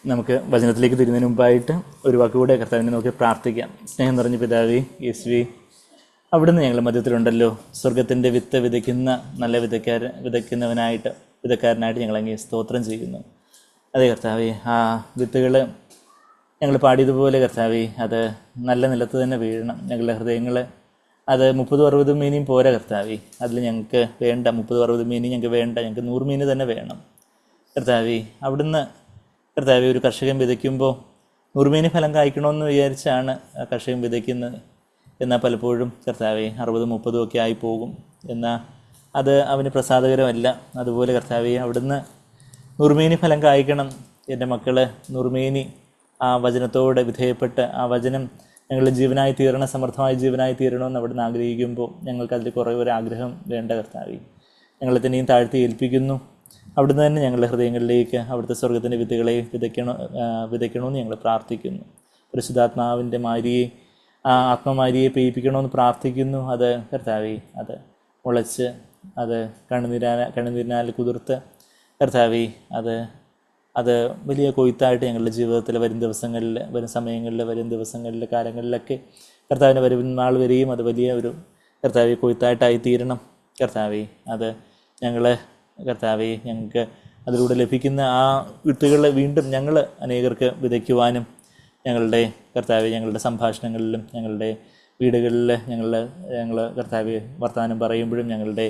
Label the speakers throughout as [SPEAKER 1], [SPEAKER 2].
[SPEAKER 1] നമുക്ക് വചനത്തിലേക്ക് തിരുന്നതിന് മുമ്പായിട്ട് ഒരു വാക്കുകൂടെ കർത്താവിനെ നോക്കി പ്രാർത്ഥിക്കാം. സ്നേഹം നിറഞ്ഞ പിതാവേ, യേശുവേ, അവിടുന്ന് ഞങ്ങളുടെ മധ്യത്തിലുണ്ടല്ലോ. സ്വർഗത്തിൻ്റെ വിത്ത് വിതയ്ക്കുന്ന നല്ല വിതക്കാരനായിട്ട് ഞങ്ങളങ്ങേ സ്തോത്രം ചെയ്യുന്നു. അതെ കർത്താവേ, ആ വിത്തുകൾ ഞങ്ങൾ പാടിയതുപോലെ കർത്താവേ, അത് നല്ല നിലത്ത് തന്നെ വീഴണം. ഞങ്ങളുടെ ഹൃദയങ്ങൾ അത് 30-60 മീനിയും പോരാ കർത്താവേ. അതിൽ ഞങ്ങൾക്ക് വേണ്ട 30-60 മീനി ഞങ്ങൾക്ക് വേണ്ട, ഞങ്ങൾക്ക് 100 മീന് തന്നെ വേണം കർത്താവേ. അവിടുന്ന് കർത്താവേ, ഒരു കർഷകൻ വിതയ്ക്കുമ്പോൾ 100 മീന് ഫലം കായ്ക്കണമെന്ന് വിചാരിച്ചാണ് കർഷകൻ വിതയ്ക്കുന്നത്. എന്നാൽ പലപ്പോഴും കർത്താവേ 60-30 ഒക്കെ ആയി പോകും. എന്നാൽ അത് അവന് പ്രസാദകരമല്ല. അതുപോലെ കർത്താവേ, അവിടുന്ന് 100 മീന് ഫലം കായ്ക്കണം. എൻ്റെ മക്കൾ 100 മീനി ആ വചനത്തോട് വിധേയപ്പെട്ട് ആ വചനം ഞങ്ങളുടെ ജീവനായി തീരണം, സമർത്ഥമായ ജീവനായി തീരണമെന്ന് അവിടുന്ന് ആഗ്രഹിക്കുമ്പോൾ ഞങ്ങൾക്കതിൽ കുറേ ഒരു ആഗ്രഹം വേണ്ട കർത്താവേ. ഞങ്ങളെ തന്നെയും താഴ്ത്തി ഏൽപ്പിക്കുന്നു. അവിടുന്ന് തന്നെ ഞങ്ങളുടെ ഹൃദയങ്ങളിലേക്ക് അവിടുത്തെ സ്വർഗത്തിൻ്റെ വിത്തുകളെ വിതയ്ക്കണമെന്ന് ഞങ്ങൾ പ്രാർത്ഥിക്കുന്നു. പരിശുദ്ധാത്മാവിൻ്റെ മാരിയെ, ആ ആത്മമാരിയെ പെയ്യിപ്പിക്കണമെന്ന് പ്രാർത്ഥിക്കുന്നു. അത് കർത്താവേ, അത് മുളച്ച് അത് കണ്ണുനീരിനാൽ കുതിർത്ത് കർത്താവേ, അത് വലിയ കൊയ്ത്തായിട്ട് ഞങ്ങളുടെ ജീവിതത്തിൽ വരും ദിവസങ്ങളിൽ, വരും സമയങ്ങളിൽ, വരും ദിവസങ്ങളിൽ, കാലങ്ങളിലൊക്കെ കർത്താവിൻ്റെ വരും നാൾ വരെയും അത് വലിയ ഒരു കർത്താവെ കൊയ്ത്തായിട്ടായി തീരണം കർത്താവെ. അത് കർത്താവെ, ഞങ്ങൾക്ക് അതിലൂടെ ലഭിക്കുന്ന ആ വിത്തുകൾ വീണ്ടും ഞങ്ങൾ അനേകർക്ക് വിതയ്ക്കുവാനും, ഞങ്ങളുടെ കർത്താവെ, ഞങ്ങളുടെ സംഭാഷണങ്ങളിലും ഞങ്ങളുടെ വീടുകളിൽ ഞങ്ങൾ കർത്താവെ വർത്തമാനം പറയുമ്പോഴും, ഞങ്ങളുടെ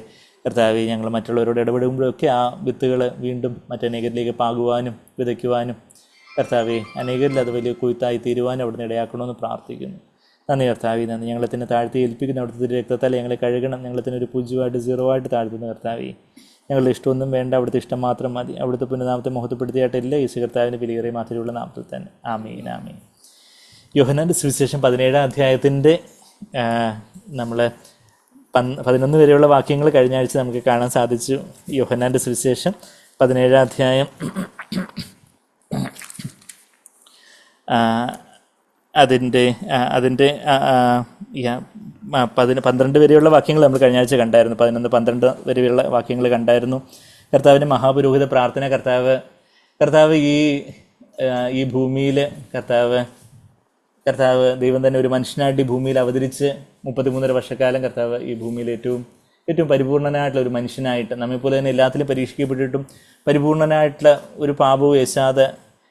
[SPEAKER 1] കർത്താവെ ഞങ്ങൾ മറ്റുള്ളവരോട് ഇടപെടുമ്പോഴൊക്കെ ആ വിത്തുകൾ വീണ്ടും മറ്റനേകരിലേക്ക് പാകുവാനും വിതയ്ക്കുവാനും കർത്താവെ, അനേകരിൽ അത് വലിയ കൊയ്ത്തായി തീരുവാനും അവിടുന്ന് ഇടയാക്കണമെന്ന് പ്രാർത്ഥിക്കുന്നു. നന്ദി കർത്താവെ, നന്ദി. ഞങ്ങളെ തന്നെ താഴ്ത്തി ഏൽപ്പിക്കുന്ന അവിടുത്തെ രക്തത്താൽ ഞങ്ങളെ കഴുകണം. ഞങ്ങളെ തന്നെ ഒരു 0 0 താഴ്ത്തുന്ന കർത്താവെ, ഞങ്ങളുടെ ഇഷ്ടമൊന്നും വേണ്ട, അവിടുത്തെ ഇഷ്ടം മാത്രം മതി. അവിടുത്തെ പുനഃനാമത്തെ മഹത്വപ്പെടുത്തിയായിട്ടില്ല, യേശു കർത്താവിൻ്റെ വിലയേറിയ മാത്രമുള്ള നാമത്തിൽ തന്നെ. ആമീൻ, ആമീൻ. യോഹന്നാൻ്റെ സുവിശേഷം 17-ാം അധ്യായത്തിൻ്റെ നമ്മൾ 11 വരെയുള്ള വാക്യങ്ങൾ കഴിഞ്ഞ ആഴ്ച നമുക്ക് കാണാൻ സാധിച്ചു. യോഹന്നാൻ്റെ സുവിശേഷം 17-ാം അധ്യായം അതിൻ്റെ 12 വരെയുള്ള വാക്യങ്ങൾ നമ്മൾ കഴിഞ്ഞ ആഴ്ച കണ്ടായിരുന്നു. 11-12 വരെയുള്ള വാക്യങ്ങൾ കണ്ടായിരുന്നു. കർത്താവിൻ്റെ മഹാപുരോഹിത പ്രാർത്ഥന. കർത്താവ് ഈ ഭൂമിയിൽ കർത്താവ് ദൈവം തന്നെ ഒരു മനുഷ്യനായിട്ട് ഈ ഭൂമിയിൽ അവതരിച്ച് 33.5 വർഷക്കാലം കർത്താവ് ഈ ഭൂമിയിൽ ഏറ്റവും പരിപൂർണനായിട്ടുള്ള ഒരു മനുഷ്യനായിട്ട്, നമ്മെപ്പോലെ തന്നെ എല്ലാത്തിലും പരീക്ഷിക്കപ്പെട്ടിട്ടും പരിപൂർണനായിട്ടുള്ള ഒരു പാപവും യേശാതെ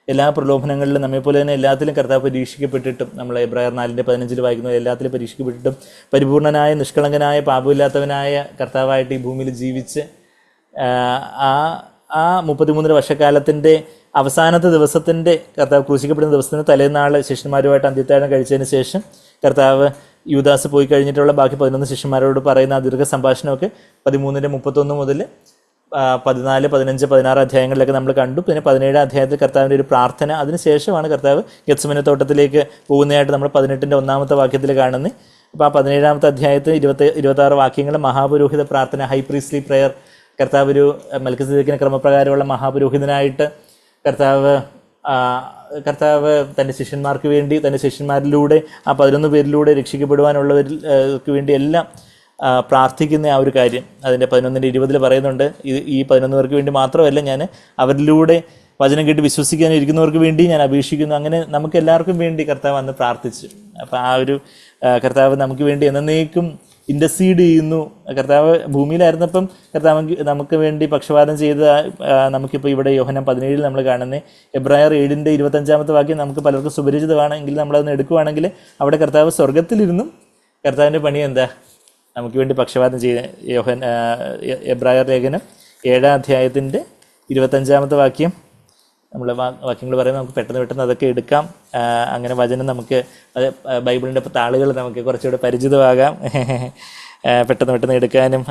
[SPEAKER 1] എല്ലാ പ്രലോഭനങ്ങളിലും നമ്മെപ്പോലെ തന്നെ എല്ലാത്തിലും കർത്താവ് പരീക്ഷിക്കപ്പെട്ടിട്ടും, നമ്മൾ എബ്രായർ 4:15 വായിക്കുന്നത്, എല്ലാത്തിലും പരീക്ഷിക്കപ്പെട്ടിട്ടും പരിപൂർണനായ നിഷ്കളങ്കനായ പാപമില്ലാത്തവനായ കർത്താവായിട്ട് ഈ ഭൂമിയിൽ ജീവിച്ച് ആ 33 വർഷക്കാലത്തിൻ്റെ അവസാനത്തെ ദിവസത്തിൻ്റെ കർത്താവ് ക്രൂശിക്കപ്പെടുന്ന ദിവസത്തിന് തലേന്നാൾ ശിഷ്യന്മാരുമായിട്ട് അന്ത്യത്താഴം കഴിച്ചതിന് ശേഷം കർത്താവ് യൂദാസ് പോയി കഴിഞ്ഞിട്ടുള്ള ബാക്കി 11 ശിഷ്യന്മാരോട് പറയുന്ന ആ ദീർഘ സംഭാഷണമൊക്കെ 13-31 മുതൽ 14, 15, 16 അധ്യായങ്ങളിലൊക്കെ നമ്മൾ കണ്ടു. പിന്നെ 17-ാം അധ്യായത്തിൽ കർത്താവിൻ്റെ ഒരു പ്രാർത്ഥന. അതിനുശേഷമാണ് കർത്താവ് ഗെത്സമനെ തോട്ടത്തിലേക്ക് പോകുന്നതായിട്ട് നമ്മൾ 18-ന്റെ 1-ാമത്തെ വാക്യത്തിൽ കാണുന്നത്. അപ്പോൾ ആ 17-ാമത്തെ അധ്യായത്തിൽ 26 വാക്യങ്ങൾ മഹാപുരോഹിത പ്രാർത്ഥന, ഹൈ പ്രീസ്ലി പ്രെയർ. കർത്താവ് ഒരു മെൽക്കിസേദെക്കിന്റെ ക്രമപ്രകാരമുള്ള മഹാപുരോഹിതനായിട്ട് കർത്താവ് തൻ്റെ ശിഷ്യന്മാർക്ക് വേണ്ടി, തൻ്റെ ശിഷ്യന്മാരിലൂടെ ആ 11 പേരിലൂടെ രക്ഷിക്കപ്പെടുവാനുള്ളവർക്ക് വേണ്ടി എല്ലാം പ്രാർത്ഥിക്കുന്ന ആ ഒരു കാര്യം അതിൻ്റെ 11:20 പറയുന്നുണ്ട്. ഈ 11 പേർക്ക് വേണ്ടി മാത്രമല്ല, ഞാൻ അവരിലൂടെ വചനം കേട്ട് വിശ്വസിക്കാനിരിക്കുന്നവർക്ക് വേണ്ടി ഞാൻ അപേക്ഷിക്കുന്നു. അങ്ങനെ നമുക്ക് എല്ലാവർക്കും വേണ്ടി കർത്താവ് അന്ന് പ്രാർത്ഥിച്ചു. അപ്പോൾ ആ ഒരു കർത്താവ് നമുക്ക് വേണ്ടി എന്നേക്കും ഇൻ്റർസീഡ് ചെയ്യുന്നു. കർത്താവ് ഭൂമിയിലായിരുന്നപ്പം കർത്താവ് നമുക്ക് വേണ്ടി പക്ഷപാതം ചെയ്ത് നമുക്കിപ്പോൾ ഇവിടെ യോഹന്നാൻ 17 നമ്മൾ കാണുന്നത്. എബ്രായർ 7:25 വാക്യം നമുക്ക് പലർക്കും സുപരിചിതമാണ്. എങ്കിൽ നമ്മളതൊന്ന് എടുക്കുകയാണെങ്കിൽ അവിടെ കർത്താവ് സ്വർഗത്തിലിരുന്നും കർത്താവിൻ്റെ പണി എന്താ? നമുക്ക് വേണ്ടി പക്ഷപാതം ചെയ്ത്. എബ്രായർ ലേഖനം 7-ാം അധ്യായത്തിൻ്റെ 25-ാമത്തെ വാക്യം നമ്മൾ വാക്യങ്ങൾ പറയുമ്പോൾ നമുക്ക് പെട്ടെന്ന് അതൊക്കെ എടുക്കാം. അങ്ങനെ വചനം നമുക്ക് ബൈബിളിൻ്റെ താളുകൾ നമുക്ക് കുറച്ചുകൂടെ പരിചിതമാകാം. പെട്ടെന്ന് എടുക്കാനും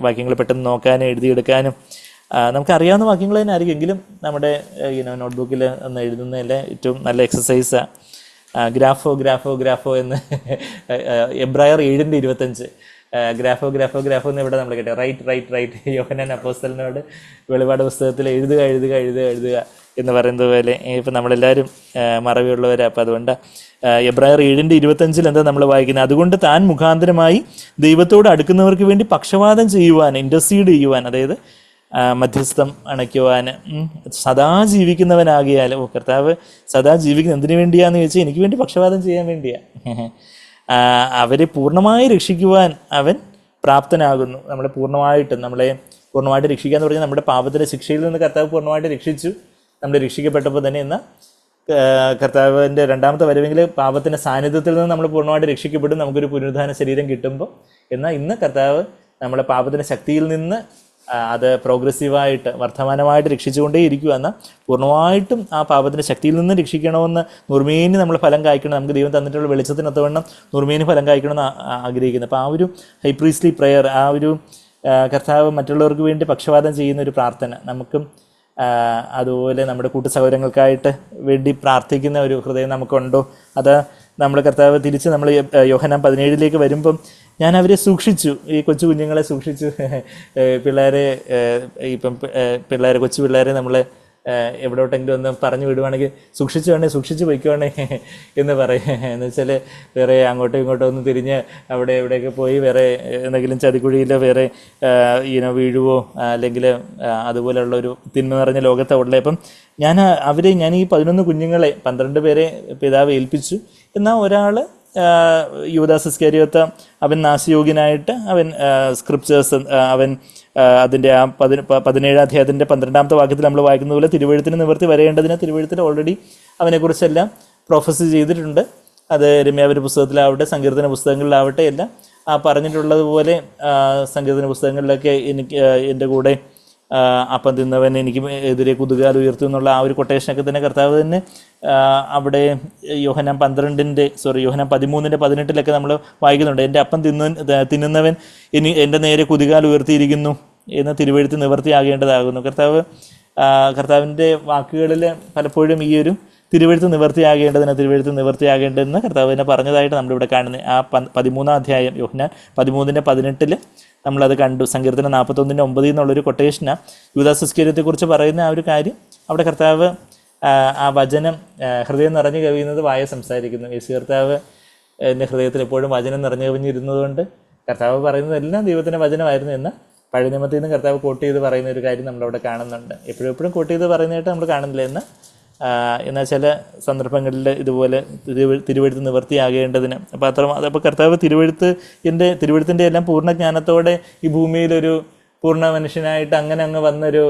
[SPEAKER 1] വാക്യങ്ങൾ പെട്ടെന്ന് നോക്കാനും എഴുതിയെടുക്കാനും നമുക്കറിയാവുന്ന വാക്യങ്ങൾ തന്നെ ആയിരിക്കും. എങ്കിലും നമ്മുടെ നോട്ട്ബുക്കിൽ ഒന്ന് എഴുതുന്നതിലെ ഏറ്റവും നല്ല എക്സസൈസാണ് ഗ്രാഫോ എന്ന്. എബ്രായർ 7:25 ഗ്രാഫോ എന്ന് ഇവിടെ നമ്മൾ കേട്ടോ. റൈറ്റ് യോഹന്നാൻ അപ്പോസ്തലനോട് വെളിപാട് പുസ്തകത്തിൽ എഴുതുക എന്ന് പറയുന്നത് പോലെ ഇപ്പം നമ്മളെല്ലാവരും മറവിയുള്ളവരാണ്. അപ്പം അതുകൊണ്ട് എബ്രായർ 7:25 എന്താ നമ്മൾ വായിക്കുന്നത്? അതുകൊണ്ട് താൻ മുഖാന്തരമായി ദൈവത്തോട് അടുക്കുന്നവർക്ക് വേണ്ടി പക്ഷപാതം ചെയ്യുവാൻ, ഇൻ്റർസീഡ് ചെയ്യുവാൻ, അതായത് മധ്യസ്ഥം അണയ്ക്കുവാൻ സദാ ജീവിക്കുന്നവനാകിയാൽ. കർത്താവ് സദാ ജീവിക്കുന്ന എന്തിനു വേണ്ടിയാന്ന് ചോദിച്ചാൽ എനിക്ക് വേണ്ടി പക്ഷപാതം ചെയ്യാൻ വേണ്ടിയാണ്. അവരെ പൂർണ്ണമായി രക്ഷിക്കുവാൻ അവൻ പ്രാപ്തനാകുന്നു. നമ്മളെ പൂർണ്ണമായിട്ട് രക്ഷിക്കുക എന്ന് പറഞ്ഞാൽ നമ്മുടെ പാപത്തിൻ്റെ ശിക്ഷയിൽ നിന്ന് കർത്താവ് പൂർണ്ണമായിട്ട് രക്ഷിച്ചു. നമ്മൾ രക്ഷിക്കപ്പെട്ടപ്പോൾ തന്നെ എന്നാൽ കർത്താവിൻ്റെ രണ്ടാമത്തെ വരവെങ്കിൽ പാപത്തിൻ്റെ സാന്നിധ്യത്തിൽ നിന്ന് നമ്മൾ പൂർണ്ണമായിട്ട് രക്ഷിക്കപ്പെടും, നമുക്കൊരു പുനരുദ്ധാന ശരീരം കിട്ടുമ്പോൾ. എന്നാൽ ഇന്ന് കർത്താവ് നമ്മളെ പാപത്തിൻ്റെ ശക്തിയിൽ നിന്ന് അത് പ്രോഗ്രസീവായിട്ട് വർദ്ധമാനമായിട്ട് രക്ഷിച്ചുകൊണ്ടേ ഇരിക്കുക. എന്നാൽ പൂർണ്ണമായിട്ടും ആ പാപത്തിൻ്റെ ശക്തിയിൽ നിന്ന് രക്ഷിക്കണമെന്ന് നുർമേനി നമ്മൾ ഫലം കായ്ക്കണം. നമുക്ക് ദൈവം തന്നിട്ടുള്ള വെളിച്ചത്തിനൊത്തവണ്ണം നുർമേനി ഫലം കായ്ക്കണമെന്ന് ആഗ്രഹിക്കുന്നത്. അപ്പോൾ ആ ഒരു ഹൈപ്രീസ്ലി പ്രെയർ, ആ ഒരു കർത്താവ് മറ്റുള്ളവർക്ക് വേണ്ടി പക്ഷപാതം ചെയ്യുന്ന ഒരു പ്രാർത്ഥന നമുക്കും അതുപോലെ നമ്മുടെ കൂട്ടു സഹോദരങ്ങൾക്കായിട്ട് വേണ്ടി പ്രാർത്ഥിക്കുന്ന ഒരു ഹൃദയം നമുക്കുണ്ടോ? അത് നമ്മൾ കർത്താവ് തിരിച്ച് നമ്മൾ യോഹന്നാൻ 17 വരുമ്പം ഞാൻ അവരെ സൂക്ഷിച്ചു, ഈ കൊച്ചു കുഞ്ഞുങ്ങളെ സൂക്ഷിച്ചു. പിള്ളേരെ കൊച്ചു പിള്ളേരെ നമ്മൾ എവിടോട്ടെങ്കിലും ഒന്ന് പറഞ്ഞു വിടുവാണെങ്കിൽ സൂക്ഷിച്ച് വയ്ക്കുവാണേ എന്ന് പറയും. എന്ന് വെച്ചാൽ വേറെ അങ്ങോട്ടും ഇങ്ങോട്ടും ഒന്ന് തിരിഞ്ഞ് അവിടെ എവിടെയൊക്കെ പോയി വേറെ എന്തെങ്കിലും ചതിക്കുഴിയിലോ വേറെ വീഴുവോ അല്ലെങ്കിൽ അതുപോലെയുള്ള ഒരു തിന്മ നിറഞ്ഞ ലോകത്തെ ഉള്ളത്. അപ്പം ഞാൻ ഈ 11 കുഞ്ഞുങ്ങളെ 12 പേരെ പിതാവ് ഏൽപ്പിച്ചു. എന്നാൽ ഒരാൾ യൂദാസ് ഇസ്കരിയോത്ത അവൻ നാശയോഗ്യനായിട്ട് അവൻ സ്ക്രിപ്ചേഴ്സ് അവൻ അതിൻ്റെ ആ 17 അധ്യായത്തിൻ്റെ 12 വാക്യത്തിൽ നമ്മൾ വായിക്കുന്ന പോലെ തിരുവെഴുത്തിന് നിവർത്തി വരേണ്ടതിന് തിരുവെഴുത്തിൽ ഓൾറെഡി അവനെക്കുറിച്ചെല്ലാം പ്രൊഫസി ചെയ്തിട്ടുണ്ട്. അത് രമ്യാവിൻ്റെ പുസ്തകത്തിലാവട്ടെ സങ്കീർത്തന പുസ്തകങ്ങളിലാവട്ടെ എല്ലാം പറഞ്ഞിട്ടുള്ളതുപോലെ സങ്കീർത്തന പുസ്തകങ്ങളിലൊക്കെ എൻ്റെ കൂടെ അപ്പം തിന്നവൻ എനിക്ക് എതിരെ കുതുകാൽ ഉയർത്തും എന്നുള്ള ആ ഒരു കൊട്ടേഷനൊക്കെ തന്നെ കർത്താവ് തന്നെ അവിടെ യോഹന്നാൻ 13:18 നമ്മൾ വായിക്കുന്നുണ്ട്. എൻ്റെ അപ്പം തിന്നുന്നവൻ എൻ്റെ നേരെ കുതികാൽ ഉയർത്തിയിരിക്കുന്നു എന്ന് തിരുവെഴുത്ത് നിവർത്തിയാകേണ്ടതാകുന്നു. കർത്താവിൻ്റെ വാക്കുകളിൽ പലപ്പോഴും ഈ ഒരു തിരുവെഴുത്ത് നിവർത്തിയാകേണ്ടതെന്ന് കർത്താവിനെ പറഞ്ഞതായിട്ട് നമ്മളിവിടെ കാണുന്നത്. ആ 13 അധ്യായം യോഹന്നാൻ 13:18 നമ്മളത് കണ്ടു. സങ്കീർത്തനം 41:9 എന്നുള്ളൊരു കൊട്ടേഷനാണ് യൂദാസ് ഇസ്കരിയോത്തെക്കുറിച്ച് പറയുന്ന ആ ഒരു കാര്യം. അവിടെ കർത്താവ് ആ വചനം ഹൃദയം നിറഞ്ഞു കവിയുന്നത് വായ സംസാരിക്കുന്നു. യേശു കർത്താവ് എൻ്റെ ഹൃദയത്തിൽ എപ്പോഴും വചനം നിറഞ്ഞു കവിഞ്ഞിരുന്നതുകൊണ്ട് കർത്താവ് പറയുന്നതെല്ലാം ദൈവത്തിൻ്റെ വചനമായിരുന്നു എന്ന് പഴയ നിയമത്തിൽ നിന്ന് കർത്താവ് കോട്ട് ചെയ്ത് പറയുന്ന ഒരു കാര്യം നമ്മളവിടെ കാണുന്നുണ്ട്. എപ്പോഴും കോട്ട് ചെയ്ത് പറയുന്നതായിട്ട് നമ്മൾ കാണുന്നില്ല. എന്നാൽ ചില സന്ദർഭങ്ങളിൽ ഇതുപോലെ തിരുവെഴുത്ത് നിവർത്തിയാകേണ്ടതിന് അപ്പോൾ കർത്താവ് തിരുവെഴുത്തിൻ്റെ എല്ലാം പൂർണ്ണജ്ഞാനത്തോടെ ഈ ഭൂമിയിലൊരു പൂർണ്ണ മനുഷ്യനായിട്ട് അങ്ങ് വന്നൊരു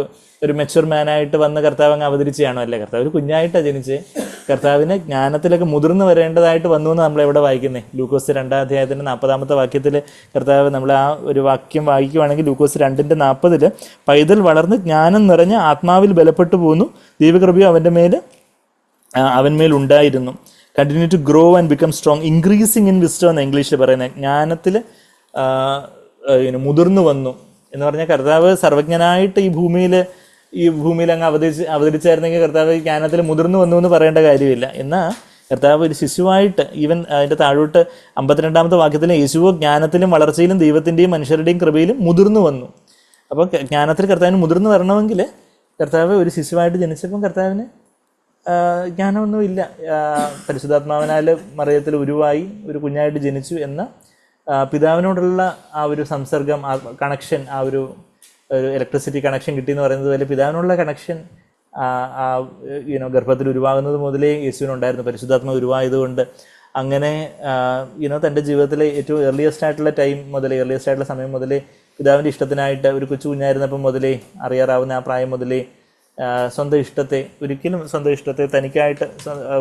[SPEAKER 1] മെച്യൂർ മാനായിട്ട് വന്ന് കർത്താവ് അങ്ങ് അവതരിച്ചാണോ? അല്ലേ, കർത്താവ് ഒരു കുഞ്ഞായിട്ടാണ് ജനിച്ച് കർത്താവിന് ജ്ഞാനത്തിലൊക്കെ മുതിർന്നു വരേണ്ടതായിട്ട് വന്നു എന്ന് നമ്മളെവിടെ വായിക്കുന്നത്? ലൂക്കോസ് 2 അധ്യായത്തിൻ്റെ 40 വാക്യത്തിൽ കർത്താവ് നമ്മൾ ആ ഒരു വാക്യം വായിക്കുവാണെങ്കിൽ ലൂക്കോസ് 2:40 പൈതൽ വളർന്ന് ജ്ഞാനം നിറഞ്ഞ് ആത്മാവിൽ ബലപ്പെട്ടു പോന്നു, ദൈവകൃപയോ അവന്മേൽ ഉണ്ടായിരുന്നു. Continue to grow and become strong, increasing in wisdom എന്ന് ഇംഗ്ലീഷിൽ പറയുന്നത്. ജ്ഞാനത്തിൽ മുതിർന്നു വന്നു എന്ന് പറഞ്ഞാൽ കർത്താവ് സർവജ്ഞനായിട്ട് ഈ ഭൂമിയിൽ അങ്ങ് അവതരിച്ചായിരുന്നെങ്കിൽ കർത്താവ് ജ്ഞാനത്തിൽ മുതിർന്നു വന്നു എന്ന് പറയേണ്ട കാര്യമില്ല. എന്നാൽ കർത്താവ് ഒരു ശിശുവായിട്ട് ഈവൻ അതിൻ്റെ താഴോട്ട് 52 വാക്യത്തിൽ യേശുവോ ജ്ഞാനത്തിലും വളർച്ചയിലും ദൈവത്തിൻ്റെയും മനുഷ്യരുടെയും കൃപയിലും മുതിർന്നു വന്നു. അപ്പോൾ ജ്ഞാനത്തിൽ കർത്താവിന് മുതിർന്നു വരണമെങ്കിൽ കർത്താവ് ഒരു ശിശുവായിട്ട് ജനിച്ചപ്പം കർത്താവിന് ജ്ഞാനമൊന്നുമില്ല. പരിശുദ്ധാത്മാവിനാൽ മറിയത്തിൽ ഉരുവായി ഒരു കുഞ്ഞായിട്ട് ജനിച്ചു എന്ന പിതാവിനോടുള്ള ആ ഒരു സംസർഗം, ആ കണക്ഷൻ, ആ ഒരു ഇലക്ട്രിസിറ്റി കണക്ഷൻ കിട്ടിയെന്ന് പറയുന്നത് പോലെ പിതാവിനുള്ള കണക്ഷൻ ഗർഭത്തിൽ ഉരുവാകുന്നത് മുതലേ യേശുവിനുണ്ടായിരുന്നു. പരിശുദ്ധാത്മ ഉരുവായതുകൊണ്ട് അങ്ങനെ തൻ്റെ ജീവിതത്തിലെ ഏറ്റവും ഏർലിയസ്റ്റ് ആയിട്ടുള്ള സമയം മുതലേ പിതാവിൻ്റെ ഇഷ്ടത്തിനായിട്ട് ഒരു കൊച്ചു കുഞ്ഞായിരുന്നപ്പം മുതലേ അറിയാറാവുന്ന ആ പ്രായം മുതലേ സ്വന്തം ഇഷ്ടത്തെ തനിക്കായിട്ട്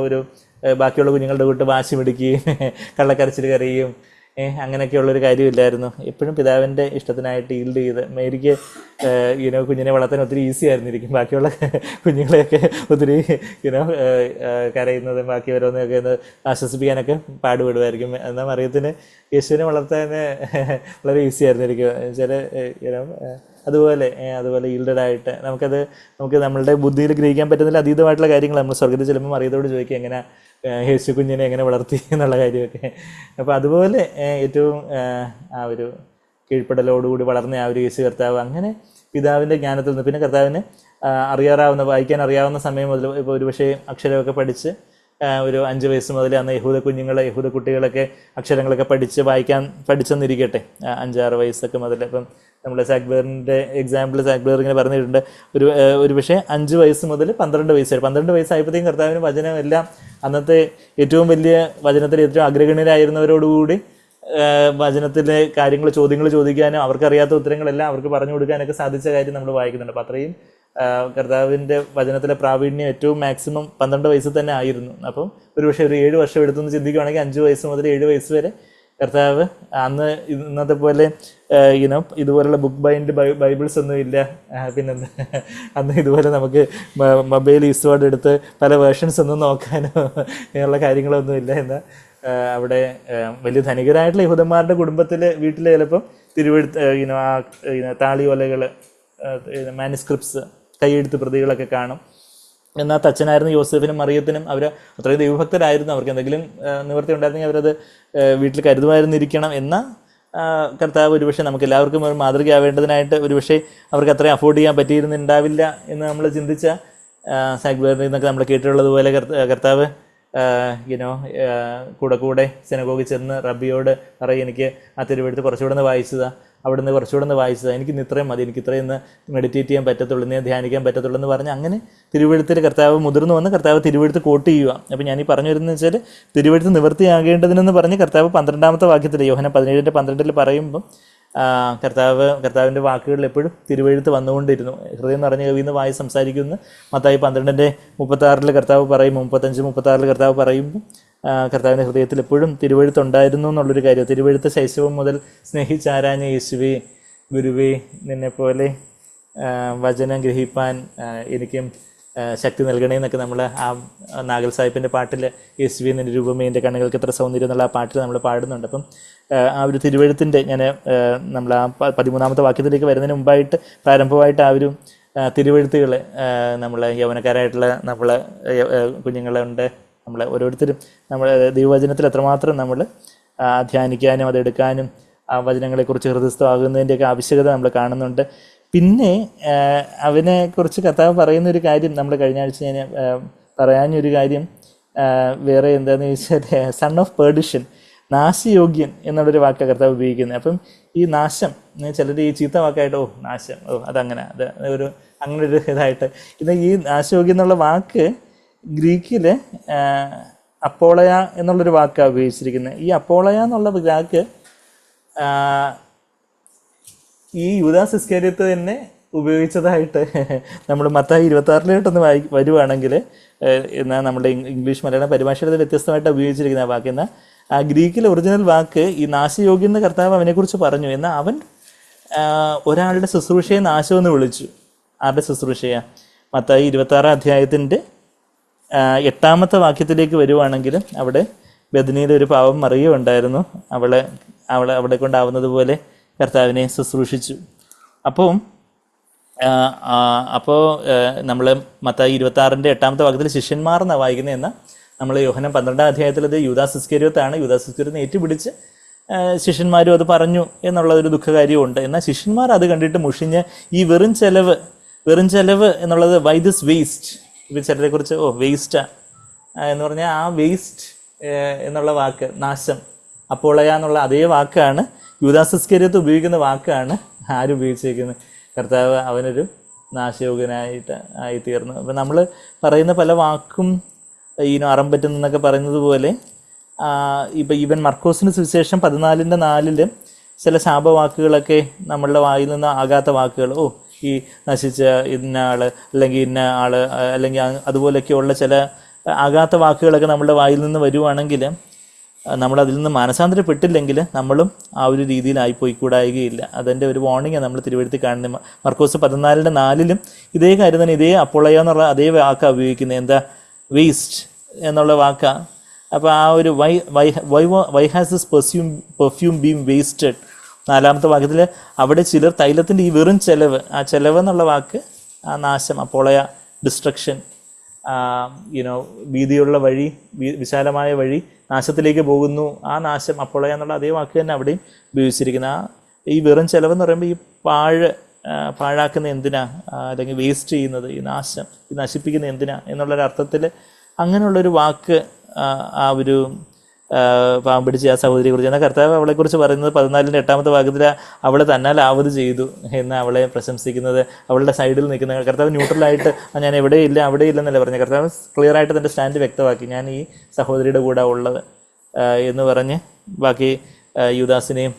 [SPEAKER 1] ഒരു ബാക്കിയുള്ള കുഞ്ഞുങ്ങളുടെ കൂട്ട് വാശി പിടിക്കുകയും കള്ളക്കരച്ചിൽ കരയുകയും അങ്ങനെയൊക്കെയുള്ളൊരു കാര്യമില്ലായിരുന്നു. എപ്പോഴും പിതാവിൻ്റെ ഇഷ്ടത്തിനായിട്ട് ഈൽഡ് ചെയ്ത് മേരിക്ക് കുഞ്ഞിനെ വളർത്താൻ ഒത്തിരി ഈസി ആയിരുന്നിരിക്കും. ബാക്കിയുള്ള കുഞ്ഞുങ്ങളെയൊക്കെ ഒത്തിരി കരയുന്നതും ബാക്കി ഓരോന്നൊക്കെ ഒന്ന് ആശ്വസിപ്പിക്കാനൊക്കെ പാടുപെടുമായിരിക്കും. എന്നാൽ മറിയത്തിന് യേശുവിനെ വളർത്താൻ വളരെ ഈസി ആയിരുന്നിരിക്കും. അതുപോലെ ഈൽഡഡായിട്ട് നമുക്ക് നമ്മളുടെ ബുദ്ധിയിൽ ഗ്രഹിക്കാൻ പറ്റുന്നില്ല അതീതമായിട്ടുള്ള കാര്യങ്ങൾ നമ്മൾ സ്വർഗ്ഗത്തിൽ ചെല്ലുമ്പോൾ മറിയത്തോട് ചോദിക്കുക എങ്ങനെ യേശു കുഞ്ഞിനെ എങ്ങനെ വളർത്തി എന്നുള്ള കാര്യമൊക്കെ. അപ്പോൾ അതുപോലെ ഏറ്റവും ആ ഒരു കീഴ്പ്പെടലോടുകൂടി വളർന്ന ആ ഒരു യേശു കർത്താവ് അങ്ങനെ പിതാവിൻ്റെ ജ്ഞാനത്തിൽ നിന്ന് പിന്നെ കർത്താവിന് വായിക്കാൻ അറിയാവുന്ന സമയം മുതൽ ഇപ്പോൾ ഒരുപക്ഷെ അക്ഷരമൊക്കെ പഠിച്ച് ഒരു 5 വയസ്സ് മുതൽ അന്ന് യഹൂദ കുട്ടികളൊക്കെ അക്ഷരങ്ങളൊക്കെ പഠിച്ചെന്നിരിക്കട്ടെ, 5-6 വയസ്സൊക്കെ മുതൽ. അപ്പം നമ്മൾ സാക്ബേറിൻ്റെ എക്സാമ്പിൾ സാക്ബേർ ഇങ്ങനെ പറഞ്ഞിട്ടുണ്ട്, ഒരു പക്ഷേ 5 വയസ്സ് മുതൽ 12 വയസ്സ് വരെ. 12 വയസ്സായപ്പോഴത്തേക്കും കർത്താവിന് വചനം എല്ലാം അന്നത്തെ ഏറ്റവും വലിയ വചനത്തിൽ ഏറ്റവും അഗ്രഗണ്യരായിരുന്നവരോടുകൂടി വചനത്തിലെ ചോദ്യങ്ങൾ ചോദിക്കാനും അവർക്കറിയാത്ത ഉത്തരങ്ങളെല്ലാം അവർക്ക് പറഞ്ഞു കൊടുക്കാനൊക്കെ സാധിച്ച കാര്യം നമ്മൾ വായിക്കുന്നുണ്ട്. അപ്പം അത്രയും കർത്താവിൻ്റെ വചനത്തിലെ പ്രാവീണ്യം ഏറ്റവും മാക്സിമം 12 വയസ്സിൽ തന്നെ ആയിരുന്നു. അപ്പം ഒരുപക്ഷെ ഒരു 7 വർഷം എടുത്തെന്ന് ചിന്തിക്കുകയാണെങ്കിൽ 5 വയസ്സ് മുതൽ 7 വയസ്സ് വരെ കർത്താവ് അന്ന് ഇന്നത്തെ പോലെ ഇതുപോലുള്ള ബുക്ക് ബൈൻഡ് ബൈബിൾസ് ഒന്നും ഇല്ല. പിന്നെന്താ, അന്ന് ഇതുപോലെ നമുക്ക് മൊബൈൽ ഈസ്റ്റോർഡ് എടുത്ത് പല വേർഷൻസ് ഒന്നും നോക്കാനോ അങ്ങനെയുള്ള കാര്യങ്ങളൊന്നും ഇല്ല. എന്നാൽ അവിടെ വലിയ ധനികരായിട്ടുള്ള യഹൂദന്മാരുടെ വീട്ടിൽ ചിലപ്പം താളിയോലകൾ, മാനുസ്ക്രിപ്റ്റ്സ്, കൈയെഴുത്ത് പ്രതികളൊക്കെ കാണും. എന്നാൽ തച്ചനായിരുന്ന യോസേഫിനും മറിയത്തിനും അവർ അത്രയും ദൈവഭക്തരായിരുന്നു. അവർക്ക് എന്തെങ്കിലും നിവൃത്തി ഉണ്ടായിരുന്നെങ്കിൽ അവരത് വീട്ടിൽ കരുതുമായിരുന്നിരിക്കണം എന്ന കർത്താവ് ഒരുപക്ഷെ നമുക്ക് എല്ലാവർക്കും ഒരു മാതൃകയാവേണ്ടതിനായിട്ട് ഒരുപക്ഷെ അവർക്ക് അത്രയും അഫോർഡ് ചെയ്യാൻ പറ്റിയിരുന്നുണ്ടാവില്ല എന്ന് നമ്മൾ ചിന്തിച്ച സാക്ബേറിൽ നിന്നൊക്കെ നമ്മൾ കേട്ടിട്ടുള്ളതുപോലെ കർത്താവ് കൂടെ സിനഗോഗിൽ ചെന്ന് റബ്ബിയോട് പറയും, എനിക്ക് ആ തിരുവെഴുത്ത് കുറച്ചുകൂടെ ഒന്ന് വായിച്ചതാ, അവിടുന്ന് കുറച്ചുകൂടെ ഒന്ന് വായിച്ചതാ, എനിക്ക് ഇത്രയും മതി, എനിക്ക് ഇത്രയും ഒന്ന് മെഡിറ്റേറ്റ് ചെയ്യാൻ പറ്റത്തുള്ളൂ, ഇന്ന് ധ്യാനിക്കാൻ പറ്റത്തുള്ളൂ എന്ന് പറഞ്ഞ് അങ്ങനെ തിരുവെഴുത്തിൽ കർത്താവ് മുതിർന്നു വന്ന് കർത്താവ് തിരുവെഴുത്ത് കോട്ട് ചെയ്യുക. അപ്പം ഞാൻ ഈ പറഞ്ഞു വരുന്നത് വെച്ചാൽ തിരുവെഴുത്ത് നിവൃത്തിയാകേണ്ടതിനെന്ന് പറഞ്ഞ് കർത്താവ് 12-ാമത്തെ വാക്യത്തിൽ യോഹന്നാൻ 17:12 പറയുമ്പം കർത്താവിൻ്റെ വാക്കുകളിൽ എപ്പോഴും തിരുവെഴുത്ത് വന്നുകൊണ്ടിരുന്നു. ഹൃദയം നിറഞ്ഞ കവിന്ന് വായി സംസാരിക്കുന്നു മത്തായി 12:36 കർത്താവ് പറയും, 35-36 കർത്താവ് പറയുമ്പോൾ കർത്താവിൻ്റെ ഹൃദയത്തിൽ എപ്പോഴും തിരുവെഴുത്തുണ്ടായിരുന്നു എന്നുള്ളൊരു കാര്യം. തിരുവെഴുത്ത് ശൈശവം മുതൽ സ്നേഹിച്ചാരാഞ്ഞ യേശുവേ ഗുരുവേ, നിന്നെപ്പോലെ വചനം ഗ്രഹിപ്പാൻ എനിക്കും ശക്തി നൽകണേ എന്നൊക്കെ നമ്മൾ ആ നാഗൽ സാഹിബിൻ്റെ പാട്ടിൽ യേശുവേ നിൻ്റെ രൂപമേ എൻ്റെ കണ്ണുകൾക്ക് എത്ര സൗന്ദര്യം എന്നുള്ള ആ പാട്ടിൽ നമ്മൾ പാടുന്നുണ്ട്. അപ്പം ആ ഒരു തിരുവെഴുത്തിൻ്റെ നമ്മൾ ആ 13-ാമത്തെ വാക്യത്തിലേക്ക് വരുന്നതിന് മുമ്പായിട്ട് പ്രാരംഭമായിട്ട് ആ ഒരു തിരുവെഴുത്തുകൾ നമ്മൾ യൗവനക്കാരായിട്ടുള്ള നമ്മളെ കുഞ്ഞുങ്ങളുണ്ട്, നമ്മൾ ഓരോരുത്തരും നമ്മൾ ദൈവവചനത്തിൽ എത്രമാത്രം നമ്മൾ ധ്യാനിക്കാനും അതെടുക്കാനും ആ വചനങ്ങളെക്കുറിച്ച് ഹൃദയസ്ഥമാകുന്നതിൻ്റെയൊക്കെ ആവശ്യകത നമ്മൾ കാണുന്നുണ്ട്. പിന്നെ അവനെക്കുറിച്ച് കർത്താവ് പറയുന്നൊരു കാര്യം നമ്മൾ കഴിഞ്ഞ ആഴ്ച ഞാൻ പറയാനൊരു കാര്യം വേറെ എന്താണെന്ന് ചോദിച്ചാൽ സൺ ഓഫ് പേർഡിഷൻ, നാശയോഗ്യൻ എന്നുള്ളൊരു വാക്കാണ് കർത്താവ് ഉപയോഗിക്കുന്നത്. അപ്പം ഈ നാശം ചിലർ ഈ ചീത്ത വാക്കായിട്ട് നാശം അതങ്ങനെ അങ്ങനെ ഒരു ഇതായിട്ട് ഇത് ഈ നാശയോഗ്യം എന്നുള്ള വാക്ക് ഗ്രീക്കിൽ അപ്പോളയ എന്നുള്ളൊരു വാക്കാണ് ഉപയോഗിച്ചിരിക്കുന്നത്. ഈ അപ്പോളയ എന്നുള്ള വാക്ക് ഈ യൂദാസ് ഇസ്കാരിയോത്ത് തന്നെ ഉപയോഗിച്ചതായിട്ട് നമ്മൾ മത്തായി 26 വരുവാണെങ്കിൽ, എന്നാൽ നമ്മുടെ ഇംഗ്ലീഷ് മലയാളം പരിഭാഷയുടെ വ്യത്യസ്തമായിട്ട് ഉപയോഗിച്ചിരിക്കുന്ന ആ വാക്ക്. എന്നാൽ ആ ഗ്രീക്കിലെ ഒറിജിനൽ വാക്ക് ഈ നാശയോഗ്യം എന്ന കർത്താവ് അവനെക്കുറിച്ച് പറഞ്ഞു. എന്നാൽ അവൻ ഒരാളുടെ ശുശ്രൂഷയെ നാശമെന്ന് വിളിച്ചു. ആരുടെ ശുശ്രൂഷയാണ്? മത്തായി 26 8-ാമത്തെ വാക്യത്തിലേക്ക് വരുവാണെങ്കിൽ അവിടെ ബദനിയിലെ ഒരു പാവം മറിയ ഉണ്ടായിരുന്നു. അവളെ കൊണ്ടാവുന്നത് പോലെ കർത്താവിനെ ശുശ്രൂഷിച്ചു. അപ്പോൾ നമ്മൾ മത്തായി 26-8 വാക്യത്തിൽ ശിഷ്യന്മാർ എന്നാണ് വായിക്കുന്നത്. എന്നാൽ നമ്മൾ യോഹന്നാൻ 12 അത് യൂദാസ് ഇസ്കാരിയോത്താണ്. യൂദാസ് ഇസ്കാരിയോത്തിനെ ഏറ്റുപിടിച്ച് ശിഷ്യന്മാരും അത് പറഞ്ഞു എന്നുള്ള ഒരു ദുഃഖകാര്യമുണ്ട്. എന്നാൽ ശിഷ്യന്മാർ അത് കണ്ടിട്ട് മുഷിഞ്ഞ് ഈ വെറും ചെലവ് എന്നുള്ളത് വൈ ദിസ് വേസ്റ്റ്, ഇപ്പം ചിലരെക്കുറിച്ച് വേസ്റ്റാ എന്ന് പറഞ്ഞാൽ ആ വേസ്റ്റ് എന്നുള്ള വാക്ക് നാശം, അപ്പോളയ എന്നുള്ള അതേ വാക്കാണ് യൂദാസ് ഇസ്കാരിയോത്ത് ഉപയോഗിക്കുന്ന വാക്കാണ് ആരുപയോഗിച്ചിരിക്കുന്നത്. കർത്താവ് അവനൊരു നാശയോഗ്യനായിട്ട് ആയിത്തീർന്നു. അപ്പം നമ്മൾ പറയുന്ന പല വാക്കും അറമ്പറ്റുന്നൊക്കെ പറയുന്നത് പോലെ ഇപ്പം ഈവൻ മർക്കോസിന് സുവിശേഷം 14:4 ചില ശാപവാക്കുകളൊക്കെ നമ്മളുടെ വായിൽ നിന്ന് ആകാത്ത വാക്കുകൾ, ഈ നശിച്ച ഇന്ന ആൾ അല്ലെങ്കിൽ ഇന്ന ആൾ അല്ലെങ്കിൽ അതുപോലെയൊക്കെയുള്ള ചില ആകാത്ത വാക്കുകളൊക്കെ നമ്മളുടെ വായിൽ നിന്ന് വരുവാണെങ്കിൽ നമ്മളതിൽ നിന്ന് മാനസാന്തരപ്പെട്ടില്ലെങ്കിൽ നമ്മളും ആ ഒരു രീതിയിലായി പോയിക്കൂടായികയില്ല. അതിൻ്റെ ഒരു വാർണിംഗാണ് നമ്മൾ തിരുവെഴുത്തിൽ കാണുന്നത്. മർക്കോസ് 14:4 ഇതേ കാര്യം തന്നെ, ഇതേ അപ്പോളയ എന്നുള്ള അതേ വാക്കാണ് ഉപയോഗിക്കുന്നത്. എന്താ? വേസ്റ്റ് എന്നുള്ള വാക്കാണ്. അപ്പോൾ ആ ഒരു why has this perfume been wasted 4-ാമത്തെ വാക്യത്തിൽ അവിടെ ചിലർ തൈലത്തിൻ്റെ ഈ വെറും ആ ചെലവ് എന്നുള്ള വാക്ക് ആ നാശം, അപ്പോളയ, ഡിസ്ട്രക്ഷൻ, വീതിയുള്ള വഴി, വിശാലമായ വഴി നാശത്തിലേക്ക് പോകുന്നു. ആ നാശം അപ്പോളയ എന്നുള്ള അതേ വാക്ക് തന്നെ അവിടെയും ഉപയോഗിച്ചിരിക്കുന്നത്. ഈ വെറും ചെലവെന്ന് പറയുമ്പോൾ ഈ പാഴാക്കുന്ന എന്തിനാ, അല്ലെങ്കിൽ വേസ്റ്റ് ചെയ്യുന്നത്, ഈ നാശം, ഈ നശിപ്പിക്കുന്ന എന്തിനാ എന്നുള്ളൊരർത്ഥത്തിൽ അങ്ങനെയുള്ളൊരു വാക്ക് ആ ഒരു പാവം പിടിച്ച് ആ സഹോദരിയെക്കുറിച്ച്. എന്നാൽ കർത്താവ് അവളെക്കുറിച്ച് പറയുന്നത് 14-8 വാക്യത്തിൽ അവൾ തന്നാൽ ആവത് ചെയ്തു എന്ന് അവളെ പ്രശംസിക്കുന്നത്, അവളുടെ സൈഡിൽ നിൽക്കുന്ന കർത്താവ് ന്യൂട്രലായിട്ട് ഞാൻ എവിടെയില്ല അവിടെ ഇല്ലെന്നല്ല പറഞ്ഞത്. കർത്താവ് ക്ലിയറായിട്ട് തൻ്റെ സ്റ്റാൻഡ് വ്യക്തമാക്കി, ഞാൻ ഈ സഹോദരിയുടെ കൂടെ ഉള്ളത് എന്ന് പറഞ്ഞ് ബാക്കി യൂദാസിനെയും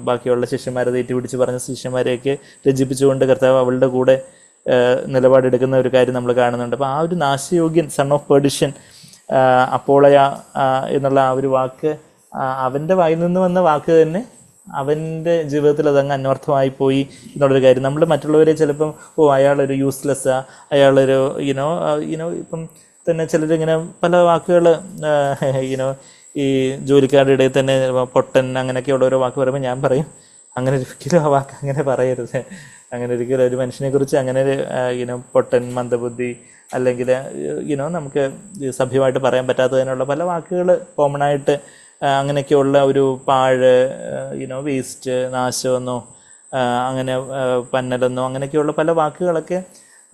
[SPEAKER 1] ബാക്കിയുള്ള ശിഷ്യന്മാരെ ഏറ്റുപിടിച്ച് പറഞ്ഞ ശിഷ്യന്മാരെയൊക്കെ രഞ്ജിപ്പിച്ചുകൊണ്ട് കർത്താവ് അവളുടെ കൂടെ നിലപാടെടുക്കുന്ന ഒരു കാര്യം നമ്മൾ കാണുന്നുണ്ട്. അപ്പോൾ ആ ഒരു നാശയോഗ്യൻ, സൺ ഓഫ് പെർഡിഷൻ, അപ്പോളയ എന്നുള്ള ആ ഒരു വാക്ക് അവൻ്റെ വായിൽ നിന്ന് വന്ന വാക്ക് തന്നെ അവൻ്റെ ജീവിതത്തിൽ അതങ്ങ് അന്വർത്ഥമായി പോയി എന്നുള്ളൊരു കാര്യം. നമ്മൾ മറ്റുള്ളവരെ ചിലപ്പം അയാളൊരു യൂസ്ലെസ്സാ, അയാളൊരു ഇപ്പം തന്നെ ചിലരിങ്ങനെ പല വാക്കുകൾ ഈ ജോലിക്കാരുടെ ഇടയിൽ തന്നെ പൊട്ടൻ അങ്ങനെയൊക്കെയുള്ള ഓരോ വാക്ക് പറയുമ്പോൾ ഞാൻ പറയും, അങ്ങനെ ഒരിക്കലും ആ വാക്ക് അങ്ങനെ പറയരുത്. അങ്ങനെ ഒരിക്കലും ഒരു മനുഷ്യനെക്കുറിച്ച് അങ്ങനെ പൊട്ടൻ, മന്ദബുദ്ധി, അല്ലെങ്കിൽ നമുക്ക് സഭ്യമായിട്ട് പറയാൻ പറ്റാത്തതിനുള്ള പല വാക്കുകൾ കോമണായിട്ട് അങ്ങനെയൊക്കെയുള്ള ഒരു പാഴ്, വേസ്റ്റ്, നാശമെന്നോ അങ്ങനെ പന്നലെന്നോ അങ്ങനെയൊക്കെയുള്ള പല വാക്കുകളൊക്കെ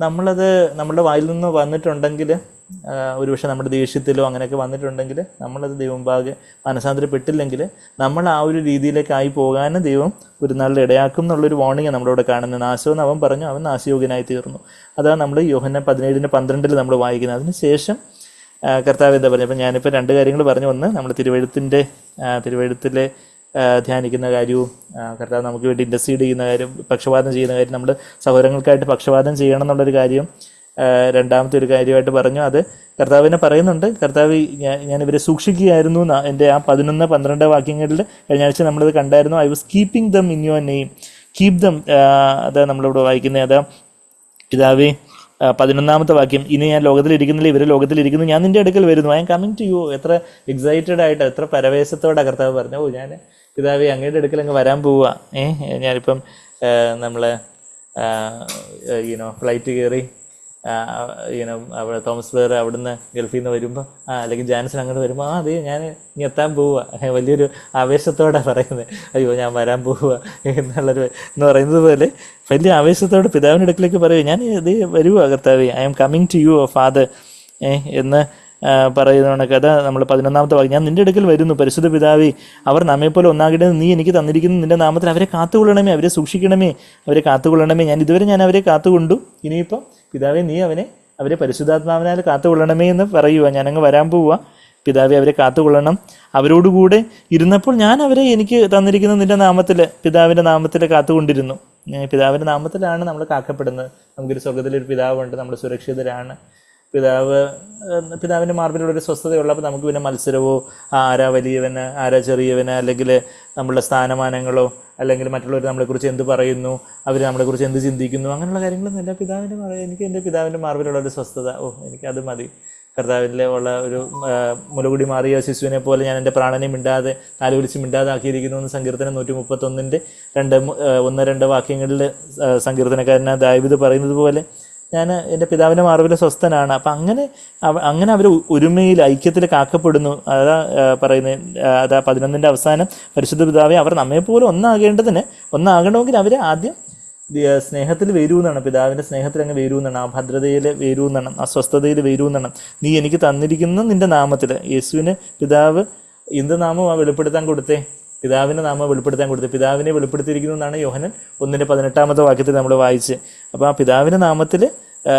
[SPEAKER 1] നമ്മളത് നമ്മുടെ വായിൽ നിന്ന് വന്നിട്ടുണ്ടെങ്കിൽ, ഒരുപക്ഷെ നമ്മുടെ ദേഷ്യത്തിലോ അങ്ങനെയൊക്കെ വന്നിട്ടുണ്ടെങ്കിൽ, നമ്മളത് ദൈവമുമ്പാകെ മനസാന്തരപ്പെട്ടില്ലെങ്കിൽ നമ്മൾ ആ ഒരു രീതിയിലേക്കായി പോകാനും ദൈവം ഒരു നാളിൽ ഇടയാക്കും എന്നുള്ളൊരു വാർണിംഗ് നമ്മളിവിടെ കാണുന്നത്. നാശമെന്ന് അവൻ പറഞ്ഞു, അവൻ നാശയോഗ്യനായി തീർന്നു. അതാണ് നമ്മൾ യോഹന്നാൻ 17:12 നമ്മൾ വായിക്കുന്നത്. അതിനുശേഷം കർത്താവ് എന്താ പറഞ്ഞു? അപ്പം ഞാനിപ്പോൾ 2 കാര്യങ്ങൾ പറഞ്ഞു. ഒന്ന്, നമ്മൾ തിരുവെഴുത്തിലെ ധ്യാനിക്കുന്ന കാര്യവും കർത്താവ് നമുക്ക് വേണ്ടി ഇൻറ്റർസീഡ് ചെയ്യുന്ന കാര്യം, പക്ഷപാതം ചെയ്യുന്ന കാര്യം, നമ്മൾ സഹോദരങ്ങൾക്കായിട്ട് പക്ഷപാതം ചെയ്യണം എന്നുള്ളൊരു കാര്യം രണ്ടാമത്തെ ഒരു കാര്യമായിട്ട് പറഞ്ഞു. അത് കർത്താവിനെ പറയുന്നുണ്ട്. കർത്താവ് ഞാനിവരെ സൂക്ഷിക്കുകയായിരുന്നു. എൻ്റെ ആ 11-12 വാക്യങ്ങളിൽ കഴിഞ്ഞ ആഴ്ച നമ്മളിത് കണ്ടായിരുന്നു. I was keeping them in your name, keep them. അതാ നമ്മളിവിടെ വായിക്കുന്നത്. അതാ പിതാവേ, 11 വാക്യം, ഇനി ഞാൻ ലോകത്തിലിരിക്കുന്നില്ല, ഇവർ ലോകത്തിലിരിക്കുന്നു, ഞാൻ നിൻ്റെ അടുക്കൽ വരുന്നു, I am coming to you. എത്ര എക്സൈറ്റഡ് ആയിട്ട്, എത്ര പരവേശത്തോടെ കർത്താവ് പറഞ്ഞു, ഞാൻ പിതാവേ അങ്ങയുടെ അടുക്കൽ അങ്ങ് വരാൻ പോവുക. ഞാനിപ്പം നമ്മൾ ഫ്ലൈറ്റ് കയറി അവിടെ തോമസ് പ്ലെയർ അവിടുന്ന് ഗൾഫിൽ നിന്ന് വരുമ്പോൾ അല്ലെങ്കിൽ ജാൻസൺ അങ്ങോട്ട് വരുമ്പോൾ അതെ ഞാൻ ഇനി എത്താൻ പോവുക, വലിയൊരു ആവേശത്തോടെ പറയുന്നത്, അയ്യോ ഞാൻ വരാൻ പോവുക എന്ന് പറയുന്നത് പോലെ വലിയ ആവേശത്തോടെ പിതാവിൻ്റെ അടുക്കിലേക്ക് പറയുക, ഞാൻ ഇത് വരുക കർത്താവേ, I am coming to you father എന്ന് പറയുന്നതാണ് കഥ. നമ്മൾ 11 വാക്യം, ഞാൻ നിൻ്റെ അടുക്കൽ വരുന്നു പരിശുദ്ധ പിതാവേ, അവർ നമ്മെപ്പോലെ ഒന്നാകേണ്ടത് നീ എനിക്ക് തന്നിരിക്കുന്ന നിൻ്റെ നാമത്തിൽ അവരെ കാത്തുകൊള്ളണമേ, അവരെ സൂക്ഷിക്കണമേ, അവരെ കാത്തുകൊള്ളണമേ. ഞാൻ അവരെ കാത്തുകൊണ്ടു, ഇനിയിപ്പം പിതാവേ നീ അവരെ പരിശുദ്ധാത്മാവിനാൽ കാത്തുകൊള്ളണമേ എന്ന് പറയുക. ഞാനങ്ങ് വരാൻ പോവുക, പിതാവെ അവരെ കാത്തുകൊള്ളണം. അവരോടുകൂടെ ഇരുന്നപ്പോൾ ഞാൻ അവരെ എനിക്ക് തന്നിരിക്കുന്ന നിൻ്റെ നാമത്തിൽ, പിതാവിൻ്റെ നാമത്തിൽ കാത്തുകൊണ്ടിരുന്നു. പിതാവിൻ്റെ നാമത്തിലാണ് നമ്മൾ കാക്കപ്പെടുന്നത്. നമുക്കൊരു സ്വർഗ്ഗത്തിലൊരു പിതാവുണ്ട്, നമ്മൾ സുരക്ഷിതരാണ്. പിതാവിൻ്റെ മാർബിലുള്ളൊരു സ്വസ്ഥതയുള്ളപ്പോൾ നമുക്ക് പിന്നെ മത്സരമോ ആരാ വലിയവന് ആരാ ചെറിയവന്, അല്ലെങ്കിൽ നമ്മളുടെ സ്ഥാനമാനങ്ങളോ, അല്ലെങ്കിൽ മറ്റുള്ളവർ നമ്മളെക്കുറിച്ച് എന്ത് പറയുന്നു, അവർ നമ്മളെക്കുറിച്ച് എന്ത് ചിന്തിക്കുന്നു, അങ്ങനെയുള്ള കാര്യങ്ങളൊന്നും ഇല്ല. എനിക്ക് എൻ്റെ പിതാവിൻ്റെ മാർബിലുള്ളൊരു സ്വസ്ഥത, എനിക്കത് മതി. കർത്താവിൽ ഉള്ള ഒരു മുലകുടി മാറിയ ശിശുവിനെ പോലെ ഞാൻ എൻ്റെ പ്രാണനെ മിണ്ടാതെ കാലുവിളിച്ച് മിണ്ടാതാക്കിയിരിക്കുന്നു എന്ന് സങ്കീർത്തനം 131 1-2 വാക്യങ്ങളിൽ സങ്കീർത്തനക്കാരനായ ദാവീദ് പറയുന്നത് പോലെ ഞാൻ എൻ്റെ പിതാവിൻ്റെ മാർവിൽ സ്വസ്ഥനാണ്. അപ്പം അങ്ങനെ അവർ ഒരുമയിൽ ഐക്യത്തിൽ കാക്കപ്പെടുന്നു. അതാ പറയുന്നത്. അതാ 11 അവസാനം, പരിശുദ്ധ പിതാവെ അവർ നമ്മെപ്പോലെ ഒന്നാകണമെങ്കിൽ അവർ ആദ്യം സ്നേഹത്തിൽ വേരൂന്നാണ്, പിതാവിൻ്റെ സ്നേഹത്തിൽ അങ്ങ് വേരൂന്നാണ്, ആ ഭദ്രതയിൽ വേരൂന്നാണ്, ആ സ്വസ്ഥതയിൽ വേരൂന്നാണ്. നീ എനിക്ക് തന്നിരിക്കുന്ന നിൻ്റെ നാമത്തിൽ. യേശുവിന് പിതാവ് എന്ത് നാമം വെളിപ്പെടുത്താൻ കൊടുത്തേ? പിതാവിൻ്റെ നാമം വെളിപ്പെടുത്താൻ കൊടുത്തത്. പിതാവിനെ വെളിപ്പെടുത്തിയിരിക്കുന്നു എന്നാണ് യോഹന്നാൻ 1:18 വാക്യത്തിൽ നമ്മൾ വായിച്ച്. അപ്പോൾ ആ പിതാവിൻ്റെ നാമത്തിൽ,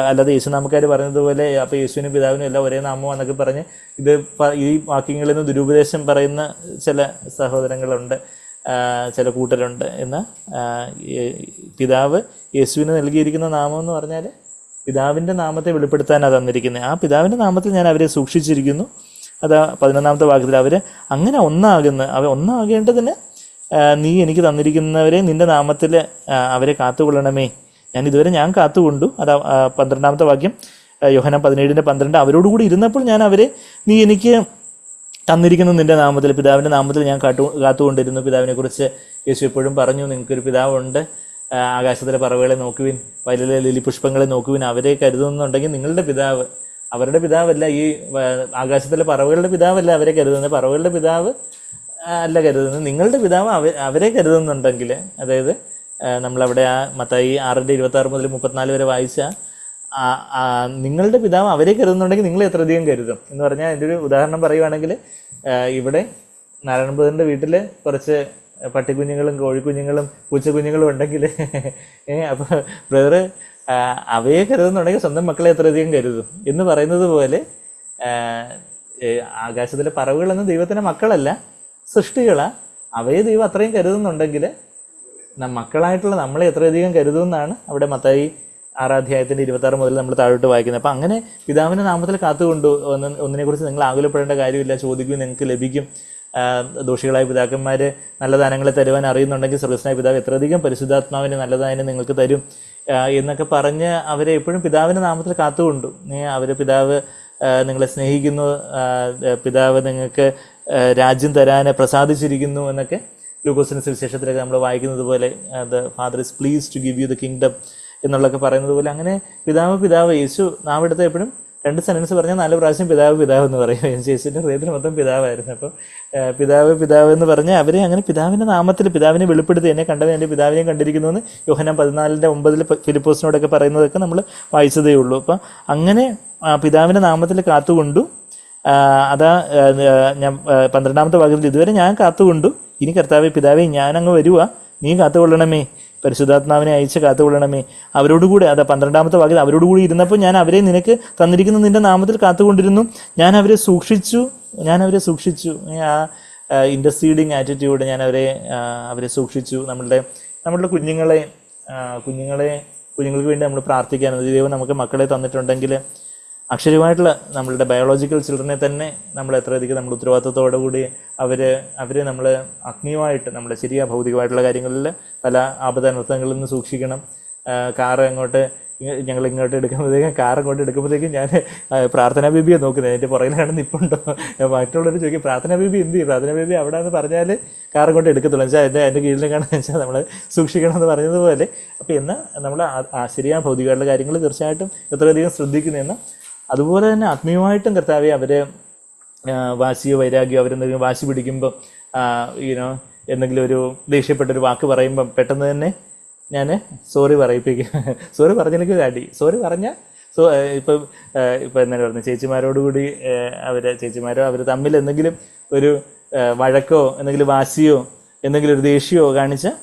[SPEAKER 1] അല്ലാതെ യേശുനാമക്കാർ പറയുന്നത് പോലെ അപ്പോൾ യേശുവിനും പിതാവിനും എല്ലാം ഒരേ നാമം എന്നൊക്കെ പറഞ്ഞ് ഈ വാക്യങ്ങളിൽ നിന്ന് ദുരുപദേശം പറയുന്ന ചില സഹോദരങ്ങളുണ്ട്, ചില കൂട്ടരുണ്ട്. എന്നാൽ പിതാവ് യേശുവിന് നൽകിയിരിക്കുന്ന നാമം എന്ന് പറഞ്ഞാൽ പിതാവിൻ്റെ നാമത്തെ വെളിപ്പെടുത്താനാണ് തന്നിരിക്കുന്നത്. ആ പിതാവിൻ്റെ നാമത്തിൽ ഞാൻ അവരെ സൂക്ഷിച്ചിരിക്കുന്നു. അതാ 11 വാക്യത്തിൽ അവർ അങ്ങനെ ഒന്നാകേണ്ടതിന് നീ എനിക്ക് തന്നിരിക്കുന്നവരെ നിൻ്റെ നാമത്തിൽ അവരെ കാത്തുകൊള്ളണമേ. ഞാൻ കാത്തുകൊണ്ടു. അതാ 12 വാക്യം, യോഹന്നാൻ 17:12, അവരോടുകൂടി ഇരുന്നപ്പോൾ ഞാൻ അവരെ നീ എനിക്ക് തന്നിരിക്കുന്ന നിൻ്റെ നാമത്തിൽ, പിതാവിൻ്റെ നാമത്തിൽ ഞാൻ കാത്തുകൊണ്ടിരുന്നു. പിതാവിനെക്കുറിച്ച് യേശു എപ്പോഴും പറഞ്ഞു, നിങ്ങൾക്കൊരു പിതാവുണ്ട്, ആകാശത്തിലെ പറവകളെ നോക്കുവിൻ, വയലിലെ ലിലി പുഷ്പങ്ങളെ നോക്കുവിൻ, അവരെ കരുതുന്നുണ്ടെങ്കിൽ നിങ്ങളുടെ പിതാവ്, അവരുടെ പിതാവല്ല, ഈ ആകാശത്തിലെ പറവകളുടെ പിതാവല്ല അവരെ കരുതുന്നത്, പറവകളുടെ പിതാവ് അല്ല കരുതുന്നത്, നിങ്ങളുടെ പിതാവ് അവരെ കരുതുന്നുണ്ടെങ്കിൽ, അതായത് നമ്മളവിടെ ആ മത്തായി 6:26 മുതൽ 34 വരെ വായിച്ച നിങ്ങളുടെ പിതാവ് അവരെ കരുതുന്നുണ്ടെങ്കിൽ നിങ്ങൾ എത്രയധികം കരുതും എന്ന് പറഞ്ഞാൽ എൻ്റെ ഒരു ഉദാഹരണം പറയുവാണെങ്കിൽ, ഇവിടെ നാരായണപുരൻ്റെ വീട്ടിൽ കുറച്ച് പട്ടിക്കുഞ്ഞുങ്ങളും കോഴിക്കുഞ്ഞുങ്ങളും പൂച്ചക്കുഞ്ഞുങ്ങളും ഉണ്ടെങ്കിൽ അപ്പോൾ ബ്രദർ അവയെ കരുതുന്നുണ്ടെങ്കിൽ സ്വന്തം മക്കളെ എത്രയധികം കരുതും എന്ന് പറയുന്നത് പോലെ, ആകാശത്തിലെ പറവുകളെന്ന് ദൈവത്തിൻ്റെ മക്കളല്ല, സൃഷ്ടികളാണ്. അവയെ ദൈവം അത്രയും കരുതുന്നുണ്ടെങ്കിൽ മക്കളായിട്ടുള്ള നമ്മളെ എത്രയധികം കരുതുമെന്നാണ് അവിടെ മത്തായി 6-ാം 26 മുതൽ നമ്മൾ താഴോട്ട് വായിക്കുന്നത്. അപ്പം അങ്ങനെ പിതാവിൻ്റെ നാമത്തിൽ കാത്തുകൊണ്ടു ഒന്നിനെക്കുറിച്ച് നിങ്ങൾ ആകുലപ്പെടേണ്ട കാര്യമില്ല, ചോദിക്കും നിങ്ങൾക്ക് ലഭിക്കും. ദോഷികളായ പിതാക്കന്മാർ നല്ല ദാനങ്ങളെ തരുവാൻ അറിയുന്നുണ്ടെങ്കിൽ സ്വർഗ്ഗസ്ഥനായ പിതാവ് എത്രയധികം പരിശുദ്ധാത്മാവിനെ നല്ലതായതിനെ നിങ്ങൾക്ക് തരും എന്നൊക്കെ പറഞ്ഞ് അവരെ എപ്പോഴും പിതാവിൻ്റെ നാമത്തിൽ കാത്തുകൊണ്ടു. അവർ പിതാവ് നിങ്ങളെ സ്നേഹിക്കുന്നു, പിതാവ് നിങ്ങൾക്ക് രാജ്യം തരാൻ പ്രസാദിച്ചിരിക്കുന്നു എന്നൊക്കെ ലൂക്കോസിൻ്റെ സുവിശേഷത്തിലൊക്കെ നമ്മൾ വായിക്കുന്നത് പോലെ, the father is pleased to give you the kingdom എന്നുള്ളതൊക്കെ പറയുന്നത് പോലെ, അങ്ങനെ പിതാവ് യേശു നാം എടുത്ത എപ്പോഴും 2 സെൻറ്റൻസ് പറഞ്ഞാൽ 4 പ്രാവശ്യം പിതാവ് എന്ന് പറയും. യേശുവിൻ്റെ ഹൃദയത്തിൽ മൊത്തം പിതാവായിരുന്നു. അപ്പം പിതാവ് എന്ന് പറഞ്ഞാൽ അവരെ അങ്ങനെ പിതാവിൻ്റെ നാമത്തിൽ പിതാവിനെ വെളിപ്പെടുത്തി, എന്നെ കണ്ടവൻ എൻ്റെ പിതാവിനെയും കണ്ടിരിക്കുന്നു എന്ന് യോഹന്നാൻ 14:9 ഫിലിപ്പോസിനോടൊക്കെ പറയുന്നതൊക്കെ നമ്മൾ വായിച്ചതേ ഉള്ളൂ. അപ്പം അങ്ങനെ പിതാവിൻ്റെ നാമത്തിൽ കാത്തുകൊണ്ടു. അതാ ഞാൻ 12-ാമത്തെ ഭാഗത്തിൽ, ഇതുവരെ ഞാൻ കാത്തുകൊണ്ടു, ഇനി കർത്താവേ പിതാവേ ഞാനങ്ങ് വരുക, നീ കാത്തുകൊള്ളണമേ, പരിശുദ്ധാത്മാവിനെ അയച്ച് കാത്തുകൊള്ളണമേ. അവരോടുകൂടി, അതാ 12-ാമത്തെ വാക്യത്തിൽ, അവരോടുകൂടി ഇരുന്നപ്പോൾ ഞാൻ അവരെ നിനക്ക് തന്നിരിക്കുന്ന നിൻ്റെ നാമത്തിൽ കാത്തുകൊണ്ടിരുന്നു, ഞാൻ അവരെ സൂക്ഷിച്ചു. ആ ഇൻ്റർസീഡിങ് ആറ്റിറ്റ്യൂഡ്, ഞാൻ അവരെ സൂക്ഷിച്ചു. നമ്മളുടെ കുഞ്ഞുങ്ങൾക്ക് വേണ്ടി നമ്മൾ പ്രാർത്ഥിക്കാനും, ദൈവം നമുക്ക് മക്കളെ തന്നിട്ടുണ്ടെങ്കിൽ അക്ഷരമായിട്ടുള്ള നമ്മളുടെ ബയോളജിക്കൽ ചിൽഡ്രനെ തന്നെ നമ്മൾ എത്രയധികം നമ്മൾ ഉത്തരവാദിത്തത്തോടു കൂടി അവരെ നമ്മൾ ആത്മീയമായിട്ട് നമ്മുടെ ശരിയായ ഭൗതികമായിട്ടുള്ള കാര്യങ്ങളിൽ പല ആപദാനർത്ഥങ്ങളിൽ നിന്ന് സൂക്ഷിക്കണം. ഞങ്ങൾ ഇങ്ങോട്ട് എടുക്കുമ്പോഴത്തേക്കും കാർ അങ്ങോട്ട് എടുക്കുമ്പോഴത്തേക്കും ഞാൻ പ്രാർത്ഥനാ ബേബിയെ നോക്കുന്നത്, എൻ്റെ പുറകിലാണ് നിൽപ്പുണ്ടോ. മറ്റുള്ളവർ ചോദിക്കും പ്രാർത്ഥനാ ബേബി എന്ത് ചെയ്യും, പ്രാർത്ഥനാ ബേബി അവിടെ എന്ന് പറഞ്ഞാൽ കാർ അങ്ങോട്ട് എടുക്കത്തുള്ളൂ വെച്ചാൽ എൻ്റെ കീഴിൽ കാണുന്നത് വെച്ചാൽ നമ്മൾ സൂക്ഷിക്കണം എന്ന് പറഞ്ഞതുപോലെ. അപ്പോൾ എന്നാൽ നമ്മൾ ശരിയായ ഭൗതികമായിട്ടുള്ള കാര്യങ്ങൾ തീർച്ചയായിട്ടും എത്രയധികം ശ്രദ്ധിക്കുന്നതെന്ന്, അതുപോലെ തന്നെ ആത്മീയമായിട്ടും കർത്താവെ അവർ വാശിയോ വൈരാഗ്യമോ അവരെന്തെങ്കിലും വാശി പിടിക്കുമ്പം എന്തെങ്കിലും ഒരു ദേഷ്യപ്പെട്ടൊരു വാക്ക് പറയുമ്പം പെട്ടെന്ന് തന്നെ ഞാൻ സോറി പറയിപ്പിക്കും. സോറി പറഞ്ഞില്ലെങ്കിൽ അടി, സോറി പറഞ്ഞാൽ ഇപ്പം എന്താണ് പറഞ്ഞത്, ചേച്ചിമാരോടുകൂടി ചേച്ചിമാരോ അവർ തമ്മിൽ എന്തെങ്കിലും ഒരു വഴക്കോ എന്തെങ്കിലും വാശിയോ എന്തെങ്കിലും ഒരു ദേഷ്യമോ കാണിച്ചാൽ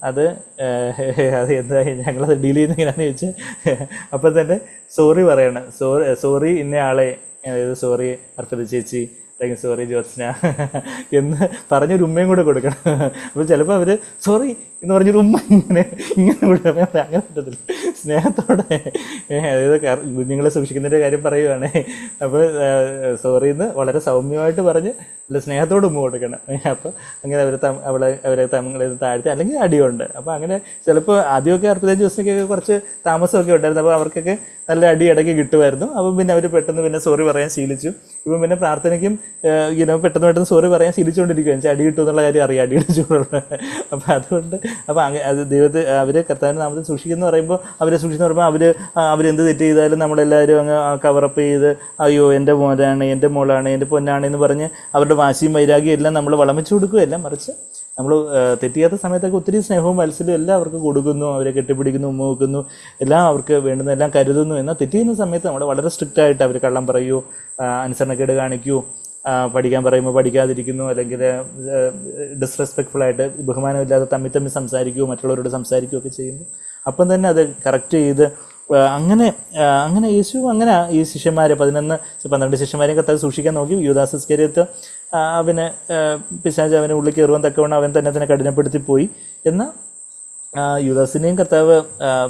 [SPEAKER 1] അത് എന്താ ഞങ്ങളത് ഡീൽ ചെയ്യുന്ന എങ്ങനെയാണെന്ന് ചോദിച്ചാൽ അപ്പം തന്നെ സോറി പറയണം. സോറി ഇന്ന ആളെ, അതായത് സോറി അർപ്പിത ചേച്ചി അല്ലെങ്കിൽ സോറി ജ്യോത്സ്ന എന്ന് പറഞ്ഞൊരു ഉമ്മയും കൂടെ കൊടുക്കണം. അപ്പോൾ ചിലപ്പോൾ അവർ സോറി എന്ന് പറഞ്ഞൊരു ഉമ്മ ഇങ്ങനെ കൊടുക്കണം. അങ്ങനെ പറ്റത്തില്ല, സ്നേഹത്തോടെ. അതായത് കുഞ്ഞുങ്ങളെ സൂക്ഷിക്കുന്നതിൻ്റെ കാര്യം പറയുവാണ്. അപ്പോൾ സോറി എന്ന് വളരെ സൗമ്യമായിട്ട് പറഞ്ഞ് അല്ല സ്നേഹത്തോട് ഉമ്മ കൊടുക്കണം. അപ്പോൾ അങ്ങനെ അവരെ തമ്മിൽ താഴ്ത്തി അല്ലെങ്കിൽ അടിയുണ്ട്. അപ്പോൾ അങ്ങനെ ചിലപ്പോൾ ആദ്യമൊക്കെ അർപ്പിത ജ്യോത്സ്നയ്ക്കൊക്കെ കുറച്ച് താമസമൊക്കെ ഉണ്ടായിരുന്നു. അപ്പോൾ അവർക്കൊക്കെ നല്ല അടി ഇടയ്ക്ക് കിട്ടുമായിരുന്നു. അപ്പം പിന്നെ അവർ പെട്ടെന്ന് പിന്നെ സോറി പറയാൻ ശീലിച്ചു. ഇപ്പം പിന്നെ പ്രാർത്ഥനയ്ക്കും പെട്ടെന്ന് സോറി പറയാൻ ശീലിച്ചുകൊണ്ടിരിക്കുക, വെച്ചാൽ അടി കിട്ടും എന്നുള്ള കാര്യം അറിയാം, അടിയുടെ ചൂടുള്ള. അപ്പം അതുകൊണ്ട് അത് ദൈവത്തെ അവരെ കർത്താവിൻ്റെ നാമത്തിൽ സൂക്ഷിക്കുന്നു പറയുമ്പോൾ അവരെ സൂക്ഷിക്കുന്നു പറയുമ്പോൾ അവരെന്ത് തെറ്റ് ചെയ്താലും നമ്മളെല്ലാവരും അങ്ങ് കവറപ്പ് ചെയ്ത് അയ്യോ എൻ്റെ മോനാണ്, എൻ്റെ മോളാണ്, എൻ്റെ പൊന്നാണ് എന്ന് പറഞ്ഞ് അവരുടെ വാശിയും വൈരാഗ്യം എല്ലാം നമ്മൾ വളമിച്ചു കൊടുക്കുകയല്ല, മറിച്ച് നമ്മൾ തെറ്റിയാത്ത സമയത്തൊക്കെ ഒത്തിരി സ്നേഹവും മത്സരവും എല്ലാം അവർക്ക് കൊടുക്കുന്നു, അവരെ കെട്ടിപ്പിടിക്കുന്നു, ഉമ്മ വെക്കുന്നു, എല്ലാം അവർക്ക് വേണ്ടുന്നതെല്ലാം കരുതുന്നു. എന്നാൽ തെറ്റിയുന്ന സമയത്ത് നമ്മൾ വളരെ സ്ട്രിക്റ്റായിട്ട് അവർ കള്ളം പറയൂ, അനുസരണക്കേട് കാണിക്കൂ, പഠിക്കാൻ പറയുമ്പോൾ പഠിക്കാതിരിക്കുന്നു, അല്ലെങ്കിൽ ഡിസ്റെസ്പെക്ട്ഫുള്ളായിട്ട് ബഹുമാനമില്ലാതെ തമ്മിൽ സംസാരിക്കുകയോ മറ്റുള്ളവരോട് സംസാരിക്കുകയോ ഒക്കെ ചെയ്യുമ്പോൾ അപ്പം തന്നെ അത് കറക്റ്റ് ചെയ്ത് അങ്ങനെ യേശു അങ്ങനെ ഈ ശിഷ്യന്മാരെ 12 ശിഷ്യന്മാരെയും കർത്താവ് സൂക്ഷിക്കാൻ നോക്കി. യൂദാസ് ഇസ്കരിയോത്ത് അവന് പിശാച് അവന് ഉള്ളിൽ കയറുവാൻ തക്കവണ്ണം അവൻ തന്നെ കഠിനപ്പെടുത്തി പോയി. എന്നാൽ യൂദാസിനെയും കർത്താവ്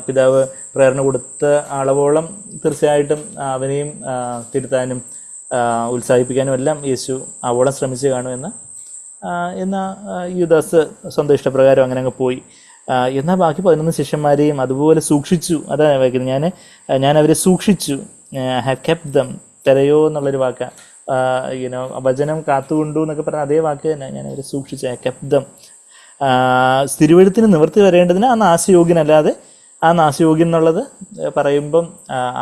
[SPEAKER 1] പിതാവ് പ്രേരണ കൊടുത്ത അളവോളം തീർച്ചയായിട്ടും അവനെയും തിരുത്താനും ഉത്സാഹിപ്പിക്കാനും എല്ലാം യേശു ആവോളം ശ്രമിച്ച് കാണുമെന്ന്. എന്നാൽ യൂദാസ് സ്വന്തം ഇഷ്ടപ്രകാരം അങ്ങനെ അങ്ങ് പോയി. എന്നാൽ ബാക്കി 11 ശിഷ്യന്മാരെയും അതുപോലെ സൂക്ഷിച്ചു. അതാണ് വായിക്കുന്നത്, ഞാൻ അവരെ സൂക്ഷിച്ചു. ഹാവ് കെപ്റ്റ് ദം, തെരയോ എന്നുള്ളൊരു വാക്കാണ്. വചനം കാത്തുകൊണ്ടു എന്നൊക്കെ പറഞ്ഞാൽ അതേ വാക്ക് തന്നെ, ഞാൻ അവരെ സൂക്ഷിച്ചു. Have kept dum. തിരുവെഴുത്തിന് നിവൃത്തി വരേണ്ടതിന് ആ നാശയോഗ്യനല്ലാതെ, ആ നാശയോഗ്യൻ എന്നുള്ളത് പറയുമ്പം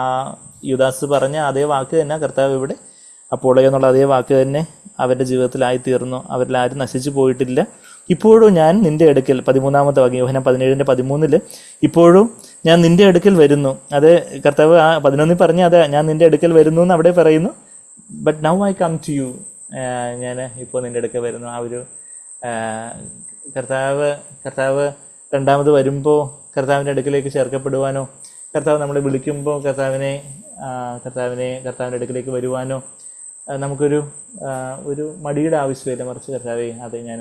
[SPEAKER 1] ആ യൂദാസ് പറഞ്ഞ അതേ വാക്ക് തന്നെ കർത്താവ് ഇവിടെ അപ്പോളയോ എന്നുള്ള അതേ വാക്ക് തന്നെ അവരുടെ ജീവിതത്തിലായിത്തീർന്നു. അവരിൽ ആരും നശിച്ചു പോയിട്ടില്ല. ഇപ്പോഴും ഞാൻ നിൻ്റെ അടുക്കൽ, 13-ാമത്തെ വാക്യം യോഹന്നാൻ 17:13, ഇപ്പോഴും ഞാൻ നിൻ്റെ അടുക്കൽ വരുന്നു. അത് കർത്താവ് ആ 11 പറഞ്ഞ അത് ഞാൻ നിൻ്റെ അടുക്കൽ വരുന്നു എന്ന് അവിടെ പറയുന്നു. But now I come to you, ഞാൻ ഇപ്പോൾ നിൻ്റെ അടുക്കൽ വരുന്നു. ആ ഒരു കർത്താവ് രണ്ടാമത് വരുമ്പോൾ കർത്താവിൻ്റെ അടുക്കിലേക്ക് ചേർക്കപ്പെടുവാനോ, കർത്താവ് നമ്മളെ വിളിക്കുമ്പോൾ കർത്താവിൻ്റെ അടുക്കിലേക്ക് വരുവാനോ നമുക്കൊരു മടിയുടെ ആവശ്യമില്ല. മറിച്ച് കർത്താവേ, അത് ഞാൻ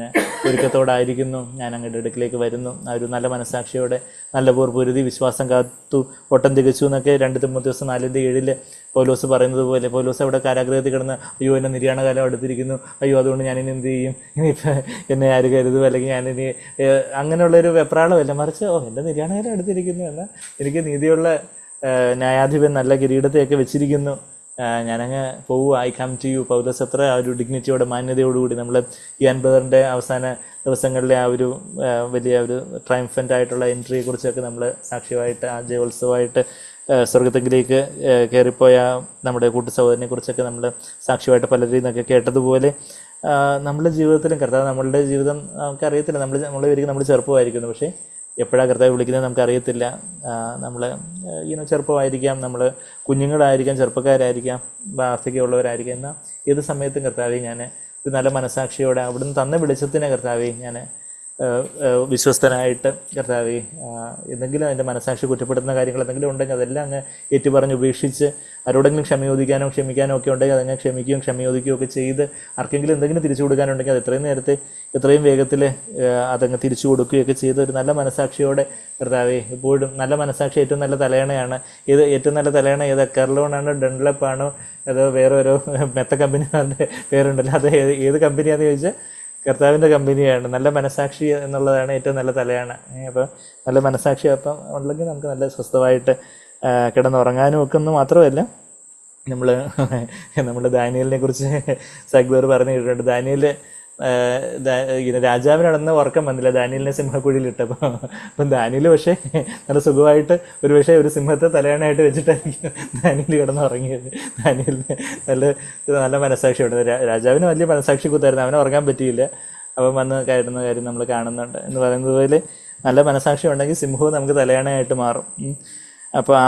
[SPEAKER 1] ഒരുക്കത്തോടായിരിക്കുന്നു, ഞാൻ അങ്ങയുടെ അടുക്കിലേക്ക് വരുന്നു. ആ ഒരു നല്ല മനസ്സാക്ഷിയോടെ നല്ല പോർപ്പൊരുതി വിശ്വാസം കാത്തു ഓട്ടം തികച്ചു എന്നൊക്കെ 2 തിമോഥെയോസ് 4:7 പൗലോസ് പറയുന്നത് പോലെ, പൗലോസ് അവിടെ കാരാഗൃഹത്തിൽ കിടന്ന് അയ്യോ എന്നെ നിര്യാണകാലം അടുത്തിരിക്കുന്നു, അയ്യോ അതുകൊണ്ട് ഞാനിനി എന്ത് ചെയ്യും, ഇനിയിപ്പോൾ എന്നെ ആര് കരുതും, അല്ലെങ്കിൽ ഞാനിനി അങ്ങനെയുള്ളൊരു വെപ്രാളമല്ല. മറിച്ച് എൻ്റെ നിര്യാണകാലം അടുത്തിരിക്കുന്നു, എന്നാൽ എനിക്ക് നീതിയുള്ള ന്യായാധിപൻ നല്ല കിരീടത്തെയൊക്കെ വെച്ചിരിക്കുന്നു, ഞാനങ്ങ് പോവുക, ഐ കം ടു യു. പൗലോസ് അത്ര ആ ഒരു ഡിഗ്നിറ്റിയോടെ മാന്യതയോടുകൂടി നമ്മൾ ഇയാൻ ബ്രദറിൻ്റെ അവസാന ദിവസങ്ങളിലെ ആ ഒരു വലിയ ഒരു ട്രയംഫൻ്റ് ആയിട്ടുള്ള എൻട്രിയെക്കുറിച്ചൊക്കെ നമ്മൾ സാക്ഷ്യമായിട്ട് ആ ജയോത്സവമായിട്ട് സ്വർഗത്തിലേക്ക് കയറിപ്പോയ നമ്മുടെ കൂട്ടു സഹോദരനെ കുറിച്ചൊക്കെ നമ്മൾ സാക്ഷ്യമായിട്ട് പലരിൽ നിന്നൊക്കെ കേട്ടതുപോലെ നമ്മുടെ ജീവിതത്തിലും കർത്താവ് നമ്മളുടെ ജീവിതം നമുക്കറിയത്തില്ല. നമ്മൾ ചെറുപ്പമായിരിക്കുന്നു, പക്ഷേ എപ്പോഴാണ് കർത്താവ് വിളിക്കുന്നത് നമുക്കറിയത്തില്ല. നമ്മൾ ചെറുപ്പമായിരിക്കാം, നമ്മൾ കുഞ്ഞുങ്ങളായിരിക്കാം, ചെറുപ്പക്കാരായിരിക്കാം, വാർദ്ധക്യമുള്ളവരായിരിക്കാം. എന്നാൽ ഏത് സമയത്തും കർത്താവെ ഞാൻ ഒരു നല്ല മനസ്സാക്ഷിയോടെ അവിടുന്ന് തന്ന വെളിച്ചത്തിനെ കർത്താവെ ഞാൻ വിശ്വസ്തനായിട്ട് കർത്താവെ എന്തെങ്കിലും എൻ്റെ മനസ്സാക്ഷി കുറ്റപ്പെടുത്തുന്ന കാര്യങ്ങൾ എന്തെങ്കിലും ഉണ്ടെങ്കിൽ അതെല്ലാം അങ്ങ് ഏറ്റുപറഞ്ഞ് ഉപേക്ഷിച്ച് ആരോടെങ്കിലും ക്ഷമിക്കാനോ ഒക്കെ ഉണ്ടെങ്കിൽ അതങ്ങ് ക്ഷമിക്കുകയും ക്ഷമയോദിക്കുകയും ഒക്കെ ചെയ്ത് ആർക്കെങ്കിലും എന്തെങ്കിലും തിരിച്ചു കൊടുക്കാനുണ്ടെങ്കിൽ അത് എത്രയും വേഗത്തിൽ അതങ്ങ് തിരിച്ചു കൊടുക്കുകയൊക്കെ ചെയ്ത് ഒരു നല്ല മനസ്സാക്ഷിയോടെ കർത്താവെ എപ്പോഴും നല്ല മനസ്സാക്ഷി ഏറ്റവും നല്ല തലയണയാണ്. ഏറ്റവും നല്ല തലയണ കെർലോണാണോ ഡൺലപ്പാണോ അതോ വേറെ ഓരോ മെത്ത കമ്പനിയുടെ പേരുണ്ടല്ലോ, അത് ഏത് കമ്പനിയാണെന്ന് ചോദിച്ചാൽ കർത്താവിൻ്റെ കമ്പനിയാണ്. നല്ല മനസ്സാക്ഷി എന്നുള്ളതാണ് ഏറ്റവും നല്ല തലയാണ്. അപ്പോൾ നല്ല മനസ്സാക്ഷി അപ്പം ഉണ്ടെങ്കിൽ നമുക്ക് നല്ല സ്വസ്ഥമായിട്ട് കിടന്നുറങ്ങാനും ഒക്കെ ഒന്നും മാത്രമല്ല, നമ്മൾ ദാനിയേലിനെ കുറിച്ച് സഗ്ബർ പറഞ്ഞു കേട്ടിട്ടുണ്ട്. ദാനിയേൽ രാജാവിന് നടന്ന ഉറക്കം വന്നില്ല, ദാനിയേലിനെ സിംഹക്കുഴിയിലിട്ടപ്പോൾ. അപ്പം ദാനിയേൽ പക്ഷേ നല്ല സുഖമായിട്ട് ഒരു സിംഹത്തെ തലയണയായിട്ട് വെച്ചിട്ടായിരിക്കും ദാനിയേൽ കിടന്നുറങ്ങിയത്. ദാനിയേലിന് നല്ല മനസ്സാക്ഷിയുണ്ട്. രാജാവിന് വലിയ മനസ്സാക്ഷി കുത്തായിരുന്നു, അവനെ ഉറങ്ങാൻ പറ്റിയില്ല. അപ്പം വന്ന് കയറുന്ന കാര്യം നമ്മൾ കാണുന്നുണ്ട്. എന്ന് പറയുന്നത് പോലെ നല്ല മനസ്സാക്ഷി ഉണ്ടെങ്കിൽ സിംഹവും നമുക്ക് തലയണയായിട്ട് മാറും. അപ്പോൾ ആ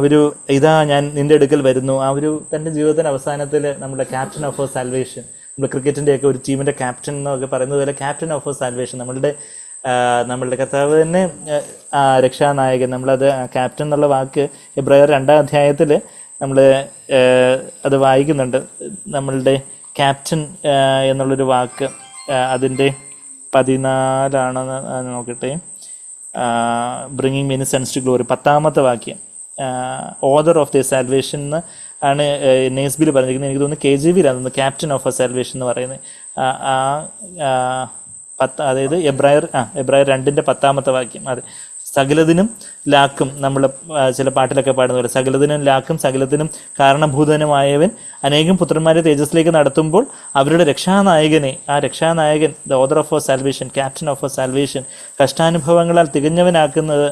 [SPEAKER 1] ഒരു ഇതാ ഞാൻ നിൻ്റെ അടുക്കൽ വരുന്നു, ആ ഒരു തൻ്റെ ജീവിതത്തിൻ്റെ അവസാനത്തിൽ നമ്മുടെ ക്യാപ്റ്റൻ ഓഫ് അവർ സാൽവേഷൻ, നമ്മൾ ക്രിക്കറ്റിൻ്റെയൊക്കെ ഒരു ടീമിൻ്റെ ക്യാപ്റ്റൻ എന്നൊക്കെ പറയുന്നത് പോലെ ക്യാപ്റ്റൻ ഓഫ് അവർ സാൽവേഷൻ, നമ്മളുടെ കർത്താവ് തന്നെ രക്ഷാനായകൻ. നമ്മളത് ക്യാപ്റ്റൻ എന്നുള്ള വാക്ക് എബ്രായർ 2-ാം അധ്യായത്തിൽ നമ്മൾ അത് വായിക്കുന്നുണ്ട്. നമ്മളുടെ ക്യാപ്റ്റൻ എന്നുള്ളൊരു വാക്ക് അതിൻ്റെ 14 നോക്കട്ടെ, bringing many sons to glory, 10ാമത്തെ വാക്യം, ഓദർ ഓഫ് ദ സാൽവേഷൻ എന്ന് ആണ് നെയ്സ്ബിൽ പറഞ്ഞിരിക്കുന്നത്. എനിക്ക് തോന്നുന്നു KJV captain of a salvation എന്ന് പറയുന്നത്. അതായത് എബ്രായർ 2-ന്റെ 10ാമത്തെ വാക്യം. അതെ, സകലതിനും ലാക്കും, നമ്മൾ ചില പാട്ടിലൊക്കെ പാടുന്ന പോലെ സകലതിനും ലാക്കും സകലത്തിനും കാരണഭൂതനുമായവൻ അനേകം പുത്രന്മാരെ തേജസ്സിലേക്ക് നടത്തുമ്പോൾ അവരുടെ രക്ഷാനായകൻ, the author of a salvation, captain of a salvation, കഷ്ടാനുഭവങ്ങളാൽ തികഞ്ഞവനാക്കുന്നത്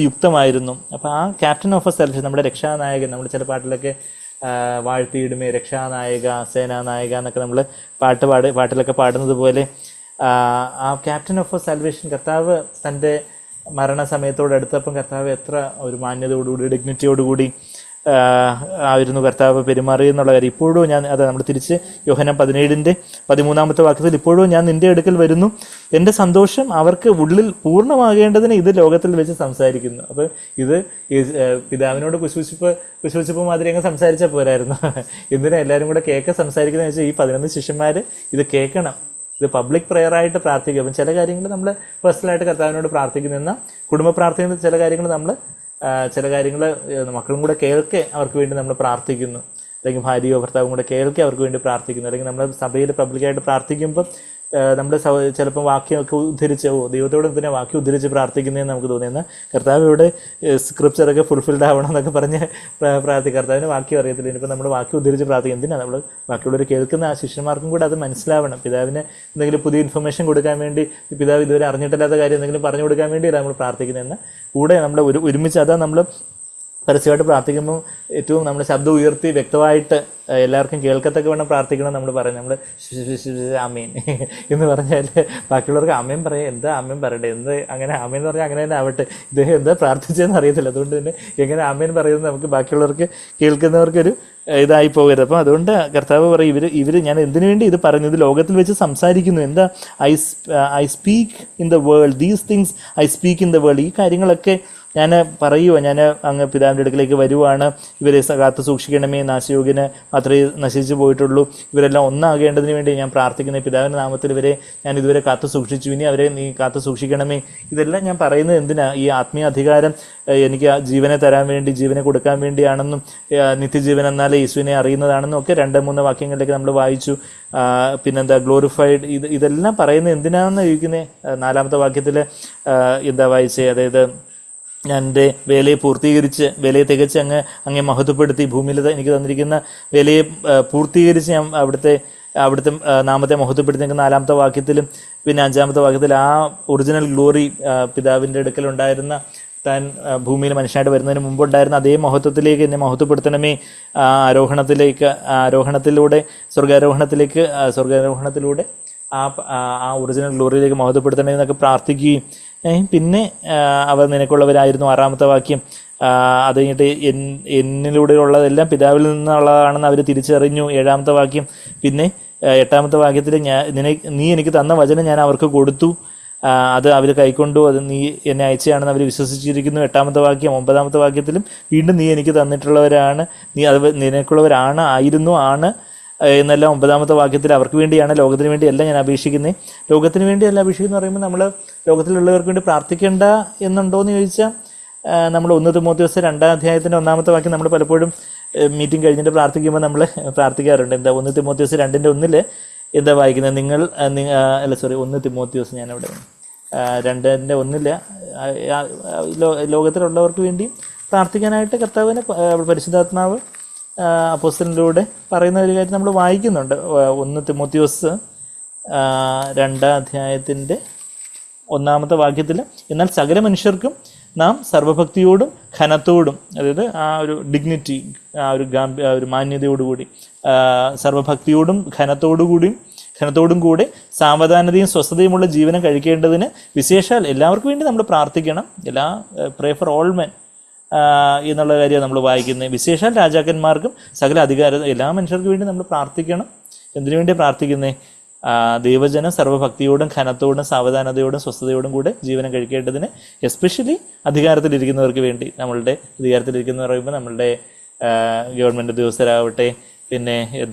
[SPEAKER 1] യുക്തമായിരുന്നു. അപ്പോൾ ആ ക്യാപ്റ്റൻ ഓഫ് എ സാൽവേഷൻ, നമ്മുടെ രക്ഷാനായകൻ, നമ്മൾ ചില പാട്ടിലൊക്കെ വാഴ്ത്തിയിടുമേ രക്ഷാനായക, സേനാനായക എന്നൊക്കെ നമ്മൾ പാട്ടിലൊക്കെ പാടുന്നത് പോലെ ആ ക്യാപ്റ്റൻ ഓഫ് എ സാൽവേഷൻ കർത്താവ് തൻ്റെ മരണസമയത്തോടടുത്തപ്പം കർത്താവ് എത്ര ഒരു മാന്യതയോടുകൂടി ഡിഗ്നിറ്റിയോടുകൂടി ആയിരുന്നു കർത്താവ് പെരുമാറിയെന്നുള്ള കാര്യം. ഇപ്പോഴും നമ്മൾ തിരിച്ച് യോഹന്നാൻ 17-ന്റെ 13ാമത്തെ വാക്യത്തിൽ ഇപ്പോഴും ഞാൻ നിൻ്റെ അടുക്കൽ വരുന്നു, എൻ്റെ സന്തോഷം അവർക്ക് ഉള്ളിൽ പൂർണ്ണമാകേണ്ടതിന് ഇത് ലോകത്തിൽ വെച്ച് സംസാരിക്കുന്നു. അപ്പോൾ ഇത് പിതാവിനോട് കുശുശിപ്പ് മാതിരി അങ്ങ് സംസാരിച്ചാൽ പോരായിരുന്നു. എന്തിനാ എല്ലാവരും കൂടെ സംസാരിക്കുന്നത് വെച്ചാൽ ഈ 11 ശിഷ്യന്മാർ ഇത് കേൾക്കണം, ഇത് പബ്ലിക് പ്രെയറായിട്ട് പ്രാർത്ഥിക്കുക. അപ്പം ചില കാര്യങ്ങൾ നമ്മൾ പേഴ്സണലായിട്ട് കർത്താവിനോട് പ്രാർത്ഥിക്കുന്ന കുടുംബ പ്രാർത്ഥന, ചില കാര്യങ്ങൾ മക്കളും കൂടെ കേൾക്കെ അവർക്ക് വേണ്ടി നമ്മൾ പ്രാർത്ഥിക്കുന്നു, അല്ലെങ്കിൽ ഭാര്യയോ ഭർത്താവും കൂടെ കേൾക്കെ അവർക്ക് വേണ്ടി പ്രാർത്ഥിക്കുന്നു. അല്ലെങ്കിൽ നമ്മൾ സഭയിൽ പബ്ലിക്കായിട്ട് പ്രാർത്ഥിക്കുമ്പം നമ്മൾ ചിലപ്പോൾ വാക്യമൊക്കെ ഉദ്ധരിച്ച് ദൈവത്തോട് എന്തിനാ വാക്യം ഉദ്ധരിച്ച് പ്രാർത്ഥിക്കുന്നതെന്ന് നമുക്ക് തോന്നിയെന്നാൽ കർത്താവ് ഇവിടെ സ്ക്രിപ്ചറൊക്കെ ഫുൾഫിൽഡ് ആവണം എന്നൊക്കെ പറഞ്ഞ് കർത്താവിന് വാക്യം അറിയത്തില്ല. ഇനിയിപ്പോൾ നമ്മൾ വാക്യം ഉദ്ധരിച്ച് പ്രാർത്ഥിക്കും. എന്തിനാണ് നമ്മൾ ബാക്കിയുള്ളവർ കേൾക്കുന്ന ആ ശിഷ്യന്മാർക്കും കൂടെ അത് മനസ്സിലാവണം. പിതാവിന് എന്തെങ്കിലും പുതിയ ഇൻഫർമേഷൻ കൊടുക്കാൻ വേണ്ടി, പിതാവ് ഇതുവരെ അറിഞ്ഞിട്ടില്ലാത്ത കാര്യം എന്തെങ്കിലും പറഞ്ഞു കൊടുക്കാൻ വേണ്ടിയല്ല നമ്മൾ പ്രാർത്ഥിക്കുന്നതെന്ന് കൂടെ നമ്മൾ ഒരുമിച്ച് അതാ നമ്മൾ പരസ്യമായിട്ട് പ്രാർത്ഥിക്കുമ്പോൾ ഏറ്റവും നമ്മൾ ശബ്ദം ഉയർത്തി വ്യക്തമായിട്ട് എല്ലാവർക്കും കേൾക്കത്തൊക്കെ വേണം പ്രാർത്ഥിക്കണം. നമ്മൾ പറയും, നമ്മൾ ആമേൻ എന്ന് പറഞ്ഞാൽ ബാക്കിയുള്ളവർക്ക് ആമേൻ പറയാം, എന്താ ആമേൻ പറയണ്ടേ, എന്ത് അങ്ങനെ ആമേൻ എന്ന് പറഞ്ഞാൽ അങ്ങനെ തന്നെ ആവട്ടെ, ഇദ്ദേഹം എന്താ പ്രാർത്ഥിച്ചതെന്ന് അറിയത്തില്ല. അതുകൊണ്ട് തന്നെ എങ്ങനെ ആമേൻ പറയുന്നത് നമുക്ക് ബാക്കിയുള്ളവർക്ക് കേൾക്കുന്നവർക്കൊരു ഇതായി പോകരുത്. അപ്പം അതുകൊണ്ട് കർത്താവ് പറയും, ഇവർ ഞാൻ എന്തിനു വേണ്ടി ഇത് പറയുന്നത്, ലോകത്തിൽ വെച്ച് സംസാരിക്കുന്നു. എന്താ I speak in the world, these things I speak in the world. ഈ കാര്യങ്ങളൊക്കെ ഞാൻ പറയുക, ഞാൻ അങ്ങ് പിതാവിൻ്റെ അടുക്കിലേക്ക് വരുവാണ്, ഇവരെ കാത്തു സൂക്ഷിക്കണമേ, നാശയോഗ്യന് മാത്രമേ നശിച്ചു പോയിട്ടുള്ളൂ, ഇവരെല്ലാം ഒന്നാകേണ്ടതിന് വേണ്ടി ഞാൻ പ്രാർത്ഥിക്കുന്ന പിതാവിൻ്റെ നാമത്തിൽ ഇവരെ ഞാൻ ഇതുവരെ കാത്തു സൂക്ഷിച്ചു, ഇനി അവരെ നീ കാത്തു സൂക്ഷിക്കണമേ. ഇതെല്ലാം ഞാൻ പറയുന്നത് എന്തിനാ, ഈ ആത്മീയ അധികാരം എനിക്ക് ജീവനെ തരാൻ വേണ്ടി, ജീവനെ കൊടുക്കാൻ വേണ്ടിയാണെന്നും നിത്യജീവൻ എന്നാലേ യേശുവിനെ അറിയുന്നതാണെന്നും ഒക്കെ 2-3 വാക്യങ്ങളിലേക്ക് നമ്മൾ വായിച്ചു. പിന്നെന്താ ഗ്ലോറിഫൈഡ്, ഇതെല്ലാം പറയുന്നത് എന്തിനാണെന്ന് ചോദിക്കുന്നത്. 4-ാമത്തെ വാക്യത്തിൽ എന്താ വായിച്ചേ, അതായത് ഞാൻ എൻ്റെ വേലയെ പൂർത്തീകരിച്ച്, വേലയെ തികച്ച് അങ്ങേ മഹത്വപ്പെടുത്തി, ഭൂമിയിൽ എനിക്ക് തന്നിരിക്കുന്ന വേലയെ പൂർത്തീകരിച്ച് ഞാൻ അവിടുത്തെ നാമത്തെ മഹത്വപ്പെടുത്തി. 4-ാമത്തെ വാക്യത്തിലും പിന്നെ 5-ാമത്തെ വാക്യത്തിൽ ആ ഒറിജിനൽ ഗ്ലോറി പിതാവിൻ്റെ അടുക്കലുണ്ടായിരുന്ന, താൻ ഭൂമിയിൽ മനുഷ്യനായിട്ട് വരുന്നതിന് മുമ്പുണ്ടായിരുന്ന അതേ മഹത്വത്തിലേക്ക് എന്നെ മഹത്വപ്പെടുത്തണമേ, സ്വർഗാരോഹണത്തിലൂടെ ആ ഒറിജിനൽ ഗ്ലോറിയിലേക്ക് മഹത്വപ്പെടുത്തണേ എന്നൊക്കെ പ്രാർത്ഥിക്കുകയും, പിന്നെ അവർ നിനക്കുള്ളവരായിരുന്നു 6-ാമത്തെ വാക്യം. അത് കഴിഞ്ഞിട്ട് എന്നിലൂടെ ഉള്ളതെല്ലാം പിതാവിൽ നിന്നുള്ളതാണെന്ന് അവർ തിരിച്ചറിഞ്ഞു, 7-ാമത്തെ വാക്യം. പിന്നെ 8-ാമത്തെ വാക്യത്തിൽ നീ എനിക്ക് തന്ന വചനം ഞാൻ അവർക്ക് കൊടുത്തു, അത് അവർ കൈക്കൊണ്ടു, അത് നീ എന്നെ അയച്ചതാണെന്ന് അവർ വിശ്വസിച്ചിരിക്കുന്നു, 8-ാമത്തെ വാക്യം. 9-ാമത്തെ വാക്യത്തിലും വീണ്ടും നീ എനിക്ക് തന്നിട്ടുള്ളവരാണ്, നീ അത് നിനക്കുള്ളവരാണ്, ആയിരുന്നു, ആണ് എന്നെല്ലാം 9-ാമത്തെ വാക്യത്തിൽ അവർക്ക് വേണ്ടിയാണ്, ലോകത്തിന് വേണ്ടിയല്ല ഞാൻ അപേക്ഷിക്കുന്നത്. ലോകത്തിന് വേണ്ടിയല്ല അപേക്ഷിക്കുന്നു പറയുമ്പോൾ നമ്മൾ ലോകത്തിലുള്ളവർക്ക് വേണ്ടി പ്രാർത്ഥിക്കേണ്ട എന്നുണ്ടോ എന്ന് ചോദിച്ചാൽ, നമ്മൾ 1 തിമോത്തിയോസ് 2-ാം അധ്യായത്തിൻ്റെ 1-ാമത്തെ വാക്യം നമ്മൾ പലപ്പോഴും മീറ്റിംഗ് കഴിഞ്ഞിട്ട് പ്രാർത്ഥിക്കുമ്പോൾ നമ്മൾ പ്രാർത്ഥിക്കാറുണ്ട്. എന്താ 1 തിമോത്തിയോസ് 2:1 എന്താ വായിക്കുന്നത്, 1 തിമോത്തിയോസ് ഞാനവിടെ 2:1 ലോകത്തിലുള്ളവർക്ക് വേണ്ടിയും പ്രാർത്ഥിക്കാനായിട്ട് കർത്താവിനെ പരിശുദ്ധാത്മാവ് അപ്പോസ്തലനിലൂടെ പറയുന്ന ഒരു കാര്യം നമ്മൾ വായിക്കുന്നുണ്ട്. 1 തിമോത്തിയോസ് 2-ാം അധ്യായത്തിൻ്റെ 1-ാമത്തെ വാക്യത്തിൽ, എന്നാൽ സകല മനുഷ്യർക്കും നാം സർവഭക്തിയോടും ഘനത്തോടും, അതായത് ആ ഒരു ഡിഗ്നിറ്റി, ആ ഒരു മാന്യതയോടുകൂടി, സർവഭക്തിയോടും ഘനത്തോടും കൂടെ സാവധാനതയും സ്വസ്ഥതയുമുള്ള ജീവനം കഴിക്കേണ്ടതിന് വിശേഷാൽ എല്ലാവർക്കും വേണ്ടി നമ്മൾ പ്രാർത്ഥിക്കണം. പ്രേ ഫോർ ഓൾ മെൻ എന്നുള്ള കാര്യമാണ് നമ്മൾ വായിക്കുന്നത്. വിശേഷാൽ രാജാക്കന്മാർക്കും സകല അധികാരം, എല്ലാ മനുഷ്യർക്കും വേണ്ടി നമ്മൾ പ്രാർത്ഥിക്കണം. എന്തിനു വേണ്ടി പ്രാർത്ഥിക്കുന്നത്? ദൈവജനം സർവ്വഭക്തിയോടും ഘനത്തോടും സാവധാനതയോടും സ്വസ്ഥതയോടും കൂടെ ജീവനം കഴിക്കേണ്ടതിന്, എസ്പെഷ്യലി അധികാരത്തിലിരിക്കുന്നവർക്ക് വേണ്ടി. നമ്മളുടെ അധികാരത്തിലിരിക്കുന്നവർ പറയുമ്പോൾ നമ്മളുടെ ഗവൺമെൻറ് ഉദ്യോഗസ്ഥരാവട്ടെ, പിന്നെ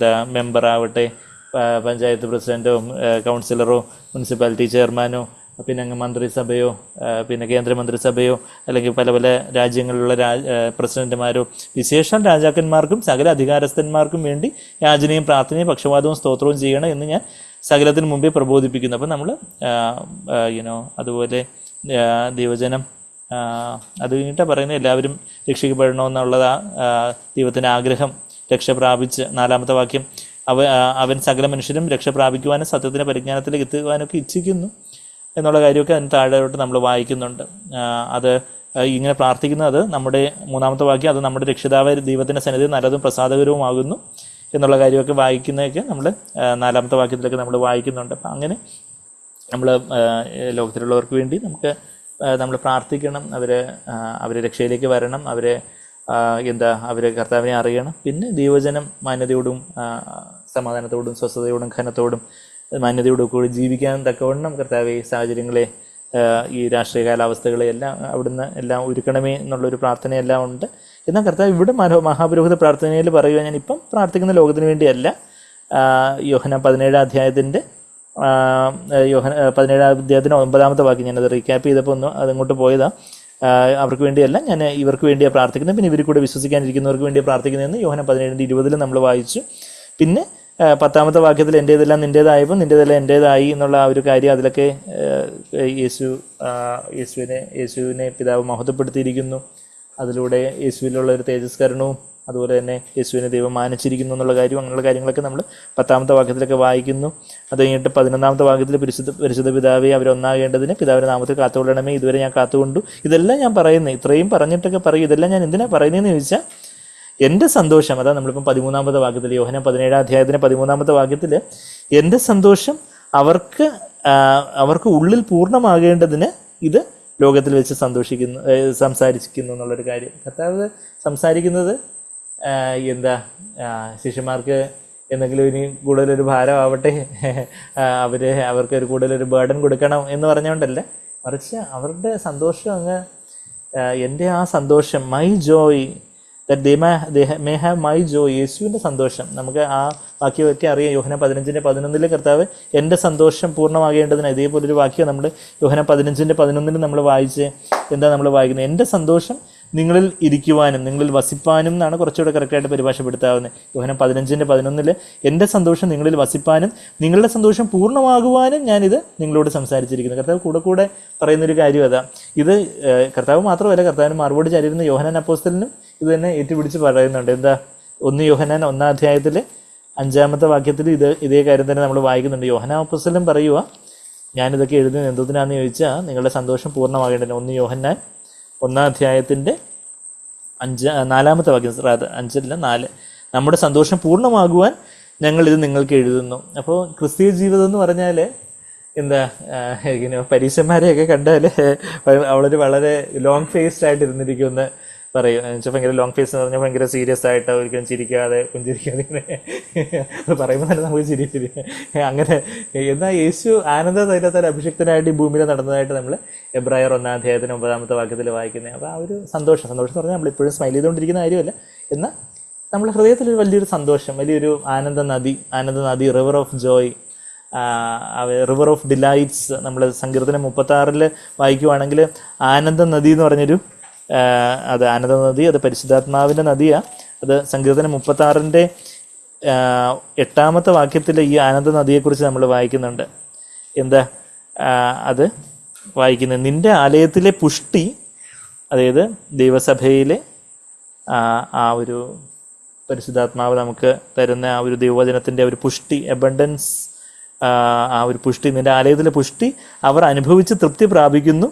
[SPEAKER 1] മെമ്പറാവട്ടെ, പഞ്ചായത്ത് പ്രസിഡൻറ്റോ കൗൺസിലറോ മുനിസിപ്പാലിറ്റി ചെയർമാനോ, പിന്നെ അങ്ങ് മന്ത്രിസഭയോ, പിന്നെ കേന്ദ്രമന്ത്രിസഭയോ, അല്ലെങ്കിൽ പല പല രാജ്യങ്ങളിലുള്ള പ്രസിഡന്റുമാരോ, വിശേഷം രാജാക്കന്മാർക്കും സകല അധികാരസ്ഥന്മാർക്കും വേണ്ടി യാചനയും പ്രാർത്ഥനയും പക്ഷപാതവും സ്തോത്രവും ചെയ്യണം എന്ന് ഞാൻ സകലത്തിന് മുമ്പേ പ്രബോധിപ്പിക്കുന്നു. അപ്പം നമ്മൾ അതുപോലെ ദൈവജനം അത് കഴിഞ്ഞിട്ടാണ് പറയുന്നത്, എല്ലാവരും രക്ഷിക്കപ്പെടണമെന്നുള്ളതാ ദൈവത്തിൻ്റെ ആഗ്രഹം. രക്ഷ പ്രാപിച്ച് 4-ാമത്തെ വാക്യം, അവൻ സകല മനുഷ്യരും രക്ഷ പ്രാപിക്കുവാനും സത്യത്തിൻ്റെ പരിജ്ഞാനത്തിലേക്ക് എത്തുവാനൊക്കെ ഇച്ഛിക്കുന്നു എന്നുള്ള കാര്യമൊക്കെ അതിന് താഴോട്ട് നമ്മൾ വായിക്കുന്നുണ്ട്. അത് ഇങ്ങനെ പ്രാർത്ഥിക്കുന്നത് നമ്മുടെ 3-ാമത്തെ വാക്യം, അത് നമ്മുടെ രക്ഷിതാവ് ദൈവത്തിൻ്റെ സന്നിധി നല്ലതും പ്രസാദകരവുമാകുന്നു എന്നുള്ള കാര്യമൊക്കെ വായിക്കുന്നതൊക്കെ നമ്മൾ 4-ാമത്തെ വാക്യത്തിലൊക്കെ നമ്മൾ വായിക്കുന്നുണ്ട്. അപ്പം അങ്ങനെ നമ്മൾ ലോകത്തിലുള്ളവർക്ക് വേണ്ടി നമ്മൾ പ്രാർത്ഥിക്കണം. അവരെ രക്ഷയിലേക്ക് വരണം, അവരെ കർത്താവിനെ അറിയണം. പിന്നെ ദൈവജനം മാന്യതയോടും സമാധാനത്തോടും സ്വസ്ഥതയോടും ഘനത്തോടും മാന്യതയോടും കൂടി ജീവിക്കാൻ തക്കവണ്ണം കർത്താവെ സാഹചര്യങ്ങളെ, ഈ രാഷ്ട്രീയ കാലാവസ്ഥകളെ എല്ലാം അവിടുന്ന് എല്ലാം ഒരുക്കണമേ എന്നുള്ളൊരു പ്രാർത്ഥനയെല്ലാം ഉണ്ട്. എന്നാൽ കർത്താവ് ഇവിടെ മഹാപുരോഹിത പ്രാർത്ഥനയിൽ പറയുക, ഞാനിപ്പം പ്രാർത്ഥിക്കുന്ന ലോകത്തിന് വേണ്ടിയല്ല. യോഹന്നാൻ 17-ാം അധ്യായത്തിൻ്റെ 9-ാമത്തെ വാക്യം ഞാനത് റീക്യാപ്പ് ചെയ്തപ്പോൾ അതങ്ങോട്ട് പോയതാണ്. അവർക്ക് വേണ്ടിയല്ല, ഞാൻ ഇവർക്ക് വേണ്ടിയാണ് പ്രാർത്ഥിക്കുന്നത്, പിന്നെ ഇവർ കൂടെ വിശ്വസിക്കാനിരിക്കുന്നവർക്ക് വേണ്ടിയാണ് പ്രാർത്ഥിക്കുന്നതെന്ന് യോഹന്നാൻ 17:20 നമ്മൾ വായിച്ചു. പിന്നെ 10-ാമത്തെ വാക്യത്തിൽ എൻ്റേതെല്ലാം നിൻ്റേതായപ്പോൾ നിൻ്റേതെല്ലാം എൻ്റേതായി എന്നുള്ള ആ ഒരു കാര്യം, അതിലൊക്കെ യേശുവിനെ പിതാവ് മഹത്വപ്പെടുത്തിയിരിക്കുന്നു. അതിലൂടെ യേശുവിലുള്ള ഒരു തേജസ്കരണവും അതുപോലെ തന്നെ യേശുവിനെ ദൈവം മാനിച്ചിരിക്കുന്നു എന്നുള്ള കാര്യം, അങ്ങനെയുള്ള കാര്യങ്ങളൊക്കെ നമ്മൾ 10ാമത്തെ വാക്യത്തിലൊക്കെ വായിക്കുന്നു. അത് കഴിഞ്ഞിട്ട് 11ാമത്തെ വാക്യത്തിൽ പരിശുദ്ധ പിതാവേ അവരൊന്നാകേണ്ടതിന് പിതാവിൻ്റെ നാമത്തിൽ കാത്തുകൊള്ളണമേ, ഇതുവരെ ഞാൻ കാത്തുകൊണ്ടു. ഇതെല്ലാം ഞാൻ പറയുന്നത്, ഇത്രയും പറഞ്ഞിട്ടൊക്കെ പറയും. ഇതെല്ലാം ഞാൻ എന്തിനാണ് പറയുന്നതെന്ന് ചോദിച്ചാൽ എൻ്റെ സന്തോഷം, അതാ നമ്മളിപ്പം 13ാമത്തെ വാക്യത്തിൽ, യോഹന്നാൻ 17-ാം അധ്യായത്തിൻ്റെ 13ാമത്തെ വാക്യത്തിൽ എൻ്റെ സന്തോഷം അവർക്ക് ഉള്ളിൽ പൂർണ്ണമാകേണ്ടതിന് ഇത് ലോകത്തിൽ വെച്ച് സംസാരിക്കുന്നു എന്നുള്ളൊരു കാര്യം. കർത്താവ് സംസാരിക്കുന്നത് എന്താ, ശിഷ്യന്മാർക്ക് എന്തെങ്കിലും ഇനി കൂടുതലൊരു ഭാരമാവട്ടെ, അവർക്ക് കൂടുതലൊരു ബേർഡൻ കൊടുക്കണം എന്ന് പറഞ്ഞുകൊണ്ടല്ല, മറിച്ച് അവരുടെ സന്തോഷം അങ്ങ് എൻ്റെ ആ സന്തോഷം, my Joy that they may have my joy, യേശുവിൻ്റെ സന്തോഷം. നമുക്ക് ആ വാക്യമൊക്കെ അറിയാം. യോഹന്നാൻ 15:11 കർത്താവ് എൻ്റെ സന്തോഷം പൂർണ്ണമാകേണ്ടതിന്, ഇതേപോലൊരു വാക്യം നമ്മൾ യോഹന്നാൻ 15:11 നമ്മൾ വായിച്ച് എന്താ നമ്മൾ വായിക്കുന്നത്, എൻ്റെ സന്തോഷം നിങ്ങളിൽ ഇരിക്കുവാനും നിങ്ങളിൽ വസിപ്പാനും എന്നാണ് കുറച്ചുകൂടെ കറക്റ്റായിട്ട് പരിഭാഷപ്പെടുത്താവുന്നത്. യോഹന്നാൻ 15:11 എൻ്റെ സന്തോഷം നിങ്ങളിൽ വസിപ്പാനും നിങ്ങളുടെ സന്തോഷം പൂർണ്ണമാകുവാനും ഞാനിത് നിങ്ങളോട് സംസാരിച്ചിരിക്കുന്നു. കർത്താവ് കൂടെ പറയുന്നൊരു കാര്യം അതാ. ഇത് കർത്താവ് മാത്രമല്ല, കർത്താവിന് മറുപടി ചാരിയിരുന്ന യോഹന്നാൻ അപ്പോസ്തലനും ഇത് തന്നെ ഏറ്റുപിടിച്ച് പറയുന്നുണ്ട്. എന്താ, 1 യോഹന്നാൻ 1-ാം അധ്യായത്തിൽ 5-ാമത്തെ വാക്യത്തിൽ ഇതേ കാര്യം തന്നെ നമ്മൾ വായിക്കുന്നുണ്ട്. യോഹന്നാൻ അപ്പോസ്തലൻ പറയുക, ഞാനിതൊക്കെ എഴുതുന്നത് എന്തിനാന്ന് ചോദിച്ചാൽ നിങ്ങളുടെ സന്തോഷം പൂർണ്ണമാകേണ്ടത്. 1 യോഹന്നാൻ 1-ാം അധ്യായത്തിൻ്റെ 4-ാമത്തെ വാക്യം, 5-4, നമ്മുടെ സന്തോഷം പൂർണ്ണമാകുവാൻ ഞങ്ങളിത് നിങ്ങൾക്ക് എഴുതുന്നു. അപ്പോൾ ക്രിസ്തീയ ജീവിതം എന്ന് പറഞ്ഞാൽ എന്താ, ഇങ്ങനെ പരീക്ഷന്മാരെയൊക്കെ കണ്ടാൽ വളരെ ലോങ് ഫേസ്ഡ് ആയിട്ട് ഇരുന്നിരിക്കുമെന്ന് പറയും. എന്നുവെച്ചാൽ ഭയങ്കര ലോങ് ഫേസ് എന്ന് പറഞ്ഞാൽ ഭയങ്കര സീരിയസ് ആയിട്ട് ഒരിക്കലും ചിരിക്കാതെ പുഞ്ചിരിക്കാതെ ഇങ്ങനെ അത് പറയുമ്പോൾ തന്നെ നമുക്ക് ചിരി അങ്ങനെ. എന്നാൽ യേശു ആനന്ദ തൈലത്താൽ അഭിഷിക്തനായിട്ട് ഈ ഭൂമിയിൽ നടന്നതായിട്ട് നമ്മൾ എബ്രായർ 1-ാം അധ്യായത്തിന് 9-ാമത്തെ വാക്യത്തിൽ വായിക്കുന്നത്. അപ്പോൾ ആ ഒരു സന്തോഷം എന്ന് പറഞ്ഞാൽ നമ്മളിപ്പോഴും സ്മൈൽ ചെയ്തുകൊണ്ടിരിക്കുന്ന കാര്യമല്ല, എന്നാൽ നമ്മുടെ ഹൃദയത്തിലൊരു വലിയൊരു സന്തോഷം, വലിയൊരു ആനന്ദ നദി, river of Joy, river of delights. നമ്മൾ സങ്കീർത്തനം 36 വായിക്കുവാണെങ്കിൽ ആനന്ദ നദി എന്ന് പറഞ്ഞൊരു അത് ആനന്ദ നദി, അത് പരിശുദ്ധാത്മാവിൻ്റെ നദിയാണ്. അത് സങ്കീർത്തനം 36-ന്റെ 8-ാമത്തെ വാക്യത്തിൽ ഈ ആനന്ദ നദിയെക്കുറിച്ച് നമ്മൾ വായിക്കുന്നുണ്ട്. എന്താ അത് വായിക്കുന്നത്, നിൻ്റെ ആലയത്തിലെ പുഷ്ടി, അതായത് ദൈവസഭയിലെ ആ ഒരു പരിശുദ്ധാത്മാവ് നമുക്ക് തരുന്ന ആ ഒരു ദൈവവചനത്തിൻ്റെ ഒരു പുഷ്ടി, അബണ്ടൻസ്, ആ ഒരു പുഷ്ടി, നിൻ്റെ ആലയത്തിലെ പുഷ്ടി അവർ അനുഭവിച്ച് തൃപ്തി പ്രാപിക്കുന്നു.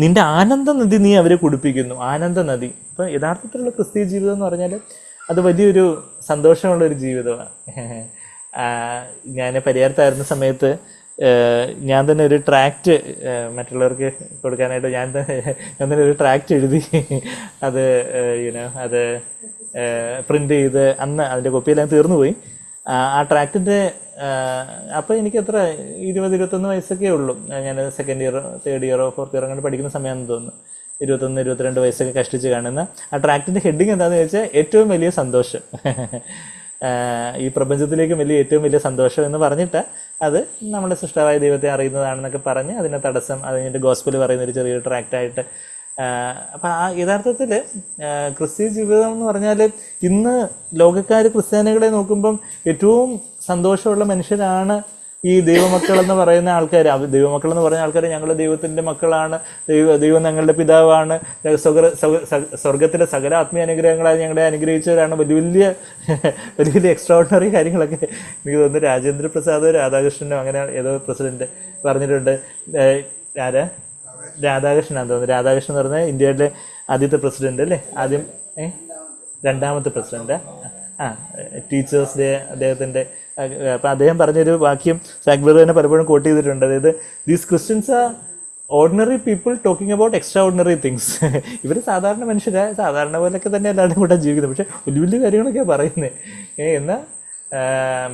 [SPEAKER 1] നിൻ്റെ ആനന്ദ നദി നീ അവരെ കുടിപ്പിക്കുന്നു. ആനന്ദ നദി. ഇപ്പം യഥാർത്ഥത്തിലുള്ള ക്രിസ്തീയ ജീവിതം എന്ന് പറഞ്ഞാൽ അത് വലിയൊരു സന്തോഷമുള്ളൊരു ജീവിതമാണ്. ഞാൻ പരിഹാരത്തായിരുന്ന സമയത്ത് ഞാൻ തന്നെ ഒരു ട്രാക്റ്റ് മറ്റുള്ളവർക്ക് കൊടുക്കാനായിട്ട് ഞാൻ തന്നെ ഒരു ട്രാക്റ്റ് എഴുതി അത് അത് പ്രിൻ്റ് ചെയ്ത് അന്ന് അതിൻ്റെ കോപ്പിയെല്ലാം തീർന്നുപോയി. ആ ട്രാക്റ്റിൻ്റെ അപ്പോൾ എനിക്ക് എത്ര 20-21 വയസ്സൊക്കെ ഉള്ളൂ. ഞാൻ 2nd ഇയർ 3rd ഇയറോ 4th ഇയറോ അങ്ങനെ പഠിക്കുന്ന സമയമാണെന്ന് തോന്നുന്നു. 21-22 വയസ്സൊക്കെ കഷ്ടിച്ച് കാണുന്ന ആ ട്രാക്റ്റിൻ്റെ ഹെഡിങ് എന്താണെന്ന് ചോദിച്ചാൽ ഏറ്റവും വലിയ സന്തോഷം, ഈ പ്രപഞ്ചത്തിലേക്ക് ഏറ്റവും വലിയ സന്തോഷം എന്ന് പറഞ്ഞിട്ട് അത് നമ്മുടെ സൃഷ്ടാവായ ദൈവത്തെ അറിയുന്നതാണെന്നൊക്കെ പറഞ്ഞ് അതിൻ്റെ തടസ്സം, അതിൻ്റെ ഗോസ്പൽ പറയുന്ന ഒരു ചെറിയൊരു ട്രാക്റ്റായിട്ട്. അപ്പം ആ യഥാർത്ഥത്തിൽ ക്രിസ്തീയ ജീവിതം എന്ന് പറഞ്ഞാൽ ഇന്ന് ലോകക്കാർ ക്രിസ്ത്യാനികളെ നോക്കുമ്പം ഏറ്റവും സന്തോഷമുള്ള മനുഷ്യരാണ് ഈ ദൈവമക്കളെന്ന് പറയുന്ന ആൾക്കാർ. ദൈവമക്കളെന്ന് പറയുന്ന ആൾക്കാർ ഞങ്ങൾ ദൈവത്തിൻ്റെ മക്കളാണ്, ദൈവം ഞങ്ങളുടെ പിതാവാണ്, സ്വർഗത്തിലെ സകല ആത്മീയ അനുഗ്രഹങ്ങളായി ഞങ്ങളെ അനുഗ്രഹിച്ചവരാണ്, വലിയ വലിയ എക്സ്ട്രാ ഓർഡിനറി കാര്യങ്ങളൊക്കെ. എനിക്ക് തോന്നുന്നു രാജേന്ദ്ര പ്രസാദോ രാധാകൃഷ്ണനോ അങ്ങനെ ഏതോ പ്രസിഡന്റ് പറഞ്ഞിട്ടുണ്ട്. രാധാകൃഷ്ണനാന്ന് തോന്നുന്നു. രാധാകൃഷ്ണൻ എന്ന് പറഞ്ഞാൽ ഇന്ത്യയുടെ ആദ്യത്തെ പ്രസിഡന്റ് അല്ലേ, ആദ്യം 2ാമത്തെ പ്രസിഡന്റ്, ടീച്ചേഴ്സ് ഡേ അദ്ദേഹത്തിൻ്റെ. അപ്പം അദ്ദേഹം പറഞ്ഞൊരു വാക്യം സാഗ്ബർ തന്നെ പലപ്പോഴും കോട്ട് ചെയ്തിട്ടുണ്ട്. അതായത് these Christians R ordinary people talking about extraordinary things. ഇവർ സാധാരണ മനുഷ്യരാ, സാധാരണ പോലെയൊക്കെ തന്നെ എല്ലാവരും കൂടെ ജീവിക്കുന്നത്, പക്ഷേ വലിയ വലിയ കാര്യങ്ങളൊക്കെയാണ് പറയുന്നത്. എന്നാൽ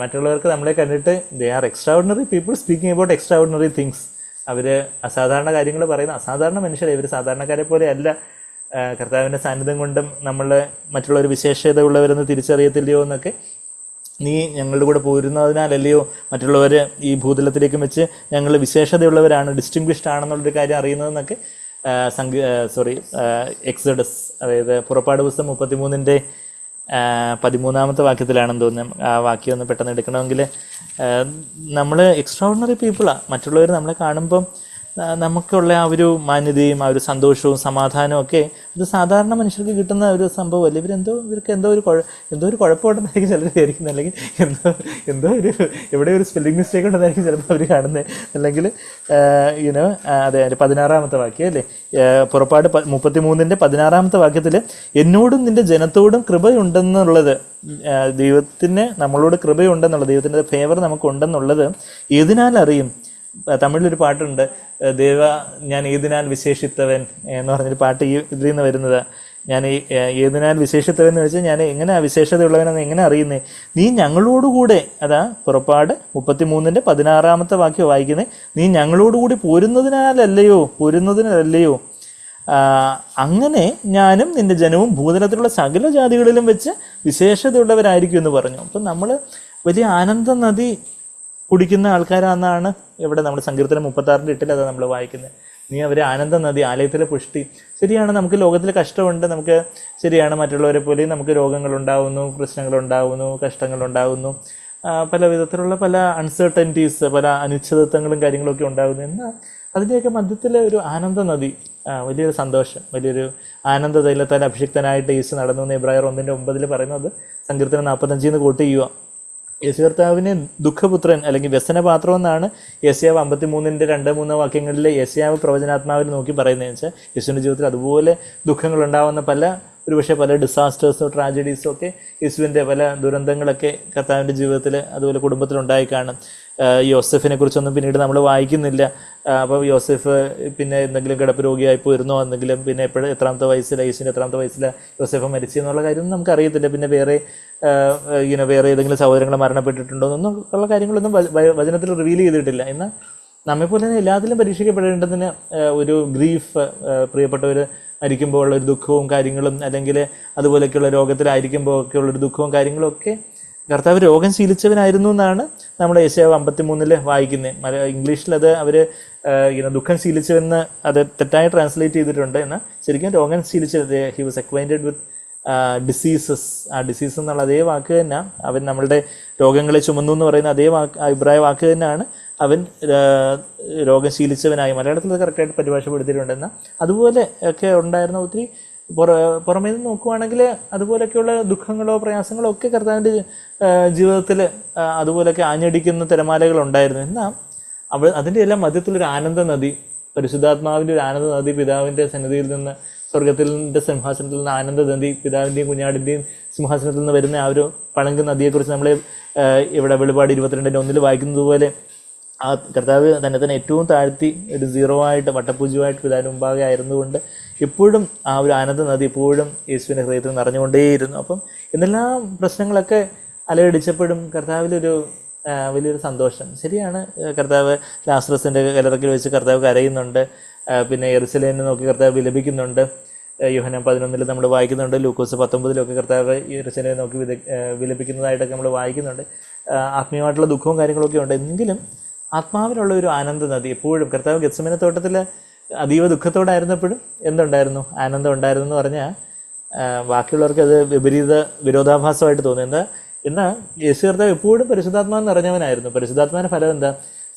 [SPEAKER 1] മറ്റുള്ളവർക്ക് നമ്മളെ കണ്ടിട്ട് they are extraordinary people speaking about extraordinary things. അവർ അസാധാരണ കാര്യങ്ങൾ പറയുന്ന അസാധാരണ മനുഷ്യരെ, ഇവർ സാധാരണക്കാരെ പോലെ അല്ല. കർത്താവിൻ്റെ സാന്നിധ്യം കൊണ്ടും നമ്മൾ മറ്റുള്ളവർ വിശേഷത ഉള്ളവരെന്ന് തിരിച്ചറിയത്തില്ലയോ എന്നൊക്കെ, നീ ഞങ്ങളുടെ കൂടെ പോരുന്നതിനാലല്ലയോ മറ്റുള്ളവർ ഈ ഭൂതലത്തിലേക്കും വെച്ച് ഞങ്ങൾ വിശേഷതയുള്ളവരാണ്, ഡിസ്റ്റിങ്വിഷ്ഡ് ആണെന്നുള്ളൊരു കാര്യം അറിയുന്നതെന്നൊക്കെ എക്സഡസ്, അതായത് പുറപ്പാട് പുസ്തകം 33-ന്റെ 13-ാമത്തെ വാക്യത്തിലാണെന്ന് തോന്നുന്നു. ആ വാക്യം ഒന്ന് പെട്ടെന്ന് എടുക്കണമെങ്കിൽ നമ്മൾ എക്സ്ട്രാ ഓർഡിനറി പീപ്പിളാണ്. മറ്റുള്ളവർ നമ്മളെ കാണുമ്പം നമുക്കുള്ള ആ ഒരു മാന്യതയും ആ ഒരു സന്തോഷവും സമാധാനവും ഒക്കെ ഇത് സാധാരണ മനുഷ്യർക്ക് കിട്ടുന്ന ഒരു സംഭവമല്ല. ഇവർക്ക് എന്തോ ഒരു കുഴപ്പമുണ്ടെന്നായിരിക്കും ചിലർ വിചാരിക്കുന്നത്, അല്ലെങ്കിൽ എന്തോ എവിടെ ഒരു സ്പെല്ലിംഗ് മിസ്റ്റേക്ക് ഉണ്ടെന്നായിരിക്കും ചിലപ്പോൾ അവർ കാണുന്നത്. അല്ലെങ്കിൽ അതെ, 16-ാമത്തെ വാക്യം അല്ലേ, പുറപ്പാട് 33-16 വാക്യത്തിൽ എന്നോടും നിന്റെ ജനത്തോടും കൃപയുണ്ടെന്നുള്ളത്, ദൈവത്തിന് നമ്മളോട് കൃപയുണ്ടെന്നുള്ളത്, ദൈവത്തിൻ്റെ ഫേവർ നമുക്കുണ്ടെന്നുള്ളത് ഏതിനാൽ അറിയും. തമിഴിലൊരു പാട്ടുണ്ട്, ദേവ ഞാൻ ഏതിനാൽ വിശേഷിത്തവൻ എന്ന് പറഞ്ഞൊരു പാട്ട് ഇതിൽ നിന്ന് വരുന്നത്. ഞാൻ ഏതിനാൽ വിശേഷിത്തവൻ എന്ന് വെച്ചാൽ ഞാൻ എങ്ങനെ വിശേഷതയുള്ളവനെന്ന് എങ്ങനെ അറിയുന്നേ, നീ ഞങ്ങളോടുകൂടെ, അതാ പുറപ്പാട് 33-16 വാക്യം വായിക്കുന്നത്, നീ ഞങ്ങളോടുകൂടി പോരുന്നതിനല്ലയോ അങ്ങനെ ഞാനും നിന്റെ ജനവും ഭൂതലത്തിലുള്ള സകല ജാതികളിലും വെച്ച് വിശേഷതയുള്ളവരായിരിക്കും എന്ന് പറഞ്ഞു. അപ്പം നമ്മൾ വലിയ ആനന്ദ നദി കുടിക്കുന്ന ആൾക്കാരാണെന്നാണ് ഇവിടെ നമ്മൾ സങ്കീർത്തനം 36:8 അതാണ് നമ്മൾ വായിക്കുന്നത്. നീ അവരെ ആനന്ദ നദി, ആലയത്തിലെ പുഷ്ടി. ശരിയാണ്, നമുക്ക് ലോകത്തിൽ കഷ്ടമുണ്ട്, നമുക്ക് ശരിയാണ് മറ്റുള്ളവരെ പോലെ നമുക്ക് രോഗങ്ങളുണ്ടാവുന്നു, പ്രശ്നങ്ങളുണ്ടാവുന്നു, കഷ്ടങ്ങളുണ്ടാവുന്നു, പല വിധത്തിലുള്ള പല അൺസർട്ടനിറ്റീസ്, പല അനിശ്ചിതത്വങ്ങളും കാര്യങ്ങളൊക്കെ ഉണ്ടാകുന്നു. എന്നാൽ അതിൻ്റെയൊക്കെ മധ്യത്തിലെ ഒരു ആനന്ദ നദി, വലിയൊരു സന്തോഷം, വലിയൊരു ആനന്ദ തൈലത്താൽ അഭിഷിക്തനായിട്ട് യേശു നടന്നു എന്ന് എബ്രായർ 1:9 പറയുന്നത് സങ്കീർത്തനം 45 കോട്ട് ചെയ്യുക. യേശു കർത്താവിനെ ദുഃഖപുത്രൻ അല്ലെങ്കിൽ വ്യസനപാത്രം എന്നാണ് യെശയ്യാവ് 53-2-3 വാക്യങ്ങളിൽ യെശയ്യാവ് പ്രവചനാത്മാവിൽ നോക്കി പറയുന്നതെന്ന് വെച്ചാൽ യേശുവിൻ്റെ ജീവിതത്തിൽ അതുപോലെ ദുഃഖങ്ങളുണ്ടാകുന്ന ഒരുപക്ഷെ പല ഡിസാസ്റ്റേഴ്സോ ട്രാജഡീസോ ഒക്കെ യേശുവിൻ്റെ പല ദുരന്തങ്ങളൊക്കെ കർത്താവിൻ്റെ ജീവിതത്തിൽ അതുപോലെ കുടുംബത്തിലുണ്ടായി കാണും. യോസെഫിനെ കുറിച്ചൊന്നും പിന്നീട് നമ്മൾ വായിക്കുന്നില്ല. അപ്പോൾ യോസെഫ് പിന്നെ എന്തെങ്കിലും കിടപ്പ് രോഗിയായി പോയിരുന്നോ, എന്തെങ്കിലും പിന്നെ എത്രാമത്തെ വയസ്സിലാണ്, യേശുവിൻ്റെ എത്രാമത്തെ വയസ്സിലാണ് യോസെഫ് മരിച്ചെന്നുള്ള കാര്യമൊന്നും നമുക്കറിയത്തില്ല. പിന്നെ വേറെ ഏതെങ്കിലും സഹോദരങ്ങൾ മരണപ്പെട്ടിട്ടുണ്ടോ എന്നൊന്നും ഉള്ള കാര്യങ്ങളൊന്നും വചനത്തിൽ റിവീൽ ചെയ്തിട്ടില്ല. എന്നാൽ നമ്മെപ്പോലെ തന്നെ എല്ലാത്തിലും പരീക്ഷിക്കപ്പെടേണ്ടതിന് ഒരു ഗ്രീഫ്, പ്രിയപ്പെട്ടവർ മരിക്കുമ്പോൾ ഉള്ളൊരു ദുഃഖവും കാര്യങ്ങളും, അല്ലെങ്കിൽ അതുപോലെയൊക്കെയുള്ള രോഗത്തിലായിരിക്കുമ്പോൾ ഒക്കെയുള്ളൊരു ദുഃഖവും കാര്യങ്ങളും ഒക്കെ കർത്താവ് രോഗം ശീലിച്ചവനായിരുന്നു എന്നാണ് നമ്മുടെ യെശയ്യാവ് 53 വായിക്കുന്നത്. ഇംഗ്ലീഷിൽ അത് അവർ ദുഃഖം ശീലിച്ചവെന്ന് അത് തെറ്റായി ട്രാൻസ്ലേറ്റ് ചെയ്തിട്ടുണ്ട്. എന്നാൽ ശരിക്കും രോഗം ശീലിച്ചത്, he was acquainted with diseases. ആ ഡിസീസ് എന്നുള്ള അതേ വാക്ക് തന്നെ അവൻ നമ്മളുടെ രോഗങ്ങളെ ചുമന്നു എന്ന് പറയുന്ന അതേ അഭിപ്രായ വാക്ക് തന്നെയാണ് അവൻ രോഗം ശീലിച്ചവനായി. മലയാളത്തിൽ അത് കറക്റ്റായിട്ട് പരിഭാഷപ്പെടുത്തിയിട്ടുണ്ട്. എന്നാൽ അതുപോലെ ഒക്കെ ഉണ്ടായിരുന്ന ഒത്തിരി പുറമേ നിന്ന് നോക്കുവാണെങ്കിൽ അതുപോലെയൊക്കെയുള്ള ദുഃഖങ്ങളോ പ്രയാസങ്ങളോ ഒക്കെ കർത്താവിൻ്റെ ജീവിതത്തിൽ അതുപോലെയൊക്കെ ആഞ്ഞടിക്കുന്ന തിരമാലകൾ ഉണ്ടായിരുന്നു. എന്നാൽ അതിൻ്റെ എല്ലാം മധ്യത്തിലൊരു ആനന്ദ നദി, പരിശുദ്ധാത്മാവിൻ്റെ ഒരു ആനന്ദ നദി പിതാവിൻ്റെ സന്നിധിയിൽ നിന്ന്, സ്വർഗത്തിൻ്റെ സിംഹാസനത്തിൽ നിന്ന് ആനന്ദ നദി, പിതാവിൻ്റെയും കുഞ്ഞാടിൻ്റെയും സിംഹാസനത്തിൽ നിന്ന് വരുന്ന ആ ഒരു പളങ്ക് നദിയെക്കുറിച്ച് നമ്മൾ ഇവിടെ വെളിപാട് 22:1 വായിക്കുന്നത് പോലെ ആ കർത്താവ് തന്നെ ഏറ്റവും താഴ്ത്തി ഒരു 0 ആയിട്ട് വട്ടപൂജ്യമായിട്ട് പിതാവിന് മുമ്പാകെ ആയിരുന്നുകൊണ്ട് എപ്പോഴും ആ ഒരു ആനന്ദ നദി എപ്പോഴും യേശുവിൻ്റെ ഹൃദയത്തിൽ നിറഞ്ഞുകൊണ്ടേയിരുന്നു. അപ്പം എന്തെല്ലാം പ്രശ്നങ്ങളൊക്കെ അലയടിച്ചപ്പോഴും കർത്താവിലൊരു വലിയൊരു സന്തോഷം. ശരിയാണ്, കർത്താവ് ലാസറസിൻ്റെ കല്ലറയ്ക്കൽ വെച്ച് കർത്താവ് കരയുന്നുണ്ട്. പിന്നെ യെരുശലേമിനെ നോക്കി കർത്താവ് വിലപിക്കുന്നുണ്ട്. യോഹന്നാൻ 11 നമ്മൾ വായിക്കുന്നുണ്ട്. ലൂക്കോസ് 19 കർത്താവ് യെരുശലേമിനെ നോക്കി വിലപിക്കുന്നതായിട്ടൊക്കെ നമ്മൾ വായിക്കുന്നുണ്ട്. ആത്മീയമായിട്ടുള്ള ദുഃഖവും കാര്യങ്ങളൊക്കെ ഉണ്ട്. എങ്കിലും ആത്മാവിനുള്ള ഒരു ആനന്ദ നദി എപ്പോഴും കർത്താവ് ഗെത്സമനെ തോട്ടത്തിൽ അതീവ ദുഃഖത്തോടായിരുന്നപ്പോഴും എന്തുണ്ടായിരുന്നു? ആനന്ദം ഉണ്ടായിരുന്നു എന്ന് പറഞ്ഞാൽ ബാക്കിയുള്ളവർക്ക് അത് വിരോധാഭാസമായിട്ട് തോന്നി. എന്നാൽ യേശു കർത്താവ് എപ്പോഴും പരിശുദ്ധാത്മാവ് നിറഞ്ഞവനായിരുന്നു. പരിശുദ്ധാത്മാവിൻ്റെ ഫലം എന്താ?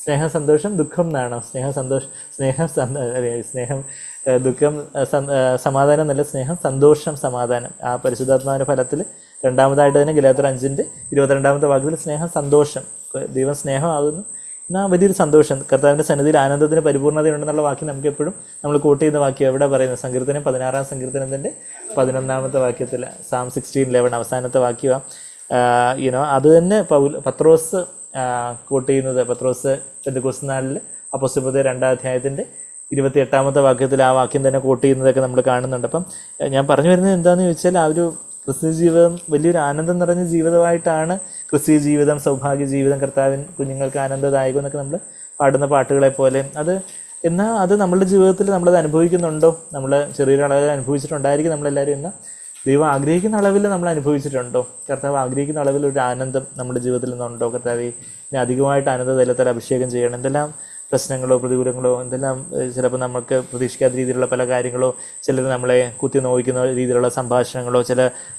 [SPEAKER 1] സ്നേഹം, സന്തോഷം, ദുഃഖം എന്നാണ്. സ്നേഹം ദുഃഖം സമാധാനം എന്നല്ല, സ്നേഹം, സന്തോഷം, സമാധാനം. ആ പരിശുദ്ധാത്മാവിൻ്റെ ഫലത്തിൽ രണ്ടാമതായിട്ട് തന്നെ ഗലാത്യർ 5:22 വാക്യത്തിൽ സ്നേഹം, സന്തോഷം, ദൈവം സ്നേഹമാകുന്നു. എന്നാൽ വലിയൊരു സന്തോഷം, കർത്താവിൻ്റെ സന്നിധിയിൽ ആനന്ദത്തിന് പരിപൂർണ്ണതയുണ്ടെന്നുള്ള വാക്യം നമുക്ക് എപ്പോഴും നമ്മൾ കോട്ട് ചെയ്യുന്ന വാക്യം എവിടെ പറയുന്നത്? സങ്കീർത്തനം 16-ാം സങ്കീർത്തനത്തിൻ്റെ 11-ാമത്തെ വാക്യത്തിൽ, Psalm 16:11 അവസാനത്തെ വാക്യമാണ്. അത് തന്നെ പത്രോസ് കോട്ട് ചെയ്യുന്നത്. പത്രോസ് പെന്തക്കോസ്ത് നാളിൽ അപ്പോസ്തലപ്രവൃത്തി 2-ാം അധ്യായത്തിൻ്റെ 28-ാമത്തെ വാക്യത്തിൽ ആ വാക്യം തന്നെ കോട്ട് ചെയ്യുന്നതൊക്കെ നമ്മൾ കാണുന്നുണ്ട്. അപ്പം ഞാൻ പറഞ്ഞു വരുന്നത് എന്താണെന്ന് ചോദിച്ചാൽ, ആ ഒരു ക്രിസ്തീയ ജീവിതം വലിയൊരു ആനന്ദം നിറഞ്ഞ ജീവിതമായിട്ടാണ്. ക്രിസ്തീയ ജീവിതം, സൗഭാഗ്യ ജീവിതം, കർത്താവിൻ കുഞ്ഞുങ്ങൾക്ക് ആനന്ദദായകം എന്നൊക്കെ നമ്മൾ പാടുന്ന പാട്ടുകളെ പോലെ എന്നാൽ അത് നമ്മളുടെ ജീവിതത്തിൽ നമ്മളത് അനുഭവിക്കുന്നുണ്ടോ? നമ്മൾ ചെറിയൊരു അളവിൽ അനുഭവിച്ചിട്ടുണ്ടായിരിക്കും നമ്മളെല്ലാവരും. എന്നാൽ ദൈവം ആഗ്രഹിക്കുന്ന അളവിൽ നമ്മൾ അനുഭവിച്ചിട്ടുണ്ടോ? കർത്താവ് ആഗ്രഹിക്കുന്ന അളവിൽ ഒരു ആനന്ദം നമ്മുടെ ജീവിതത്തിൽ നിന്നുണ്ടോ? കർത്താവ് ഇനി അധികമായിട്ട് ആനന്ദ തൈലത്താൽ അഭിഷേകം ചെയ്യണം. എന്തെല്ലാം പ്രശ്നങ്ങളോ പ്രതികൂലങ്ങളോ, എന്തെല്ലാം ചിലപ്പോൾ നമുക്ക് പ്രതീക്ഷിക്കാത്ത രീതിയിലുള്ള പല കാര്യങ്ങളോ, ചിലർ നമ്മളെ കുത്തി നോവിക്കുന്ന രീതിയിലുള്ള സംഭാഷണങ്ങളോ,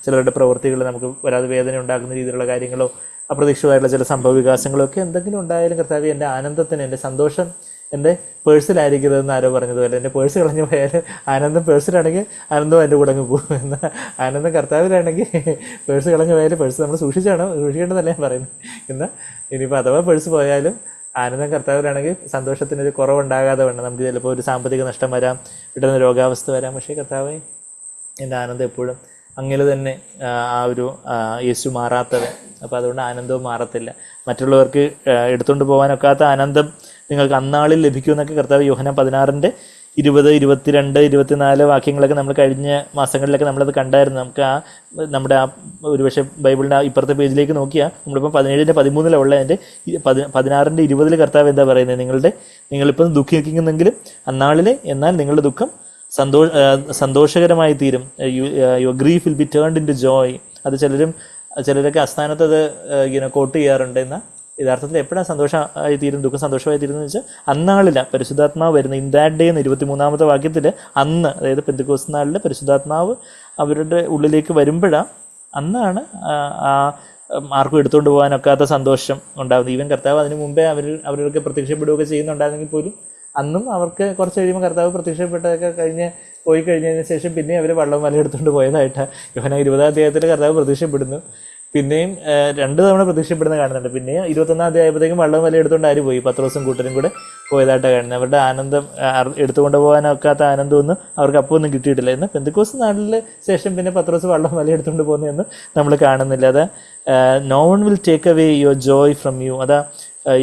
[SPEAKER 1] ചിലരുടെ പ്രവൃത്തികൾ നമുക്ക് വരാതെ വേദന ഉണ്ടാക്കുന്ന രീതിയിലുള്ള കാര്യങ്ങളോ, അപ്രതീക്ഷിതമായിട്ടുള്ള ചില സംഭവ വികാസങ്ങളോ ഒക്കെ എന്തെങ്കിലും ഉണ്ടായാലും കർത്താവ് എൻ്റെ ആനന്ദത്തിന്, എൻ്റെ സന്തോഷം എൻ്റെ പേഴ്സിലായിരിക്കരുതെന്ന് ആരോ പറഞ്ഞതുപോലെ എൻ്റെ പേഴ്സ് കളഞ്ഞു പോയാൽ ആനന്ദം പേഴ്സിലാണെങ്കിൽ ആനന്ദം എൻ്റെ കൂടെ അങ്ങ് പോകും. എന്നാൽ ആനന്ദം കർത്താവിലാണെങ്കിൽ പേഴ്സ് കളഞ്ഞു പോയാൽ പേഴ്സ് നമ്മൾ സൂക്ഷിക്കേണ്ടതല്ല ഞാൻ പറയുന്നത്. എന്നാൽ ഇനിയിപ്പോൾ അഥവാ പേഴ്സ് പോയാലും ആനന്ദം കർത്താവിലാണെങ്കിൽ സന്തോഷത്തിനൊരു കുറവുണ്ടാകാതെ വേണം. നമുക്ക് ചിലപ്പോൾ ഒരു സാമ്പത്തിക നഷ്ടം വരാം, പെട്ടെന്ന് രോഗാവസ്ഥ വരാം, പക്ഷേ കർത്താവേ എൻ്റെ ആനന്ദം എപ്പോഴും അങ്ങനെ തന്നെ ആ ഒരു യേശു മാറാത്തവൻ. അപ്പോൾ അതുകൊണ്ട് ആനന്ദവും മാറത്തില്ല. മറ്റുള്ളവർക്ക് എടുത്തുകൊണ്ട് പോകാനൊക്കാത്ത ആനന്ദം നിങ്ങൾക്ക് അന്നാളിൽ ലഭിക്കുമെന്നൊക്കെ കർത്താവ് യോഹന്നാൻ 16:20, 22, 24 വാക്യങ്ങളൊക്കെ നമ്മൾ കഴിഞ്ഞ മാസങ്ങളിലൊക്കെ നമ്മളത് കണ്ടായിരുന്നു. നമുക്ക് നമ്മുടെ ഒരുപക്ഷെ ബൈബിളിൻ്റെ ഇപ്പുറത്തെ പേജിലേക്ക് നോക്കിയാൽ നമ്മളിപ്പോൾ 17:13 ഉള്ളതിൻ്റെ 16:20 കർത്താവ് എന്താ പറയുന്നത്? നിങ്ങളിപ്പം ദുഃഖിക്കുന്നെങ്കിലും അന്നാളിലെ എന്നാൽ നിങ്ങളുടെ ദുഃഖം സന്തോഷകരമായി തീരും. Your grief will be turned in to joy. അത് ചിലരൊക്കെ അസ്ഥാനത്ത് അത് ഇങ്ങനെ കോട്ട് ചെയ്യാറുണ്ട്. എന്നാൽ യഥാർത്ഥത്തിൽ എപ്പോഴാണ് സന്തോഷമായി തീരും, ദുഃഖം സന്തോഷമായി തീരുന്നത് വെച്ചാൽ അന്നാളിലാണ് പരിശുദ്ധാത്മാവ് വരുന്നത്. ഇൻ ദാറ്റ് ഡേ എന്ന് 23-ാമത്തെ വാക്യത്തിൽ അന്ന്, അതായത് പെന്തക്കോസ്ത് നാളിൽ പരിശുദ്ധാത്മാവ് അവരുടെ ഉള്ളിലേക്ക് വരുമ്പോഴാണ്, അന്നാണ് ആർക്കും എടുത്തുകൊണ്ട് പോകാനൊക്കാത്ത സന്തോഷം ഉണ്ടാകുന്നത്. ഈവൻ കർത്താവ് അതിന് മുമ്പേ അവരൊക്കെ പ്രത്യക്ഷപ്പെടുകയൊക്കെ ചെയ്യുന്നുണ്ടായിരുന്നെങ്കിൽ പോലും അന്നും അവർക്ക് കുറച്ച് കഴിയുമ്പോൾ കർത്താവ് പ്രത്യക്ഷപ്പെട്ടതൊക്കെ പോയി കഴിഞ്ഞതിന് ശേഷം പിന്നെ അവർ വള്ളം വല എടുത്തുകൊണ്ട് പോയതായിട്ടാണ് യോഹന്നാൻ 20-ാം അധ്യായത്തിൽ കർത്താവ് പ്രത്യക്ഷപ്പെടുന്നു. പിന്നെയും 2 തവണ പ്രത്യക്ഷപ്പെടുന്ന കാണുന്നുണ്ട്. പിന്നെ 21-ാം അധ്യായപ്പോഴത്തേക്കും വള്ളം വല എടുത്തുകൊണ്ട് ആര് പോയി? പത്രോസും കൂട്ടരും കൂടെ പോയതായിട്ടാണ് കാണുന്നത്. അവരുടെ ആനന്ദം എടുത്തുകൊണ്ട് പോകാനൊക്കാത്ത ആനന്ദമൊന്നും അവർക്ക് അപ്പോൾ ഒന്നും കിട്ടിയിട്ടില്ല. എന്നാൽ പെന്തക്കോസ്ത് നാളിന് ശേഷം പിന്നെ പത്രോസ് വള്ളം വല എടുത്തുകൊണ്ട് പോകുന്നതെന്ന് നമ്മൾ കാണുന്നില്ല. അത് no one will take away your joy from you. അതാ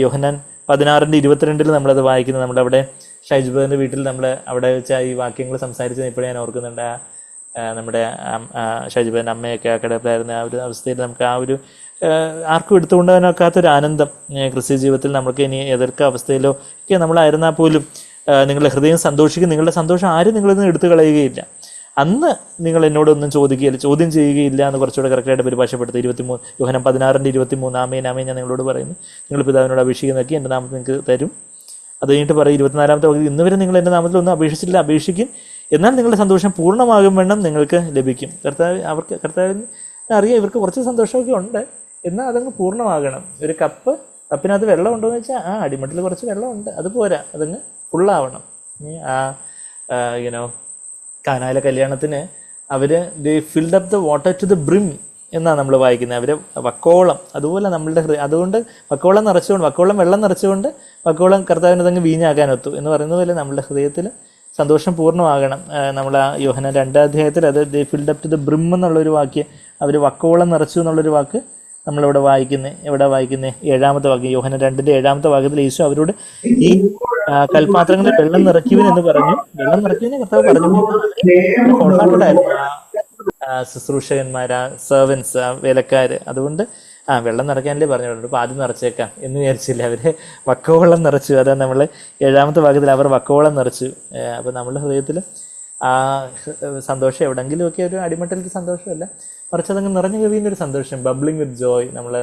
[SPEAKER 1] യോഹന്നാൻ 16:22 നമ്മളത് വായിക്കുന്നത്. നമ്മളവിടെ ഷൈജുബാദിൻ്റെ വീട്ടിൽ നമ്മൾ അവിടെ വെച്ചാൽ ഈ വാക്യങ്ങൾ സംസാരിച്ചത് ഇപ്പോഴും ഞാൻ ഓർക്കുന്നുണ്ട്. നമ്മുടെ ഷൈജുബാദിൻ്റെ അമ്മയൊക്കെ ആ കിടപ്പിലായിരുന്ന ആ ഒരു അവസ്ഥയിൽ നമുക്ക് ആ ഒരു ആർക്കും എടുത്തുകൊണ്ടുപോകാനൊക്കാത്തൊരു ആനന്ദം ക്രിസ്ത്യ ജീവിതത്തിൽ നമുക്ക് ഇനി ഏതൊക്കെ അവസ്ഥയിലോ ഒക്കെ നമ്മളായിരുന്നാൽ പോലും നിങ്ങളുടെ ഹൃദയം സന്തോഷിക്കും. നിങ്ങളുടെ സന്തോഷം ആരും നിങ്ങളിൽ നിന്ന് എടുത്തു കളയുകയില്ല. അന്ന് നിങ്ങൾ എന്നോടൊന്നും ചോദ്യം ചെയ്യുകയില്ല എന്ന് കുറച്ചുകൂടെ കറക്റ്റായിട്ട് പരിഭാഷപ്പെടുത്തി. 23 യോഹന്നാൻ 16:23 ആമേൻ ആമേൻ ഞാൻ നിങ്ങളോട് പറയുന്നു, നിങ്ങൾ പിതാവിനോട് അപേക്ഷിക്കുക നോക്കി എൻ്റെ നാമത്തിൽ നിങ്ങൾക്ക് തരും. അത് കഴിഞ്ഞിട്ട് പറയും 24-ാമത്തെ വാക്യം, ഇന്ന് വരെ നിങ്ങൾ എൻ്റെ നാമത്തിൽ ഒന്നും അപേക്ഷിച്ചില്ല, അപേക്ഷിക്കും, എന്നാൽ നിങ്ങളുടെ സന്തോഷം പൂർണ്ണമാകും വണ്ണം നിങ്ങൾക്ക് ലഭിക്കും. കർത്താവിന് അറിയാം ഇവർക്ക് കുറച്ച് സന്തോഷമൊക്കെ ഉണ്ട്, എന്നാൽ അതങ്ങ് പൂർണ്ണമാകണം. ഒരു കപ്പിനകത്ത് വെള്ളം ഉണ്ടോ എന്ന് വെച്ചാൽ അടിമട്ടിൽ കുറച്ച് വെള്ളമുണ്ട്, അത് പോരാ, അതങ്ങ് ഫുള്ളാവണം. കാനായിലെ കല്യാണത്തിന് they filled up the water to the brim എന്നാണ് നമ്മൾ വായിക്കുന്നത്. അവർ വക്കോളം, അതുപോലെ നമ്മളുടെ അതുകൊണ്ട് വക്കോളം വെള്ളം നിറച്ചുകൊണ്ട് വക്കോളം കർത്താവിനതങ്ങ് വീഞ്ഞാക്കാനൊത്തു എന്ന് പറയുന്നത് പോലെ നമ്മളുടെ ഹൃദയത്തിൽ സന്തോഷം പൂർണ്ണമാകണം. നമ്മൾ ആ യോഹന്നാൻ 2-ാം അധ്യായത്തിൽ അത് they filled up to the brim എന്നുള്ളൊരു വാക്യം, അവർ വക്കോളം നിറച്ചു എന്നുള്ളൊരു വാക്ക് നമ്മളിവിടെ വായിക്കുന്നത് 7-ാമത്തെ വാക്യം. യോഹന്നാൻ 2-ന്റെ 7-ാമത്തെ വാക്യത്തിൽ യേശു അവരോട് ഈ കൽപാത്രങ്ങളിൽ വെള്ളം നിറയ്ക്കുവിൻ എന്ന് പറഞ്ഞു. വെള്ളം നിറയ്ക്കുവിനെ കർത്താവ് പറഞ്ഞു. ഹോൾഹാർട്ടഡായിരുന്നു ശുശ്രൂഷകന്മാർ, സെർവൻസ്, വേലക്കാർ. അതുകൊണ്ട് വെള്ളം നിറയ്ക്കാനല്ലേ പറഞ്ഞിട്ടുണ്ട്, അപ്പോൾ ആദ്യം നിറച്ചേക്കാം എന്ന് വിചാരിച്ചില്ല. അവർ വക്കവെള്ളം നിറച്ചു. അതാ നമ്മൾ 7-ാമത്തെ ഭാഗത്തിൽ അവർ വക്കവെള്ളം നിറച്ചു. അപ്പോൾ നമ്മുടെ ഹൃദയത്തിൽ ആ സന്തോഷം എവിടെയെങ്കിലുമൊക്കെ ഒരു അടിമട്ടലൊരു സന്തോഷമല്ല, മറിച്ച് അതങ്ങ് നിറഞ്ഞു കവിയുന്നൊരു സന്തോഷം, ബബ്ലിംഗ് വിത്ത് ജോയ്. നമ്മൾ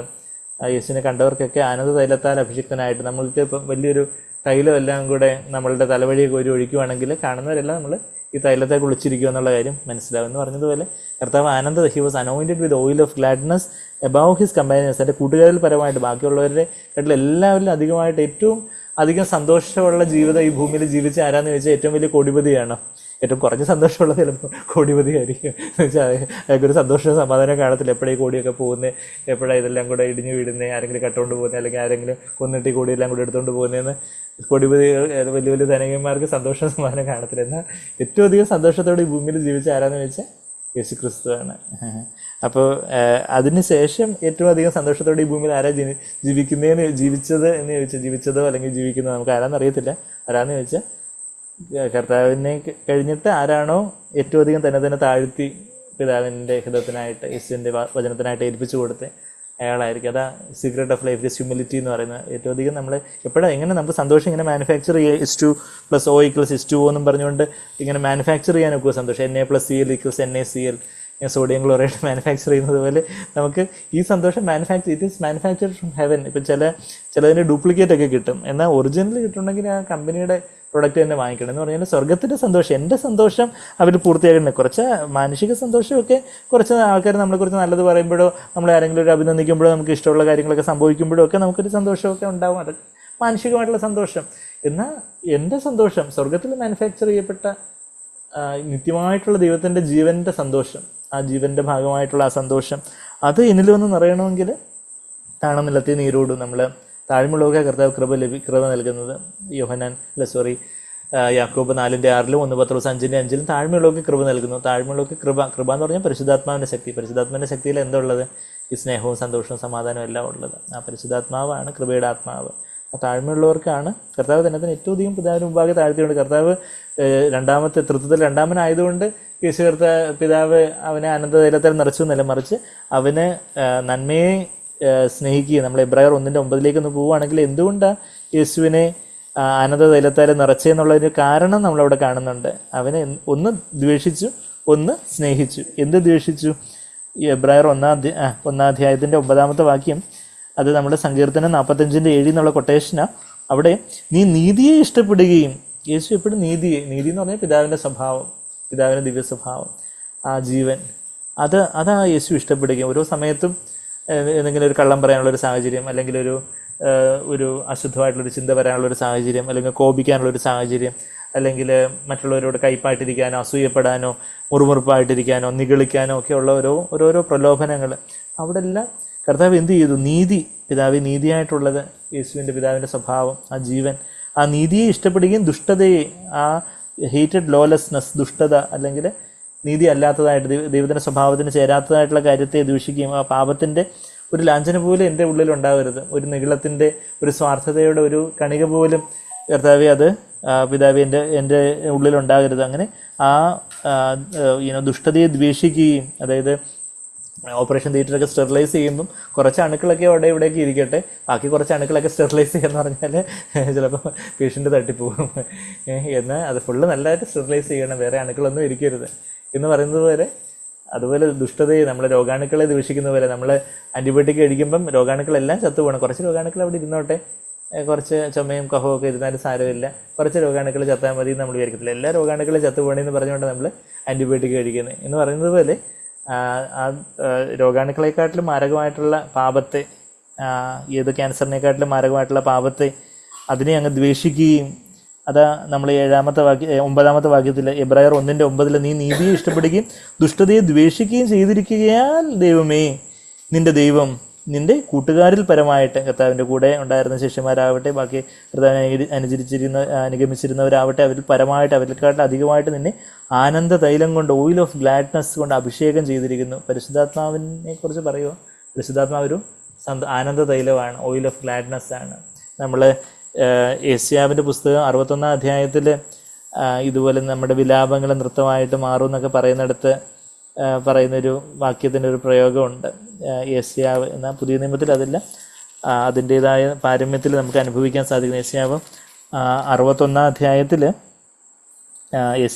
[SPEAKER 1] യേശുവിനെ കണ്ടവർക്കൊക്കെ ആനന്ദ തൈലത്താൽ അഭിഷിക്തനായിട്ട് നമ്മൾക്ക് ഇപ്പം വലിയൊരു തൈലം എല്ലാം കൂടെ നമ്മളുടെ തലവഴിയൊക്കെ ഒഴിക്കുകയാണെങ്കിൽ കാണുന്നവരെല്ലാം നമ്മൾ ഈ തൈലത്തെ കുളിച്ചിരിക്കുക എന്നുള്ള കാര്യം മനസ്സിലാവും. എന്ന് പറഞ്ഞതുപോലെ കർത്താവ് ആനന്ദ, he was anointed with oil of gladness above his companions. എൻ്റെ കൂട്ടുകാരിൽ പരമായിട്ട് ബാക്കിയുള്ളവരുടെ കേട്ടിൽ എല്ലാവരിലും ഏറ്റവും അധികം സന്തോഷമുള്ള ജീവിതം ഈ ഭൂമിയിൽ ജീവിച്ച ആരാന്ന് ചോദിച്ചാൽ ഏറ്റവും വലിയ കോടിപതിയാണ്. ഏറ്റവും കുറഞ്ഞ സന്തോഷമുള്ളത് ചിലപ്പോൾ കോടിപതിയായിരിക്കും. എന്ന് വെച്ചാൽ അയാൾക്കൊരു സന്തോഷവും സമാധാനം കാണത്തില്ല. എപ്പോഴാണ് ഈ കോടിയൊക്കെ പോകുന്നത്, എപ്പോഴാണ് ഇതെല്ലാം കൂടെ ഇടിഞ്ഞു വീഴുന്നത്, ആരെങ്കിലും കട്ടുകൊണ്ട് പോകുന്നത്, അല്ലെങ്കിൽ ആരെങ്കിലും കൊന്നിട്ട് ഈ കോടിയെല്ലാം കൂടെ എടുത്തുകൊണ്ട് പോകുന്നതെന്ന് കോടിപതികൾ വലിയ വലിയ ധനികന്മാർക്ക് സന്തോഷവും സമാധാനം കാണത്തില്ല. എന്നാൽ ഏറ്റവും അധികം സന്തോഷത്തോടെ ഈ ഭൂമിയിൽ ജീവിച്ച ആരാന്ന് ചോദിച്ചാൽ യേശു ക്രിസ്തുവാണ്. അപ്പോൾ അതിന് ശേഷം ഏറ്റവും അധികം സന്തോഷത്തോടെ ഈ ഭൂമിയിൽ ആരാ ജീവിച്ചതോ അല്ലെങ്കിൽ ജീവിക്കുന്നത് നമുക്ക് ആരാന്നറിയത്തില്ല. ആരാന്ന് ചോദിച്ചാൽ കർത്താവിനെ കഴിഞ്ഞിട്ട് ആരാണോ ഏറ്റവും അധികം തന്നെ താഴ്ത്തി പിതാവിൻ്റെ ഹിതത്തിനായിട്ട് യേശുവിൻ്റെ വചനത്തിനായിട്ട് ഏൽപ്പിച്ചു കൊടുത്ത് അയാളായിരിക്കും. അതാ secret of life is humility എന്ന് പറയുന്നത്. ഏറ്റവും അധികം നമ്മൾ എങ്ങനെ നമുക്ക് സന്തോഷം ഇങ്ങനെ മാനുഫാക്ചർ ചെയ്യുക, S2+O=H2O എന്നും പറഞ്ഞുകൊണ്ട് ഇങ്ങനെ മാനുഫാക്ചർ ചെയ്യാൻ ഒക്കുക സന്തോഷം. Na+Cl = NaCl, sodium chloride manufacture ചെയ്യുന്നത് പോലെ നമുക്ക് ഈ സന്തോഷം it is manufactured from heaven. ഇപ്പം ചിലതിൻ്റെ ഡ്യൂപ്ലിക്കേറ്റ് ഒക്കെ കിട്ടും, എന്നാൽ ഒറിജിനൽ കിട്ടുന്നുണ്ടെങ്കിൽ ആ കമ്പനിയുടെ പ്രൊഡക്റ്റ് തന്നെ വാങ്ങിക്കണം. എന്ന് പറഞ്ഞാൽ സ്വർഗത്തിൻ്റെ സന്തോഷം, എൻ്റെ സന്തോഷം അവർ പൂർത്തിയാക്കണം. കുറച്ച് മാനുഷിക സന്തോഷമൊക്കെ കുറച്ച് ആൾക്കാർ നമ്മളെക്കുറിച്ച് നല്ലത് പറയുമ്പോഴോ നമ്മളെ ആരെങ്കിലും ഒരു അഭിനന്ദിക്കുമ്പോഴോ നമുക്ക് ഇഷ്ടമുള്ള കാര്യങ്ങളൊക്കെ സംഭവിക്കുമ്പോഴോ ഒക്കെ നമുക്കൊരു സന്തോഷമൊക്കെ ഉണ്ടാവും. അത് മാനുഷികമായിട്ടുള്ള സന്തോഷം. എന്നാൽ എൻ്റെ സന്തോഷം സ്വർഗത്തിൽ മാനുഫാക്ചർ ചെയ്യപ്പെട്ട നിത്യമായിട്ടുള്ള ദൈവത്തിൻ്റെ ജീവൻ്റെ സന്തോഷം, ആ ജീവൻ്റെ ഭാഗമായിട്ടുള്ള ആ സന്തോഷം, അത് എന്നിൽ വന്ന് നിറയണമെങ്കിൽ താണ നിലത്തിൽ നീരോടും നമ്മൾ താഴ്മുള്ളവർക്ക് കർത്താവ് കൃപ നൽകുന്നത്. യാക്കോബ് 4:6 1 പത്രോസ് 5:5 താഴ്മയുള്ളവർക്ക് കൃപ നൽകുന്നു. താഴ്മയുള്ളവർക്ക് കൃപ എന്ന് പറഞ്ഞാൽ പരിശുദ്ധാത്മാവിൻ്റെ ശക്തി. പരിശുദ്ധാത്മാവിൻ്റെ ശക്തിയിൽ എന്താ ഉള്ളത്? ഈ സ്നേഹവും സന്തോഷവും സമാധാനവും എല്ലാം ഉള്ളത്. ആ പരിശുദ്ധാത്മാവാണ് കൃപയുടെ ആത്മാവ്. ആ താഴ്മയുള്ളവർക്കാണ് കർത്താവ് തന്നെ ഏറ്റവും അധികം പിതാവിന് മുമ്പാകെ താഴ്ത്തിയുണ്ട്. കർത്താവ് തൃത്വത്തിൽ രണ്ടാമനായതുകൊണ്ട് യേശു പിതാവ് അവനെ അനന്തതൈലത്തിൽ നിറച്ചു എന്നല്ല, മറിച്ച് അവന് നന്മയെ സ്നേഹിക്കുക. നമ്മൾ എബ്രായർ 1:9 ഒന്ന് പോവുകയാണെങ്കിൽ എന്തുകൊണ്ടാണ് യേശുവിനെ അനന്തതൈലത്താൽ നിറച്ചെന്നുള്ളതിന് കാരണം നമ്മളവിടെ കാണുന്നുണ്ട്. അവനെ ഒന്ന് ദ്വേഷിച്ചു, ഒന്ന് സ്നേഹിച്ചു. എന്ത് ദ്വേഷിച്ചു? ഈ എബ്രായർ 1-ാം 9 വാക്യം, അത് നമ്മുടെ സങ്കീർത്തനം 45:7 എന്നുള്ള കൊട്ടേഷനാണ്. അവിടെ നീ നീതിയെ ഇഷ്ടപ്പെടുകയും, യേശു എപ്പോഴും നീതി എന്ന് പറഞ്ഞാൽ പിതാവിൻ്റെ സ്വഭാവം, പിതാവിൻ്റെ ദിവ്യ സ്വഭാവം, ആ ജീവൻ, അതാ യേശു ഇഷ്ടപ്പെടുകയും. ഓരോ സമയത്തും എന്തെങ്കിലും ഒരു കള്ളം പറയാനുള്ളൊരു സാഹചര്യം, അല്ലെങ്കിൽ ഒരു അശുദ്ധമായിട്ടുള്ളൊരു ചിന്ത വരാനുള്ളൊരു സാഹചര്യം, അല്ലെങ്കിൽ കോപിക്കാനുള്ളൊരു സാഹചര്യം, അല്ലെങ്കിൽ മറ്റുള്ളവരോട് കയ്പായിട്ടിരിക്കാനോ അസൂയപ്പെടാനോ മുറുമുറുപ്പായിട്ടിരിക്കാനോ നിഗളിക്കാനോ ഒക്കെ ഉള്ള ഓരോരോ പ്രലോഭനങ്ങൾ, അവിടെ എല്ലാം കർത്താവ് എന്ത് ചെയ്തു? പിതാവ് നീതിയായിട്ടുള്ളത്, യേശുവിൻ്റെ പിതാവിൻ്റെ സ്വഭാവം, ആ ജീവൻ, ആ നീതിയെ ഇഷ്ടപ്പെടുകയും ദുഷ്ടതയെ, ആ ഹേറ്റഡ് ലോലെസ്നെസ്, ദുഷ്ടത അല്ലെങ്കിൽ നീതി അല്ലാത്തതായിട്ട് ദൈവത്തിൻ്റെ സ്വഭാവത്തിന് ചേരാത്തതായിട്ടുള്ള കാര്യത്തെ ദൂഷിക്കുകയും, ആ പാപത്തിൻ്റെ ഒരു ലാഞ്ചന പോലും എൻ്റെ ഉള്ളിൽ ഉണ്ടാവരുത്, ഒരു നിഗളത്തിൻ്റെ ഒരു സ്വാർത്ഥതയുടെ ഒരു കണിക പോലും കർത്താവെ അത് പിതാവെ എൻ്റെ ഉള്ളിലുണ്ടാകരുത്. അങ്ങനെ ആ ദുഷ്ടതയെ ദ്വേഷിക്കുകയും, അതായത് ഓപ്പറേഷൻ തിയേറ്ററൊക്കെ സ്റ്റെറിലൈസ് ചെയ്യുമ്പം കുറച്ച് അണുക്കളൊക്കെ അവിടെ ഇവിടെയൊക്കെ ഇരിക്കട്ടെ, ബാക്കി കുറച്ച് അണുക്കളൊക്കെ സ്റ്റെറിലൈസ് ചെയ്യാന്ന് പറഞ്ഞാൽ ചിലപ്പോൾ പേഷ്യൻ്റ് തട്ടിപ്പോകും. എന്നാൽ അത് ഫുള്ള് നല്ലതായിട്ട് സ്റ്റെറിലൈസ് ചെയ്യണം, വേറെ അണുക്കളൊന്നും ഇരിക്കരുത് എന്ന് പറയുന്നത് പോലെ, അതുപോലെ ദുഷ്ടതയെ, നമ്മൾ രോഗാണുക്കളെ ദൂഷിക്കുന്ന പോലെ നമ്മൾ ആൻറ്റിബയോട്ടിക് കഴിക്കുമ്പം രോഗാണുക്കളെല്ലാം ചത്തുപോകണം. കുറച്ച് രോഗാണുക്കൾ അവിടെ ഇരുന്നോട്ടെ, കുറച്ച് ചുമയും കഫവും ഒക്കെ ഇരുന്നാലും സാരമില്ല, കുറച്ച് രോഗാണുക്കൾ ചത്താൽ മതി എന്ന് നമ്മൾ വിചാരിക്കത്തില്ല. എല്ലാ രോഗാണുക്കളും ചത്തുപോകണമെന്ന് പറഞ്ഞുകൊണ്ട് നമ്മൾ ആൻറ്റിബയോട്ടിക് കഴിക്കുന്നത് എന്ന് പറയുന്നത് പോലെ, ആ രോഗാണുക്കളെക്കാട്ടിലും മാരകമായിട്ടുള്ള പാപത്തെ, ഏത് ക്യാൻസറിനെക്കാട്ടിലും മാരകമായിട്ടുള്ള പാപത്തെ, അതിനെ അങ്ങ് ദ്വേഷിക്കുകയും, അതാ നമ്മൾ 9-ാമത്തെ വാക്യത്തിൽ എബ്രായർ 1:9 നീ നീതിയെ ഇഷ്ടപ്പെടുകയും ദുഷ്ടതയെ ദ്വേഷിക്കുകയും ചെയ്തിരിക്കുകയാൽ ദൈവമേ നിന്റെ ദൈവം നിന്റെ കൂട്ടുകാരിൽ പരമായിട്ട്, കർത്താവിൻ്റെ കൂടെ ഉണ്ടായിരുന്ന ശിഷ്യന്മാരാവട്ടെ, ബാക്കി കർത്താവിനെ അനുഗമിച്ചിരുന്നവരാവട്ടെ, അവരിൽ പരമായിട്ട്, അവരിൽക്കാട്ടിൽ അധികമായിട്ട് നിന്നെ ആനന്ദ തൈലം കൊണ്ട്, ഓയിൽ ഓഫ് ഗ്ലാഡ്നസ് കൊണ്ട് അഭിഷേകം ചെയ്തിരിക്കുന്നു. പരിശുദ്ധാത്മാവിനെ കുറിച്ച് പറയുമോ? പരിശുദ്ധാത്മാവ് ഒരു ആനന്ദ തൈലമാണ്, ഓയിൽ ഓഫ് ഗ്ലാഡ്നസ് ആണ്. നമ്മൾ യെശയ്യാവിൻ്റെ പുസ്തകം 61-ാം അധ്യായത്തിൽ ഇതുപോലെ നമ്മുടെ വിലാപങ്ങൾ നൃത്തമായിട്ട് മാറും എന്നൊക്കെ പറയുന്നിടത്ത് പറയുന്നൊരു വാക്യത്തിൻ്റെ ഒരു പ്രയോഗമുണ്ട്. യെശയ്യാവ് എന്നാൽ പുതിയ നിയമത്തിൽ അതില്ല, അതിൻ്റേതായ പാരമ്യത്തിൽ നമുക്ക് അനുഭവിക്കാൻ സാധിക്കുന്ന യെശയ്യാവ് 61-ാം അധ്യായത്തിൽ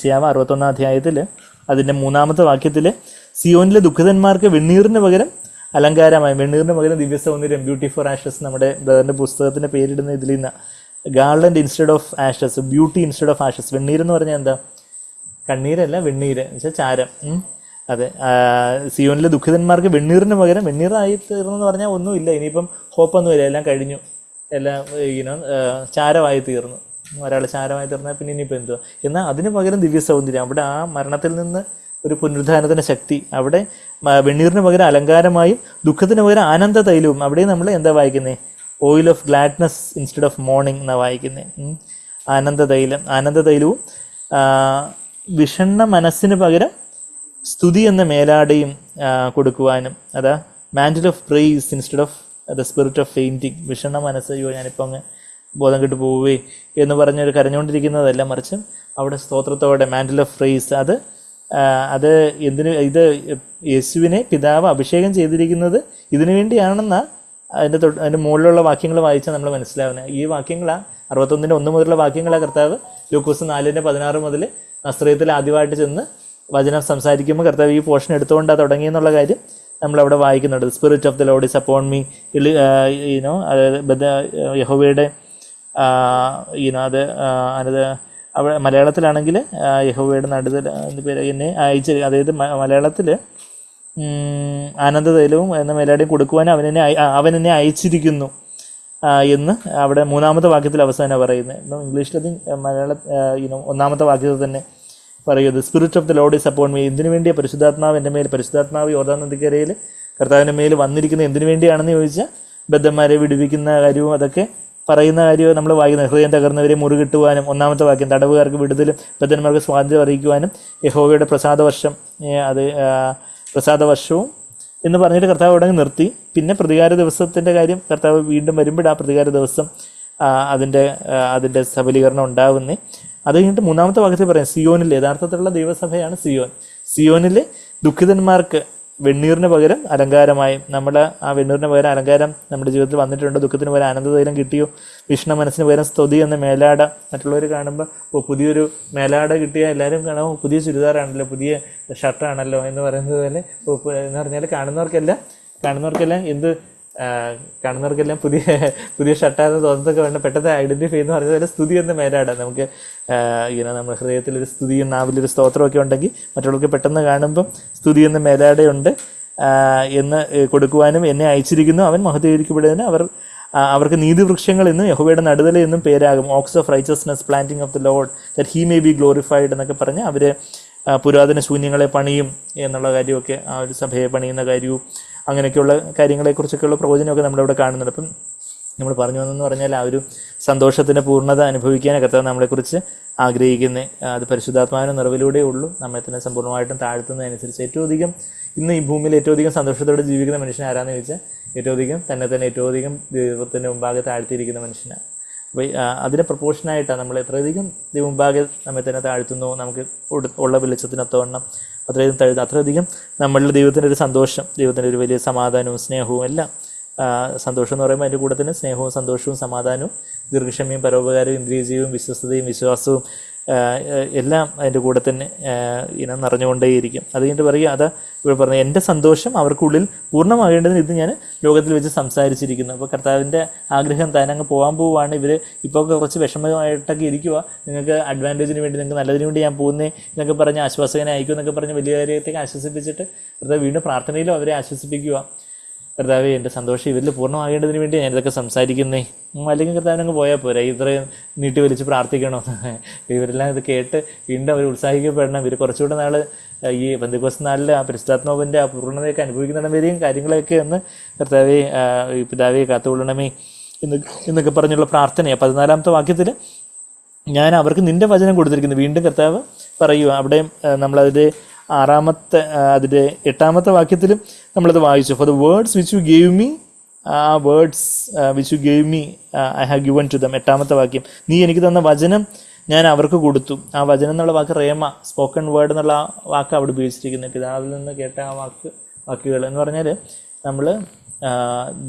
[SPEAKER 1] അതിൻ്റെ 3-ാമത്തെ വാക്യത്തിൽ സിയോനിലെ ദുഃഖിതന്മാർക്ക് വെണ്ണീറിന് പകരം അലങ്കാരമായി, വെണ്ണീറിന് പകരം ദിവ്യസൗന്ദര്യം, ബ്യൂട്ടി ഫോർ ആഷസ്, നമ്മുടെ ബ്രദറിൻ്റെ പുസ്തകത്തിൻ്റെ പേരിടുന്ന ഇതിൽ നിന്ന് garland instead of ashes, beauty instead of ashes. വെണ്ണീരെന്ന് പറഞ്ഞാൽ എന്താ? കണ്ണീരല്ല, വെണ്ണീര് എന്ന് വെച്ചാൽ ചാരം. അതെ, സിയോനിലെ ദുഃഖിതന്മാർക്ക് വെണ്ണീറിന് പകരം, വെണ്ണീറായി തീർന്നെന്ന് പറഞ്ഞാൽ ഒന്നുമില്ല, ഇനിയിപ്പം ഹോപ്പൊന്നും ഇല്ല, എല്ലാം കഴിഞ്ഞു, എല്ലാം ചാരമായി തീർന്നു. ഒരാൾ ചാരമായി തീർന്നാൽ പിന്നെ ഇനിയിപ്പോൾ എന്തുവാ? എന്നാൽ അതിന് പകരം ദിവ്യസൗന്ദര്യം, അവിടെ ആ മരണത്തിൽ നിന്ന് ഒരു പുനരുദ്ധാനത്തിൻ്റെ ശക്തി, അവിടെ വെണ്ണീറിന് പകരം അലങ്കാരമായും ദുഃഖത്തിന് പകരം ആനന്ദ തൈലവും. അവിടെ നമ്മൾ എന്താ വായിക്കുന്നത്? Oil of gladness instead of morning എന്നാണ് വായിക്കുന്നത്. ആനന്ദ തൈലവും വിഷണ്ണ മനസ്സിന് പകരം സ്തുതി എന്ന മേലാടയും കൊടുക്കുവാനും, അതാ mantle of praise instead of the spirit of fainting. വിഷണ്ണ മനസ്സ്, അയ്യോ ഞാനിപ്പോൾ അങ്ങ് ബോധം കെട്ട് പോവേ എന്ന് പറഞ്ഞൊരു കരഞ്ഞുകൊണ്ടിരിക്കുന്നതല്ല, മറിച്ച് അവിടെ സ്തോത്രത്തോടെ മാൻറ്റിൽ ഓഫ് പ്രൈസ്, അത് എന്തിന്? ഇത് യേശുവിനെ പിതാവ് അഭിഷേകം ചെയ്തിരിക്കുന്നത് ഇതിനു വേണ്ടിയാണെന്നാണ് അതിൻ്റെ മുകളിലുള്ള വാക്യങ്ങൾ വായിച്ചാൽ നമ്മൾ മനസ്സിലാവുന്നത്. ഈ വാക്യങ്ങളാണ് 61-1 മുതലുള്ള വാക്യങ്ങളാണ് കർത്താവ് ലൂക്കോസ് 4:16 മുതൽ നസ്രയത്തിൽ ആദ്യമായിട്ട് ചെന്ന് വചനം സംസാരിക്കുമ്പോൾ കർത്താവ് ഈ പോർഷൻ എടുത്തുകൊണ്ടാണ് തുടങ്ങിയെന്നുള്ള കാര്യം നമ്മളവിടെ വായിക്കുന്നുണ്ട്. Spirit of the Lord is upon me, യഹോവയുടെ അത് അവിടെ മലയാളത്തിലാണെങ്കിൽ യഹോവയുടെ നടുതൽ പേര് എന്നെ അയച്ച്, അതായത് മലയാളത്തിൽ ആനന്ദതൈലവും എന്ന മേലാടയും കൊടുക്കുവാൻ അവൻ എന്നെ അയച്ചിരിക്കുന്നു. എന്ന് അവിടെ 3-ാമത്തെ വാക്യത്തിൽ അവസാനം പറയുന്നത്. ഇംഗ്ലീഷിലത് ഒന്നാമത്തെ വാക്യത്തിൽ തന്നെ പറയുന്നത് spirit of the Lord is upon me. എന്തിനു വേണ്ടിയാണ് പരിശുദ്ധാത്മാവ് എൻ്റെ മേൽ? പരിശുദ്ധാത്മാവ് യോർദാൻ നദിക്കരയിൽ കർത്താവിൻ്റെ മേൽ വന്നിരിക്കുന്നത് എന്തിനു വേണ്ടിയാണെന്ന് ചോദിച്ചാൽ ബദ്ധന്മാരെ വിടുവിക്കുന്ന കാര്യവും അതൊക്കെ പറയുന്ന കാര്യവും നമ്മൾ വായിക്കുന്നത്. ഹൃദയം തകർന്നവരെ മുറുകിട്ടുവാനും, 1-ാമത്തെ വാക്യം തടവുകാർക്ക് വിടുതലും ബദ്ധന്മാർക്ക് സ്വാതന്ത്ര്യം അറിയിക്കുവാനും യഹോവയുടെ പ്രസാദവർഷവും എന്ന് പറഞ്ഞിട്ട് കർത്താവ് അവിടെ നിർത്തി. പിന്നെ പ്രതികാര ദിവസത്തിൻ്റെ കാര്യം കർത്താവ് വീണ്ടും വരുമ്പോൾ ആ പ്രതികാര ദിവസം അതിൻ്റെ സബലീകരണം ഉണ്ടാവുന്നേ. അത് കഴിഞ്ഞിട്ട് 3-ാമത്തെ വാക്യത്തിൽ പറയാം സിയോനിൽ, യഥാർത്ഥത്തിലുള്ള ദൈവസഭയാണ് സിയോൻ. സിയോനിൽ ദുഃഖിതന്മാർക്ക് വെണ്ണീറിന് പകരം അലങ്കാരമായി. നമ്മൾ ആ വെണ്ണീറിന് പകരം അലങ്കാരം നമ്മുടെ ജീവിതത്തിൽ വന്നിട്ടുണ്ട്. ദുഃഖത്തിന് പകരം ആനന്ദതൈലം കിട്ടിയോ? വിഷ്ണ മനസ്സിന് പകരം സ്തുതി എന്ന മേലാട. മറ്റുള്ളവർ കാണുമ്പോൾ പുതിയൊരു മേലാട കിട്ടിയ എല്ലാവരും കാണുമ്പോൾ പുതിയ ചുരിദാറാണല്ലോ, പുതിയ ഷർട്ടാണല്ലോ എന്ന് പറയുന്നത് പോലെ എന്ന് പറഞ്ഞാൽ കാണുന്നവർക്കെല്ലാം പുതിയ ഷർട്ടാണെന്ന് തോന്നുന്നതൊക്കെ വേണ്ട പെട്ടെന്ന് ഐഡൻറ്റിഫൈ എന്ന് പറയുന്നത് പോലെ സ്തുതി എന്ന മേലാട. നമുക്ക് നമ്മുടെ ഹൃദയത്തിലൊരു സ്തുതിയും നാവിലൊരു സ്തോത്രമൊക്കെ ഉണ്ടെങ്കിൽ മറ്റുള്ളവർക്ക് പെട്ടെന്ന് കാണുമ്പം സ്തുതി എന്ന മേലാടയുണ്ട് എന്ന് കൊടുക്കുവാനും എന്നെ അയച്ചിരിക്കുന്നു. അവൻ മഹത്വീകരിക്കപ്പെടുന്നതിന് അവർക്ക് നീതിവൃക്ഷങ്ങൾ എന്നും യഹോവയുടെ നടുതല എന്നും പേരാകും. Oaks of righteousness planting of the Lord that he may be glorified എന്നൊക്കെ പറഞ്ഞ് അവർ പുരാതന ശൂന്യങ്ങളെ പണിയും എന്നുള്ള കാര്യമൊക്കെ, ആ ഒരു സഭയെ പണിയുന്ന കാര്യവും അങ്ങനെയൊക്കെയുള്ള കാര്യങ്ങളെക്കുറിച്ചൊക്കെയുള്ള പ്രവചനമൊക്കെ നമ്മളിവിടെ കാണുന്നുണ്ട്. അപ്പം നമ്മൾ പറഞ്ഞു വന്നെന്ന് പറഞ്ഞാൽ ആ ഒരു സന്തോഷത്തിൻ്റെ പൂർണ്ണത അനുഭവിക്കാൻ കർത്താവ് നമ്മളെക്കുറിച്ച് ആഗ്രഹിക്കുന്നത് അത് പരിശുദ്ധാത്മാവിൻ്റെ നിറവിലൂടെ ഉള്ളൂ. നമ്മളെ തന്നെ സമ്പൂർണ്ണമായിട്ടും താഴ്ത്തുന്നതനുസരിച്ച് ഏറ്റവും അധികം ഇന്ന് ഈ ഭൂമിയിൽ ഏറ്റവും അധികം സന്തോഷത്തോടെ ജീവിക്കുന്ന മനുഷ്യൻ ആരാന്ന് ചോദിച്ചാൽ ഏറ്റവും അധികം ഏറ്റവും അധികം ദൈവത്തിൻ്റെ മുമ്പാകെ താഴ്ത്തിയിരിക്കുന്ന മനുഷ്യനാണ്. അപ്പോൾ അതിന് പ്രപ്പോർഷനായിട്ടാണ് നമ്മൾ എത്രയധികം ദൈവം മുമ്പാകെ നമ്മെ തന്നെ താഴ്ത്തുന്നു, നമുക്ക് ഉള്ള വെളിച്ചത്തിനൊത്തവണ്ണം അത്രയധികം നമ്മളിൽ ദൈവത്തിൻ്റെ ഒരു സന്തോഷം, ദൈവത്തിൻ്റെ ഒരു വലിയ സമാധാനവും സ്നേഹവും എല്ലാം. സന്തോഷം എന്ന് പറയുമ്പോൾ അതിൻ്റെ കൂടെ തന്നെ സ്നേഹവും സന്തോഷവും സമാധാനവും ദീർഘക്ഷമയും പരോപകാരവും ഇന്ദ്രിയജീവവും വിശ്വസ്തതയും വിശ്വാസവും എല്ലാം അതിൻ്റെ കൂടെ തന്നെ നിറഞ്ഞുകൊണ്ടേയിരിക്കും. അത് കഴിഞ്ഞിട്ട് പറയുക, അതാ ഇവിടെ പറഞ്ഞത് എൻ്റെ സന്തോഷം അവർക്കുള്ളിൽ പൂർണ്ണമാകേണ്ടതിന് ഇത് ഞാൻ ലോകത്തിൽ വെച്ച് സംസാരിച്ചിരിക്കുന്നു. അപ്പോൾ കർത്താവിൻ്റെ ആഗ്രഹം താനങ്ങ് പോകാൻ പോവുകയാണ്. ഇവർ ഇപ്പോൾ കുറച്ച് വിഷമമായിട്ടൊക്കെ ഇരിക്കുക, നിങ്ങൾക്ക് അഡ്വാൻറ്റേജിന് വേണ്ടി, നിങ്ങൾക്ക് നല്ലതിന് വേണ്ടി ഞാൻ പോകുന്നേ എന്നൊക്കെ പറഞ്ഞ് ആശ്വാസകനെ അയക്കും എന്നൊക്കെ പറഞ്ഞ് വലിയ കാര്യത്തേക്ക് ആശ്വസിപ്പിച്ചിട്ട് കർത്താവ് വീണ്ടും പ്രാർത്ഥനയിലും അവരെ ആശ്വസിപ്പിക്കുക. കർത്താവെ എൻ്റെ സന്തോഷം ഇവരിൽ പൂർണ്ണമാകേണ്ടതിന് വേണ്ടി ഞാനിതൊക്കെ സംസാരിക്കുന്നേ. അല്ലെങ്കിൽ കർത്താവിനങ്ങ് പോയാൽ പോരാ, ഇത്രയും നീട്ടി വലിച്ച് പ്രാർത്ഥിക്കണോ? ഇവരെല്ലാം ഇത് കേട്ട് വീണ്ടും അവർ ഉത്സാഹിക്കപ്പെടണം. ഇവർ കുറച്ചുകൂടെ നാൾ ഈ പെന്തക്കോസ്ത് നാളിൽ ആ പരിശുദ്ധാത്മാവിൻ്റെ ആ പൂർണ്ണതയൊക്കെ അനുഭവിക്കുന്നിടം കാര്യങ്ങളൊക്കെ ഒന്ന് കർത്താവെ പിതാവെ കാത്തുകൊള്ളണമേ എന്നൊക്കെ പറഞ്ഞുള്ള പ്രാർത്ഥനയാണ്. 14-ാമത്തെ വാക്യത്തിൽ ഞാൻ അവർക്ക് നിൻ്റെ വചനം കൊടുത്തിരിക്കുന്നു. വീണ്ടും കർത്താവ് പറയുക. അവിടെ നമ്മളതിൻ്റെ അതിൻ്റെ 8-ാമത്തെ വാക്യത്തിലും നമ്മളത് വായിച്ചു. For the words which you gave me, words which you gave me I have given to them. 8-ാമത്തെ വാക്യം, നീ എനിക്ക് തന്ന വചനം ഞാൻ അവർക്ക് കൊടുത്തു. ആ വചനം എന്നുള്ള വാക്ക് റേമ, സ്പോക്കൺ വേർഡ് എന്നുള്ള വാക്ക് അവിടെ ഉപയോഗിച്ചിരിക്കുന്നത്. പിതാവിൽ നിന്ന് കേട്ട ആ വാക്കുകൾ എന്ന് പറഞ്ഞാൽ നമ്മൾ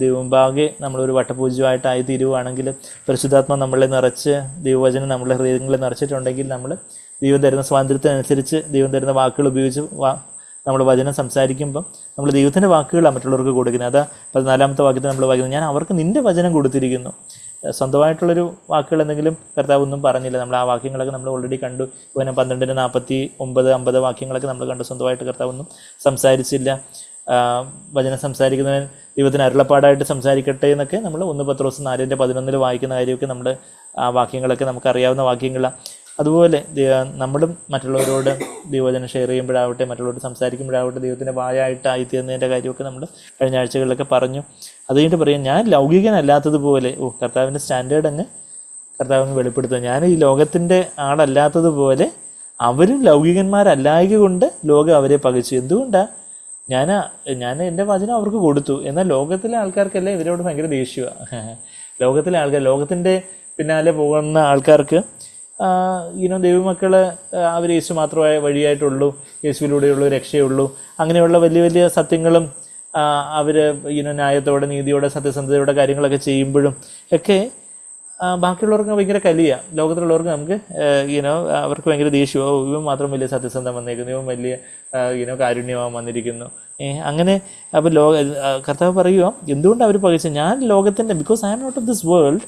[SPEAKER 1] ദൈവമുമ്പാകെ നമ്മളൊരു വട്ടപൂജ്യമായിട്ടായി തീരുവാണെങ്കിൽ, പരിശുദ്ധാത്മ നമ്മളെ നിറച്ച് ദൈവവചനം നമ്മളെ ഹൃദയങ്ങളെ നിറച്ചിട്ടുണ്ടെങ്കിൽ, നമ്മൾ ദൈവം തരുന്ന സ്വാതന്ത്ര്യത്തിനനുസരിച്ച് ദൈവം തരുന്ന വാക്കുകൾ ഉപയോഗിച്ച് നമ്മൾ വചനം സംസാരിക്കുമ്പം നമ്മൾ ദൈവത്തിൻ്റെ വാക്കുകളാണ് മറ്റുള്ളവർക്ക് കൊടുക്കുന്നത്. അതാ 14-ാമത്തെ വാക്യത്തിൽ നമ്മൾ വായിക്കുന്നത്, ഞാൻ അവർക്ക് നിൻ്റെ വചനം കൊടുത്തിരിക്കുന്നു. സ്വന്തമായിട്ടുള്ളൊരു വാക്കുകൾ എന്തെങ്കിലും കർത്താവ് ഒന്നും പറഞ്ഞില്ല. നമ്മൾ ആ വാക്യങ്ങളൊക്കെ നമ്മൾ ഓൾറെഡി കണ്ടു. ഇവനെ 12-49-50 വാക്യങ്ങളൊക്കെ നമ്മൾ കണ്ടു. സ്വന്തമായിട്ട് കർത്താവ് ഒന്നും സംസാരിച്ചില്ല. വചനം സംസാരിക്കുന്നവൻ ദൈവത്തിന് അരുളപ്പാടായിട്ട് സംസാരിക്കട്ടെ എന്നൊക്കെ നമ്മൾ 1 പത്രോസ് 4:11 വായിക്കുന്ന കാര്യമൊക്കെ നമ്മൾ ആ വാക്യങ്ങളൊക്കെ നമുക്കറിയാവുന്ന വാക്യങ്ങളാണ്. അതുപോലെ നമ്മളും മറ്റുള്ളവരോട് ദൈവവചനം ഷെയർ ചെയ്യുമ്പോഴാവട്ടെ, മറ്റുള്ളവരോട് സംസാരിക്കുമ്പോഴാവട്ടെ, ദൈവത്തിൻ്റെ വായായിട്ട് ആയിത്തീർന്നതിൻ്റെ കാര്യമൊക്കെ നമ്മൾ കഴിഞ്ഞ ആഴ്ചകളിലൊക്കെ പറഞ്ഞു. അത് കഴിഞ്ഞിട്ട് പറയാം, ഞാൻ ലൗകികനല്ലാത്തതുപോലെ, കർത്താവിൻ്റെ സ്റ്റാൻഡേർഡ് കർത്താവ് അങ്ങ് വെളിപ്പെടുത്തുക. ഞാൻ ഈ ലോകത്തിൻ്റെ ആളല്ലാത്തതുപോലെ അവരും ലൗകികന്മാരല്ലായക കൊണ്ട് ലോകം അവരെ പകച്ചു. എന്തുകൊണ്ടാണ്? ഞാൻ എൻ്റെ വചനം അവർക്ക് കൊടുത്തു. എന്നാൽ ലോകത്തിലെ ആൾക്കാർക്കെല്ലാം ഇവരോട് ഭയങ്കര ദേഷ്യമാണ്. ലോകത്തിലെ ആൾക്കാർ, ലോകത്തിൻ്റെ പിന്നാലെ പോകുന്ന ആൾക്കാർക്ക് ദൈവമക്കൾ അവർ യേശു മാത്രമേ വഴിയായിട്ടുള്ളൂ, യേശുവിലൂടെയുള്ളൂ രക്ഷയുള്ളൂ, അങ്ങനെയുള്ള വലിയ വലിയ സത്യങ്ങളും അവർ ന്യായത്തോടെ നീതിയോടെ സത്യസന്ധതയോടെ കാര്യങ്ങളൊക്കെ ചെയ്യുമ്പോഴും ഒക്കെ ബാക്കിയുള്ളവർക്ക് ഭയങ്കര കലിയാണ്. ലോകത്തിലുള്ളവർക്ക് നമുക്ക് അവർക്ക് ഭയങ്കര ദേഷ്യമോ, ഇവൻ മാത്രം വലിയ സത്യസന്ധം വന്നേക്കുന്നു, ഇവൻ വലിയ കാരുണ്യമാവും വന്നിരിക്കുന്നു. അങ്ങനെ അപ്പോൾ കർത്താവ് പറയുക, എന്തുകൊണ്ട് അവർ പകച്ചു? ഞാൻ ലോകത്തിൻ്റെ, because I am not of this world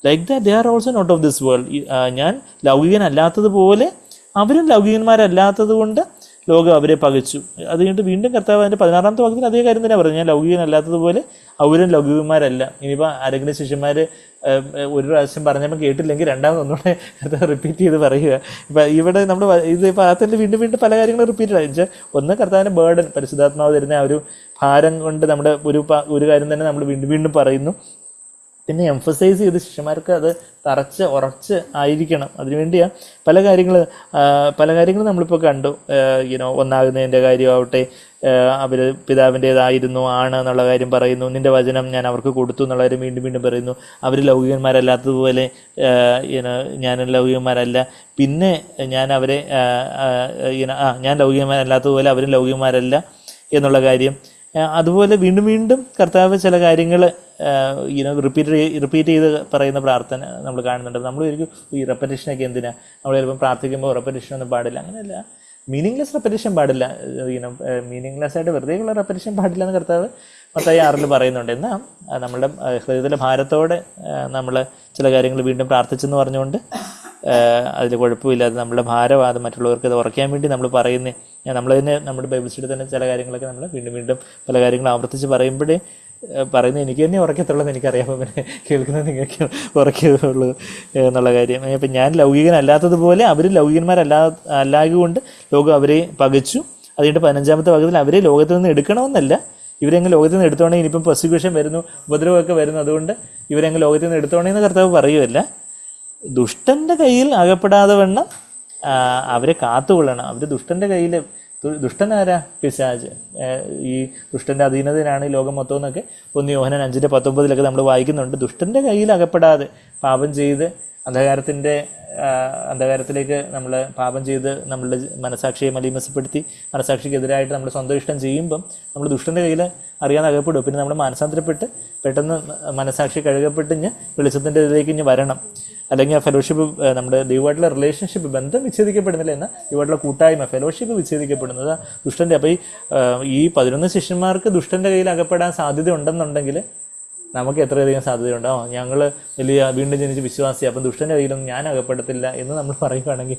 [SPEAKER 1] like that they are also not of this world. ഞാൻ ലൗകികനല്ലാത്തതുപോലെ അവരും ലൗകികന്മാരല്ലാത്തത് കൊണ്ട് ലോകം അവരെ പകച്ചു. അത് കഴിഞ്ഞിട്ട് വീണ്ടും കർത്താവ് അതിൻ്റെ 16-ാമത്തെ വാക്യത്തിൽ അതേ കാര്യം തന്നെ പറഞ്ഞു, ഞാൻ ലൗകികനല്ലാത്തതുപോലെ അവരും ലൗകികന്മാരല്ല. ഇനിയിപ്പോൾ ആരെങ്കിലും ശിഷ്യന്മാർ ഒരു പ്രാവശ്യം പറഞ്ഞപ്പോൾ കേട്ടില്ലെങ്കിൽ രണ്ടാമത് ഒന്നുകൂടെ കർത്താവ് റിപ്പീറ്റ് ചെയ്ത് പറയുക. ഇപ്പം ഇവിടെ നമ്മൾ ഇത് പാകത്തിൻ്റെ വീണ്ടും വീണ്ടും പല കാര്യങ്ങളും റിപ്പീറ്റ് ആയി വെച്ചാൽ, ഒന്ന് കർത്താവിൻ്റെ ബേർഡൻ, പരിശുദ്ധാത്മാവ് തരുന്ന ആ ഒരു ഭാരം കൊണ്ട് നമ്മുടെ ഒരു കാര്യം തന്നെ നമ്മൾ വീണ്ടും വീണ്ടും പറയുന്നു. പിന്നെ എംഫസൈസ് ചെയ്ത് ശിഷ്യന്മാർക്ക് അത് ഉറച്ച് ആയിരിക്കണം. അതിനുവേണ്ടിയാണ് പല കാര്യങ്ങളും നമ്മളിപ്പോൾ കണ്ടു. ഒന്നാകുന്നതിൻ്റെ കാര്യമാവട്ടെ, അവർ പിതാവിൻ്റേതായിരുന്നു ആണ് എന്നുള്ള കാര്യം പറയുന്നു. നിൻ്റെ വചനം ഞാൻ അവർക്ക് കൊടുത്തു എന്നുള്ള കാര്യം വീണ്ടും വീണ്ടും പറയുന്നു. അവർ ലൗകികന്മാരല്ലാത്തതുപോലെ ഞാൻ ലൗകികന്മാരല്ല. പിന്നെ ഞാൻ അവരെ ഞാൻ ലൗകികന്മാരല്ലാത്തതുപോലെ അവരും ലൗകികന്മാരല്ല എന്നുള്ള കാര്യം. അതുപോലെ വീണ്ടും വീണ്ടും കർത്താവ് ചില കാര്യങ്ങൾ റിപ്പീറ്റ് ചെയ്ത് പറയുന്ന പ്രാർത്ഥന നമ്മൾ കാണുന്നുണ്ട്. നമ്മൾ ഒരിക്കലും ഈ റെപ്പറ്റീഷനൊക്കെ എന്തിനാണ്, നമ്മൾ ചിലപ്പോൾ പ്രാർത്ഥിക്കുമ്പോൾ റെപ്പറ്റീഷനൊന്നും പാടില്ല, അങ്ങനെയല്ല. മീനിങ്ലെസ് റെപ്പറ്റീഷൻ പാടില്ല, മീനിങ്ലെസ് ആയിട്ട് വെറുതെയുള്ള റെപ്പറ്റീഷൻ പാടില്ല എന്ന് കർത്താവ് മത്തായി 6 പറയുന്നുണ്ട്. എന്നാൽ നമ്മളുടെ ഹൃദയത്തിലെ ഭാരത്തോടെ നമ്മൾ ചില കാര്യങ്ങൾ വീണ്ടും പ്രാർത്ഥിച്ചെന്ന് പറഞ്ഞുകൊണ്ട് അതിൽ കുഴപ്പമില്ലാതെ നമ്മളുടെ ഭാരം അത് മറ്റുള്ളവർക്ക് അത് ഉറയ്ക്കാൻ വേണ്ടി നമ്മൾ നമ്മൾ തന്നെ നമ്മുടെ ബൈബിൾ സ്റ്റഡി തന്നെ ചില കാര്യങ്ങളൊക്കെ നമ്മൾ വീണ്ടും വീണ്ടും പല കാര്യങ്ങൾ ആവർത്തിച്ച് പറയുന്നത് എനിക്ക് തന്നെ ഉറക്കത്തുള്ളതെന്ന് എനിക്കറിയാം, പിന്നെ കേൾക്കുന്നത് നിങ്ങൾക്ക് ഉറക്കിയതുള്ളൂ എന്നുള്ള കാര്യം. ഇപ്പം ഞാൻ ലൗകികനല്ലാത്തതുപോലെ അവർ ലൗകികന്മാരല്ലായതുകൊണ്ട് ലോകം അവരെ പകച്ചു. അതുകൊണ്ട് 15-ാമത്തെ ഭാഗത്തിൽ അവരെ ലോകത്തിൽ നിന്ന് എടുക്കണമെന്നല്ല, ഇവരെങ്ങ് ലോകത്തിൽ നിന്ന് എടുത്തോണേ, ഇനിയിപ്പം പെർസിക്യൂഷൻ വരുന്നു, ഉപദ്രവമൊക്കെ വരുന്നു, അതുകൊണ്ട് ഇവരെങ്ങ് ലോകത്തിൽ നിന്ന് എടുത്തോണേന്ന് കർത്താവ് പറയുമല്ല. ദുഷ്ടൻ്റെ കയ്യിൽ അകപ്പെടാതെ വണ്ണം അവരെ കാത്തുകൊള്ളണം. അവർ ദുഷ്ടൻ്റെ കയ്യിൽ, ദുഷ്ടനാരാ? പിശാച്. ഈ ദുഷ്ടൻ്റെ അധീനതയിലാണ് ഈ ലോകം മൊത്തം എന്നൊക്കെ 1 യോഹന്നാൻ 5:19 നമ്മൾ വായിക്കുന്നുണ്ട്. ദുഷ്ടൻ്റെ കയ്യിൽ അകപ്പെടാതെ പാപം ചെയ്ത് അന്ധകാരത്തിലേക്ക് നമ്മൾ പാപം ചെയ്ത് നമ്മളുടെ മനസാക്ഷിയെ മലീമസപ്പെടുത്തി മനസാക്ഷിക്കെതിരായിട്ട് നമ്മൾ സ്വന്തം ഇഷ്ടം ചെയ്യുമ്പം നമ്മൾ ദുഷ്ടൻ്റെ കയ്യിൽ അറിയാതെ അകപ്പെടും. പിന്നെ നമ്മൾ മാനസാന്തരപ്പെട്ട് പെട്ടെന്ന് മനസാക്ഷി കഴുകപ്പെട്ട് വെളിച്ചത്തിൻ്റെ ഇതിലേക്ക് വരണം. അല്ലെങ്കിൽ ആ ഫെലോഷിപ്പ്, നമ്മുടെ ദൈവമായിട്ടുള്ള റിലേഷൻഷിപ്പ്, ബന്ധം വിച്ഛേദിക്കപ്പെടുന്നില്ല, എന്നാൽ ദൈവമായിട്ടുള്ള കൂട്ടായ്മ, ഫെലോഷിപ്പ് വിച്ഛേദിക്കപ്പെടുന്നത് ദുഷ്ടൻ്റെ. അപ്പോൾ ഈ 11 ശിഷ്യന്മാർക്ക് ദുഷ്ടൻ്റെ കയ്യിൽ അകപ്പെടാൻ സാധ്യത ഉണ്ടെന്നുണ്ടെങ്കിൽ നമുക്ക് എത്രയധികം സാധ്യതയുണ്ടോ? ഞങ്ങൾ വലിയ വീണ്ടും ജനിച്ച് വിശ്വാസി, അപ്പം ദുഷ്ടൻ്റെ കയ്യിലൊന്നും ഞാൻ അകപ്പെടത്തില്ല എന്ന് നമ്മൾ പറയുകയാണെങ്കിൽ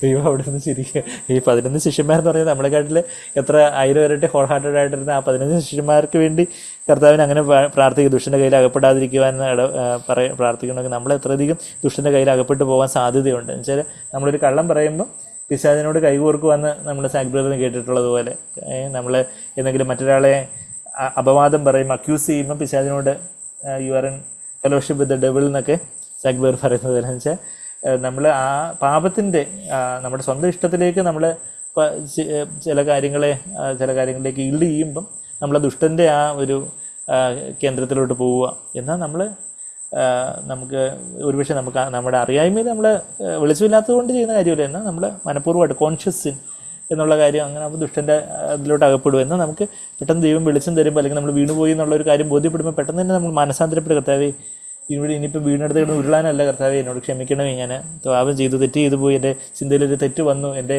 [SPEAKER 1] ദൈവം അവിടെ നിന്ന് ചിരിക്കുക. ഈ 11 ശിഷ്യന്മാരെന്ന് പറയുന്നത് നമ്മളെക്കാട്ടിൽ എത്ര 1000 ഇരട്ടി ഹോൾ ഹാർട്ടഡ് ആയിട്ടിരുന്ന ആ 15 ശിഷ്യന്മാർക്ക് വേണ്ടി കർത്താവിന് അങ്ങനെ പ്രാർത്ഥിക്കും, ദുഷ്ടൻ്റെ കയ്യിൽ അകപ്പെടാതിരിക്കുവാൻ പ്രാർത്ഥിക്കണമെങ്കിൽ നമ്മൾ എത്രയധികം ദുഷ്ടൻ്റെ കയ്യിൽ അകപ്പെട്ട് പോകാൻ സാധ്യതയുണ്ട്. എന്നുവെച്ചാൽ നമ്മളൊരു കള്ളം പറയുമ്പോൾ പിശാചിനോട് കൈകോർക്കുവാന്ന് നമ്മൾ സാക് ബ്രദറിന് കേട്ടിട്ടുള്ളതുപോലെ, നമ്മൾ എന്തെങ്കിലും മറ്റൊരാളെ അപവാദം പറയും, അക്യൂസ് ചെയ്യുമ്പോൾ പിശാചിനോട് you are in fellowship with the devil എന്നൊക്കെ സാക് ബ്രദർ പറയുന്നത്. എന്ന് വെച്ചാൽ നമ്മൾ ആ പാപത്തിൻ്റെ നമ്മുടെ സ്വന്തം ഇഷ്ടത്തിലേക്ക് നമ്മൾ ചില കാര്യങ്ങളിലേക്ക് ഈൽഡ് ചെയ്യുമ്പം നമ്മൾ ദുഷ്ടൻ്റെ ആ ഒരു കേന്ദ്രത്തിലോട്ട് പോവുക. എന്നാൽ നമുക്ക് ഒരുപക്ഷെ നമ്മുടെ അറിയായ്മയിൽ നമ്മൾ വെളിച്ചമില്ലാത്തത് കൊണ്ട് ചെയ്യുന്ന കാര്യമില്ല, എന്നാൽ നമ്മൾ മനഃപൂർവ്വമായിട്ട് കോൺഷ്യസ് സിൻ എന്നുള്ള കാര്യം അങ്ങനെ അപ്പോൾ ദുഷ്ടൻ്റെ അതിലോട്ട് അകപ്പെടും. എന്നാൽ നമുക്ക് പെട്ടെന്ന് ദൈവം വെളിച്ചം തരുമ്പോൾ, അല്ലെങ്കിൽ നമ്മൾ വീണുപോയി എന്നുള്ളൊരു കാര്യം ബോധ്യപ്പെടുമ്പോൾ പെട്ടെന്ന് തന്നെ നമ്മൾ മനസ്സാന്തരപ്പെടുക. കർത്താവേ, ഇനിയിപ്പോൾ വീണെടുത്ത് കിടന്ന് ഉരുളാനല്ല കർത്താവേ, എന്നോട് ക്ഷമിക്കണമേ, ഞാൻ പാപം തെറ്റ് ചെയ്തു പോയി, എൻ്റെ ചിന്തയിലൊരു തെറ്റ് വന്നു, എൻ്റെ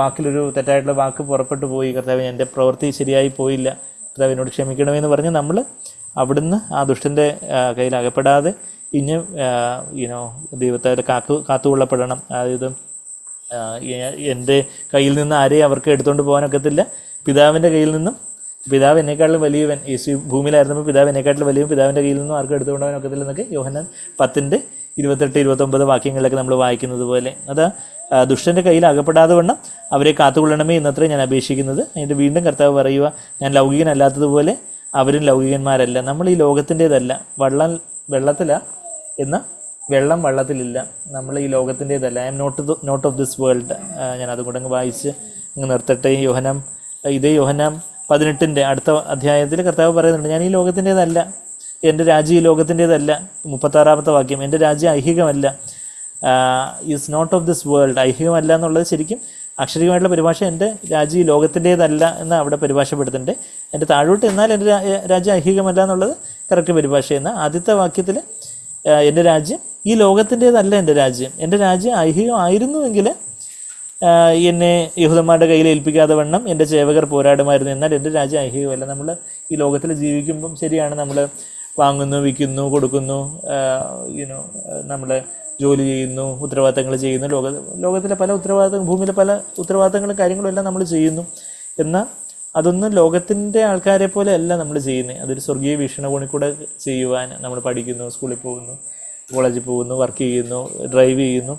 [SPEAKER 1] വാക്കിലൊരു തെറ്റായിട്ടുള്ള വാക്ക് പുറപ്പെട്ടു പോയി, കർത്താവേ എൻ്റെ പ്രവൃത്തി ശരിയായി പോയില്ല, കർത്താവേ എന്നോട് ക്ഷമിക്കണമേ എന്ന് പറഞ്ഞ് നമ്മൾ അവിടുന്ന് ആ ദുഷ്ടൻ്റെ കയ്യിൽ അകപ്പെടാതെ ദൈവത്തെ കാത്തുകൊള്ളപ്പെടണം. അതായത് എൻ്റെ കയ്യിൽ നിന്ന് ആരെയും അവർക്ക് എടുത്തുകൊണ്ട് പോകാനൊക്കത്തില്ല, പിതാവിൻ്റെ കയ്യിൽ നിന്നും, പിതാവ് എന്നെക്കാട്ടിലും വലിയവൻ, യേശു ഭൂമിയിലായിരുന്നപ്പോൾ പിതാവ് എന്നെക്കാട്ടിലും വലിയവൻ, പിതാവിൻ്റെ കയ്യിൽ നിന്നും ആർക്കും എടുത്തുകൊണ്ട് പോകാനൊക്കത്തില്ല എന്നൊക്കെ യോഹന്നാൻ 10:28-29 വാക്യങ്ങളിലൊക്കെ നമ്മൾ വായിക്കുന്നത് പോലെ. അതാ ദുഷ്ടൻ്റെ കയ്യിൽ അകപ്പെടാതെ വണ്ണം അവരെ കാത്തുകൊള്ളണമേ എന്നത്രേ ഞാൻ അപേക്ഷിക്കുന്നത്. എന്നിട്ട് വീണ്ടും കർത്താവ് പറയുക, ഞാൻ ലൗകികനല്ലാത്തതുപോലെ അവരും ലൗകികന്മാരല്ല. നമ്മൾ ഈ ലോകത്തിൻ്റേതല്ല, വെള്ളത്തിലാണ്, എന്നാൽ വെള്ളം വള്ളത്തിലില്ല. നമ്മൾ ഈ ലോകത്തിൻ്റേതല്ല. I am not of this world. ഞാൻ അതും കൂടെ വായിച്ച് നിർത്തട്ടെ. ഇതേ യോഹന്നാൻ 18 അടുത്ത അധ്യായത്തിൽ കർത്താവ് പറയുന്നുണ്ട്, ഞാൻ ഈ ലോകത്തിൻ്റേതല്ല, എൻ്റെ രാജ്യം ഈ ലോകത്തിൻ്റേതല്ല. 36-ാമത്തെ വാക്യം, എൻ്റെ രാജ്യം ഐഹികമല്ല. Is not of this world. ഐഹികമല്ല എന്നുള്ളത് ശരിക്കും അക്ഷരികമായിട്ടുള്ള പരിഭാഷ എൻ്റെ രാജ്യം ഈ ലോകത്തിൻ്റേതല്ല എന്ന് അവിടെ പരിഭാഷപ്പെടുത്തുന്നുണ്ട്. എൻ്റെ താഴോട്ട് എന്നാൽ എൻ്റെ രാജ്യം ഐഹികമല്ല എന്നുള്ളത് കറക്റ്റ് പരിഭാഷ. എന്നാൽ ആദ്യത്തെ വാക്യത്തിൽ എൻ്റെ രാജ്യം ഈ ലോകത്തിൻ്റേതല്ല, എൻ്റെ രാജ്യം ഐഹികമായിരുന്നുവെങ്കിൽ എന്നെ യഹൂദന്മാരുടെ കയ്യിൽ ഏൽപ്പിക്കാതെ വണ്ണം എൻ്റെ സേവകർ പോരാടുമായിരുന്നു. എന്നാൽ എൻ്റെ രാജ്യം ഐഹികമല്ല. നമ്മൾ ഈ ലോകത്തിൽ ജീവിക്കുമ്പം ശരിയാണ്, നമ്മൾ വാങ്ങുന്നു, വിൽക്കുന്നു, കൊടുക്കുന്നു, നമ്മൾ ജോലി ചെയ്യുന്നു, ഉത്തരവാദിത്തങ്ങൾ ചെയ്യുന്നു, ലോകത്തിലെ പല ഉത്തരവാദിത്തങ്ങൾ, ഭൂമിയിലെ പല ഉത്തരവാദിത്തങ്ങളും കാര്യങ്ങളും എല്ലാം നമ്മൾ ചെയ്യുന്നു. എന്നാൽ അതൊന്നും ലോകത്തിൻ്റെ ആൾക്കാരെ പോലെ അല്ല നമ്മൾ ചെയ്യുന്നത്. അതൊരു സ്വർഗീയ വീക്ഷണകോണിൽ കൂടെ ചെയ്യുവാൻ നമ്മൾ പഠിക്കുന്നു, സ്കൂളിൽ പോകുന്നു, കോളേജിൽ പോകുന്നു, വർക്ക് ചെയ്യുന്നു, ഡ്രൈവ് ചെയ്യുന്നു.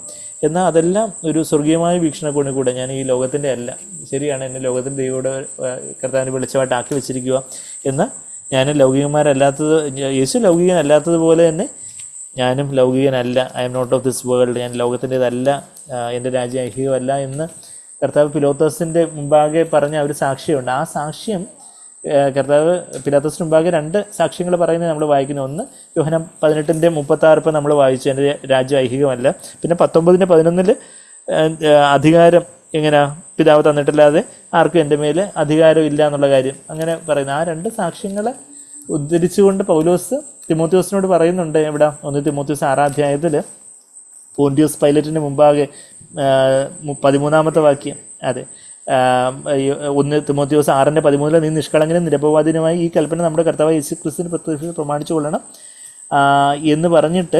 [SPEAKER 1] എന്നാൽ അതെല്ലാം ഒരു സ്വർഗീയമായ വീക്ഷണകോണിൽ കൂടെ. ഞാൻ ഈ ലോകത്തിൻ്റെ അല്ല, ശരിയാണ്, എന്നെ ലോകത്തിൽ ദൈവയുടെ കർത്താവിനെ വെളിച്ചമായിട്ട് ആക്കി വെച്ചിരിക്കുക. എന്നാൽ ഞാൻ ലൗകികന്മാരല്ലാത്തത്, യേശു ലൗകികനല്ലാത്തതുപോലെ തന്നെ ഞാനും ലൗകികനല്ല. I am not of this world, ഞാൻ ലോകത്തിൻ്റെതല്ല, എൻ്റെ രാജ്യം ഐഹികമല്ല എന്ന് കർത്താവ് പിലാത്തോസിൻ്റെ മുമ്പാകെ പറഞ്ഞ ഒരു സാക്ഷ്യമുണ്ട്. ആ സാക്ഷ്യം കർത്താവ് പിലാത്തോസിന് മുമ്പാകെ 2 സാക്ഷ്യങ്ങൾ പറയുന്നത് നമ്മൾ വായിക്കുന്നു. ഒന്ന് യോഹന്നാൻ 18:36 ഇപ്പം നമ്മൾ വായിച്ചു, എൻ്റെ രാജ്യം ഐഹികമല്ല. പിന്നെ 19:11 അധികാരം എങ്ങനെ പിതാവ് തന്നിട്ടില്ലാതെ ആർക്കും എൻ്റെ മേൽ അധികാരം ഇല്ല എന്നുള്ള കാര്യം അങ്ങനെ പറയുന്നു. ആ 2 സാക്ഷ്യങ്ങളെ ഉദ്ധരിച്ചുകൊണ്ട് പൗലോസ് തിമോത്തിയോസിനോട് പറയുന്നുണ്ട്. ഇവിടെ 1 തിമോത്തിയോസ് 6-ാം അധ്യായത്തിൽ പോന്തിയോസ് പൈലറ്റിന് മുമ്പാകെ 13-ാമത്തെ വാക്യം, അതെ, 1 തിമോത്തിയോസ് 6:13 നീ നിഷ്കളങ്കനും നിരപവാദിനുമായി ഈ കൽപ്പന നമ്മുടെ കർത്താവ് യേശു ക്രിസ്തുവിന് പ്രത്യക്ഷത്തിൽ പ്രമാണിച്ചു കൊള്ളണം എന്ന് പറഞ്ഞിട്ട്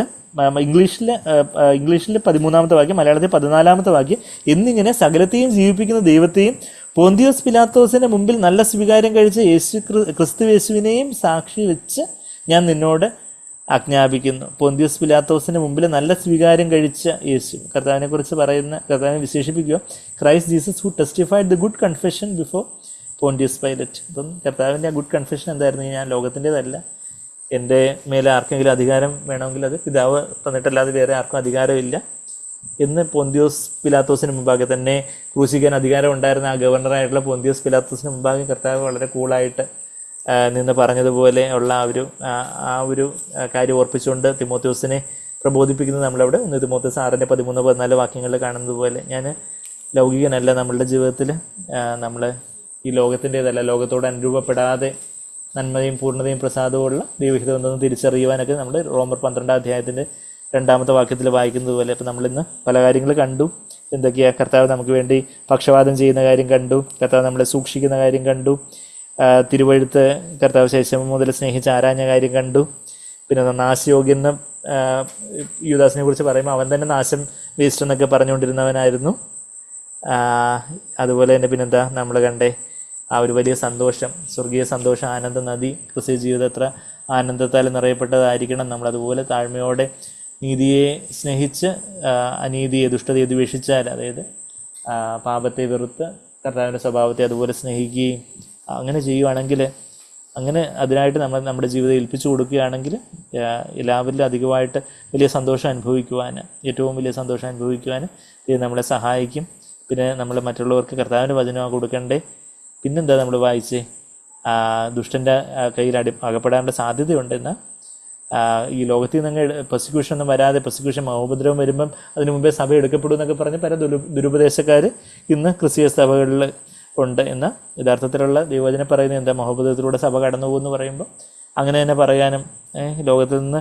[SPEAKER 1] ഇംഗ്ലീഷിൽ 13-ാമത്തെ വാക്യം, മലയാളത്തിൽ 14-ാമത്തെ വാക്യം, എന്നിങ്ങനെ സകലത്തെയും ജീവിപ്പിക്കുന്ന ദൈവത്തെയും പോന്തിയോസ് പിലാത്തോസിൻ്റെ മുമ്പിൽ നല്ല സ്വീകാര്യം കഴിച്ച ക്രിസ്തുയേശുവിനെയും സാക്ഷി വെച്ച് ഞാൻ നിന്നോട് ആജ്ഞാപിക്കുന്നു. പോന്തിയോസ് പിലാത്തോസിന് മുമ്പിൽ നല്ല സ്വീകാര്യം കഴിച്ച യേശു, കർത്താവിനെ കുറിച്ച് പറയുന്ന, കർത്താവിനെ വിശേഷിപ്പിക്കുക, Christ Jesus who testified the good confession before Pontius Pilate. അപ്പം കർത്താവിൻ്റെ ആ ഗുഡ് കൺഫെഷൻ എന്തായിരുന്നു? ഞാൻ ലോകത്തിൻ്റെതല്ല, എൻ്റെ മേലെ ആർക്കെങ്കിലും അധികാരം വേണമെങ്കിൽ അത് പിതാവ് തന്നിട്ടല്ലാതെ വേറെ ആർക്കും അധികാരമില്ല എന്ന് പോന്തിയോസ് പിലാത്തോസിന് മുമ്പാകെ, തന്നെ ക്രൂശിക്കാൻ അധികാരം ഉണ്ടായിരുന്ന ആ ഗവർണറായിട്ടുള്ള പോന്തിയോസ് പിലാത്തോസിന് മുമ്പാകെ കർത്താവ് വളരെ കൂളായിട്ട് നിന്ന് പറഞ്ഞതുപോലെ ഉള്ള ആ ഒരു കാര്യം ഓർപ്പിച്ചുകൊണ്ട് തിമോത്തിയോസിനെ പ്രബോധിപ്പിക്കുന്നത് നമ്മളവിടെ 1 തിമോത്തിയോസ് 6:13-14 വാക്യങ്ങളിൽ കാണുന്നത് പോലെ. ഞാൻ ലൗകികനല്ല. നമ്മളുടെ ജീവിതത്തിൽ നമ്മൾ ഈ ലോകത്തിൻ്റെതല്ല, ലോകത്തോട് അനുരൂപപ്പെടാതെ നന്മയും പൂർണ്ണതയും പ്രസാദവുമുള്ള ദൈവഹിതം എന്തെന്ന് തിരിച്ചറിയുവാനൊക്കെ നമ്മൾ റോമർ 12-ാം അധ്യായത്തിൻ്റെ 2-ാമത്തെ വാക്യത്തിൽ വായിക്കുന്നത് പോലെ. അപ്പോൾ നമ്മളിന്ന് പല കാര്യങ്ങൾ കണ്ടു. എന്തൊക്കെയാണ്? കർത്താവ് നമുക്ക് വേണ്ടി പക്ഷപാതം ചെയ്യുന്ന കാര്യം കണ്ടു, കർത്താവ് നമ്മളെ സൂക്ഷിക്കുന്ന കാര്യം കണ്ടു, തിരുവഴുത്ത് കർത്താവ് ശൈശവം മുതൽ സ്നേഹിച്ച് ആരാഞ്ഞ കാര്യം കണ്ടു. പിന്നെ നാശയോഗ്യെന്ന് യൂദാസിനെ കുറിച്ച് പറയുമ്പോൾ അവൻ തന്നെ നാശം വേസ്റ്റ് എന്നൊക്കെ പറഞ്ഞുകൊണ്ടിരുന്നവനായിരുന്നു. അതുപോലെ തന്നെ പിന്നെന്താ നമ്മൾ കണ്ടേ? ആ ഒരു വലിയ സന്തോഷം, സ്വർഗീയ സന്തോഷം, ആനന്ദ നദി, ക്രിസ്തീയ ജീവിതം എത്ര ആനന്ദത്താൽ നിറയപ്പെട്ടതായിരിക്കണം. നമ്മളതുപോലെ താഴ്മയോടെ നീതിയെ സ്നേഹിച്ച് അനീതിയെ, ദുഷ്ടതയെ ദ്വേഷിച്ചാൽ, അതായത് പാപത്തെ വെറുത്ത് കർത്താവിൻ്റെ സ്വഭാവത്തെ അതുപോലെ സ്നേഹിക്കുകയും അങ്ങനെ ചെയ്യുകയാണെങ്കിൽ, അങ്ങനെ അതിനായിട്ട് നമ്മൾ നമ്മുടെ ജീവിതം ഏൽപ്പിച്ചു കൊടുക്കുകയാണെങ്കിൽ എല്ലാവരിലും അധികമായിട്ട് വലിയ സന്തോഷം അനുഭവിക്കുവാൻ, ഏറ്റവും വലിയ സന്തോഷം അനുഭവിക്കുവാൻ ഇത് നമ്മളെ സഹായിക്കും. പിന്നെ നമ്മൾ മറ്റുള്ളവർക്ക് കർത്താവിൻ്റെ വചനം കൊടുക്കണ്ടേ. പിന്നെന്താ നമ്മൾ വായിച്ചേ? ദുഷ്ടൻ്റെ കയ്യിൽ അകപ്പെടാനുള്ള സാധ്യതയുണ്ടെന്ന്. ഈ ലോകത്തിൽ നിന്ന് പെർസിക്യൂഷൻ ഒന്നും വരാതെ, പെർസിക്യൂഷൻ മഹോപദ്രവം വരുമ്പം അതിനു മുമ്പേ സഭ എടുക്കപ്പെടും എന്നൊക്കെ പറഞ്ഞ് പല ദുരുപദേശക്കാർ ഇന്ന് ക്രിസ്തീയ സഭകളിൽ ഉണ്ട്. എന്ന യഥാർത്ഥത്തിലുള്ള ദൈവവചനം പറയുന്നത് എന്താ? മഹോപദ്രവത്തിലൂടെ സഭ കടന്നു പോകുമെന്ന് പറയുമ്പോൾ അങ്ങനെ തന്നെ പറയാനും, ലോകത്തിൽ നിന്ന്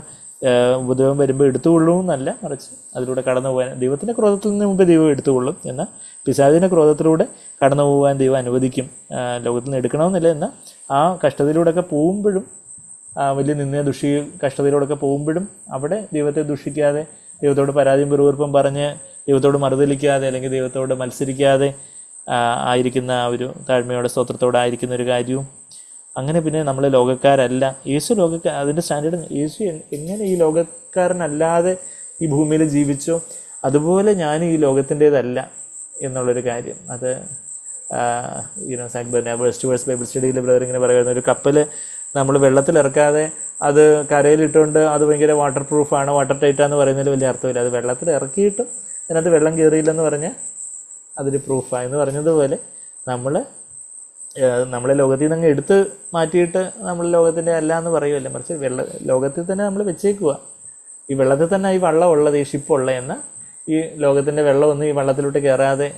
[SPEAKER 1] ഉപദ്രവം വരുമ്പോൾ എടുത്തുകൊള്ളൂ എന്നല്ല, മറിച്ച് അതിലൂടെ കടന്നു പോകാൻ, ദൈവത്തിൻ്റെ ക്രോധത്തിൽ നിന്ന് മുമ്പേ ദൈവം എടുത്തുകൊള്ളും, എന്നാൽ പിശാചിൻ്റെ ക്രോധത്തിലൂടെ കടന്നു പോകാൻ ദൈവം അനുവദിക്കും. ലോകത്തിൽ നിന്ന് എടുക്കണമെന്നില്ല, എന്നാൽ ആ കഷ്ടതയിലൂടെയൊക്കെ പോകുമ്പോഴും, വലിയ നിന്ന കഷ്ടതയിലൂടെയൊക്കെ പോകുമ്പോഴും അവിടെ ദൈവത്തെ ദുഷിക്കാതെ, ദൈവത്തോട് പരാതിയും പെറുവീർപ്പും പറഞ്ഞ് ദൈവത്തോട് മറുതലിക്കാതെ അല്ലെങ്കിൽ ദൈവത്തോട് മത്സരിക്കാതെ ആയിരിക്കുന്ന ആ ഒരു താഴ്മയോടെ സ്തോത്രത്തോടെ ആയിരിക്കുന്ന ഒരു കാര്യവും. അങ്ങനെ പിന്നെ നമ്മൾ ലോകക്കാരല്ല. യേശു അതിൻ്റെ സ്റ്റാൻഡേർഡ്, യേശു എങ്ങനെ ഈ ലോകക്കാരനല്ലാതെ ഈ ഭൂമിയിൽ ജീവിച്ചോ അതുപോലെ ഞാൻ ഈ ലോകത്തിൻ്റേതല്ല എന്നുള്ളൊരു കാര്യം. അത് വെസ്റ്റ്വേഴ്സ് ബൈബിൾ സ്റ്റഡിയിൽ ബ്രദർ ഇങ്ങനെ പറയുന്ന, ഒരു കപ്പൽ നമ്മൾ വെള്ളത്തിലിറക്കാതെ അത് കരയിലിട്ടുകൊണ്ട് അത് ഭയങ്കര വാട്ടർ പ്രൂഫാണ്, വാട്ടർ ടൈറ്റാന്ന് പറയുന്നതിൽ വലിയ അർത്ഥമില്ല. അത് വെള്ളത്തിൽ ഇറക്കിയിട്ടും അതിനകത്ത് വെള്ളം കയറിയില്ലെന്ന് പറഞ്ഞാൽ അതൊരു പ്രൂഫാണ് എന്ന് പറഞ്ഞതുപോലെ നമ്മളെ ലോകത്തിൽ നിന്ന് എടുത്ത് മാറ്റിയിട്ട് നമ്മൾ ലോകത്തിൻ്റെ അല്ല എന്ന് പറയുമല്ലേ, മറിച്ച് ലോകത്തിൽ തന്നെ നമ്മൾ വെച്ചേക്കുക. ഈ വെള്ളത്തിൽ തന്നെ ഈ വള്ളം ഉള്ളത്, ഈ ഷിപ്പുള്ള എന്ന ഈ ലോകത്തിൻ്റെ വെള്ളമൊന്നും ഈ വള്ളത്തിലോട്ട് കയറാതെ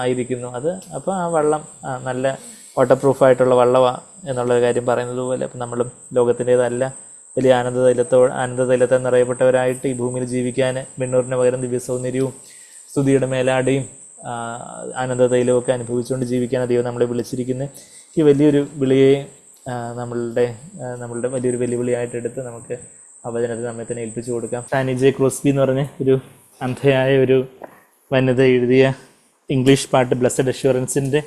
[SPEAKER 1] ആയിരിക്കുന്നു. അപ്പോൾ ആ വള്ളം നല്ല വാട്ടർ പ്രൂഫായിട്ടുള്ള വള്ളമാണ് എന്നുള്ളൊരു കാര്യം പറയുന്നത് പോലെ, അപ്പം നമ്മളും ലോകത്തിൻ്റേതല്ല, വലിയ ആനന്ദതൈലത്തെ നിറയപ്പെട്ടവരായിട്ട് ഈ ഭൂമിയിൽ ജീവിക്കാൻ വെണ്ണൂറിന് പകരം ദിവ്യ സൗന്ദര്യവും സ്തുതിയുടെ മേലാടയും ആനന്ദതൈലമൊക്കെ അനുഭവിച്ചുകൊണ്ട് ജീവിക്കാൻ ദൈവം നമ്മളെ വിളിച്ചിരിക്കുന്നത്. ഈ വലിയൊരു വിളിയെ നമ്മളുടെ വലിയൊരു വെല്ലുവിളിയായിട്ടെടുത്ത് നമുക്ക് ആ വചനത്തെ നമ്മെ തന്നെ ഏൽപ്പിച്ചു കൊടുക്കാം. ഷാനി ജെ ക്രോസ്ബി എന്ന് പറഞ്ഞ ഒരു അന്ധയായ ഒരു വനിത എഴുതിയ ഇംഗ്ലീഷ് പാട്ട് ബ്ലെസ്സഡ് അഷ്യൂറൻസിൻ്റെ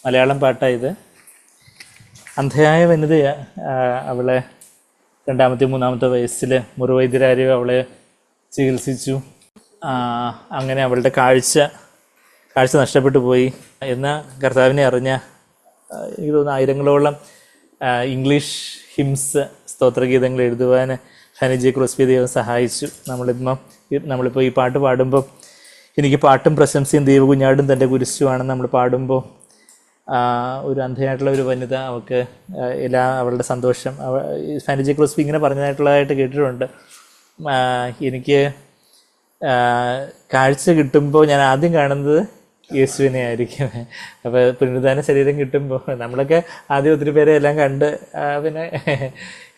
[SPEAKER 1] മലയാളം പാട്ടായത്. അന്ധയായ വനിതയാ. അവളെ 2ാമത്തെ 3ാമത്തെ വയസ്സിൽ മുറിവൈദ്യരാരോ അവളെ ചികിത്സിച്ചു. അങ്ങനെ അവളുടെ കാഴ്ച നഷ്ടപ്പെട്ടു പോയി. എന്നാൽ കർത്താവിനെ അറിഞ്ഞ എനിക്ക് തോന്നുന്നു 1000-ങ്ങളോളം ഇംഗ്ലീഷ് ഹിംസ് സ്തോത്രഗീതങ്ങൾ എഴുതുവാൻ ഷാനി ജെ ക്രോസ്ബി ദൈവം സഹായിച്ചു. നമ്മളിപ്പോൾ ഈ പാട്ട് പാടുമ്പോൾ എനിക്ക് പാട്ടും പ്രശംസയും ദൈവകുഞ്ഞാടും തൻ്റെ കുരിശുവാണെന്ന് നമ്മൾ പാടുമ്പോൾ ഒരു അന്ധയായിട്ടുള്ള ഒരു വനിത അവൾക്ക് അവളുടെ സന്തോഷം ഷാനി ജെ ക്രോസ്ബി ഇങ്ങനെ പറഞ്ഞതായിട്ടുള്ളതായിട്ട് കേട്ടിട്ടുണ്ട്. എനിക്ക് കാഴ്ച കിട്ടുമ്പോൾ ഞാൻ ആദ്യം കാണുന്നത് യേശുവിനെ ആയിരിക്കും. അപ്പോൾ പുനരുദ്ധാന ശരീരം കിട്ടുമ്പോൾ നമ്മളൊക്കെ ആദ്യം ഒത്തിരി പേരെ എല്ലാം കണ്ട് പിന്നെ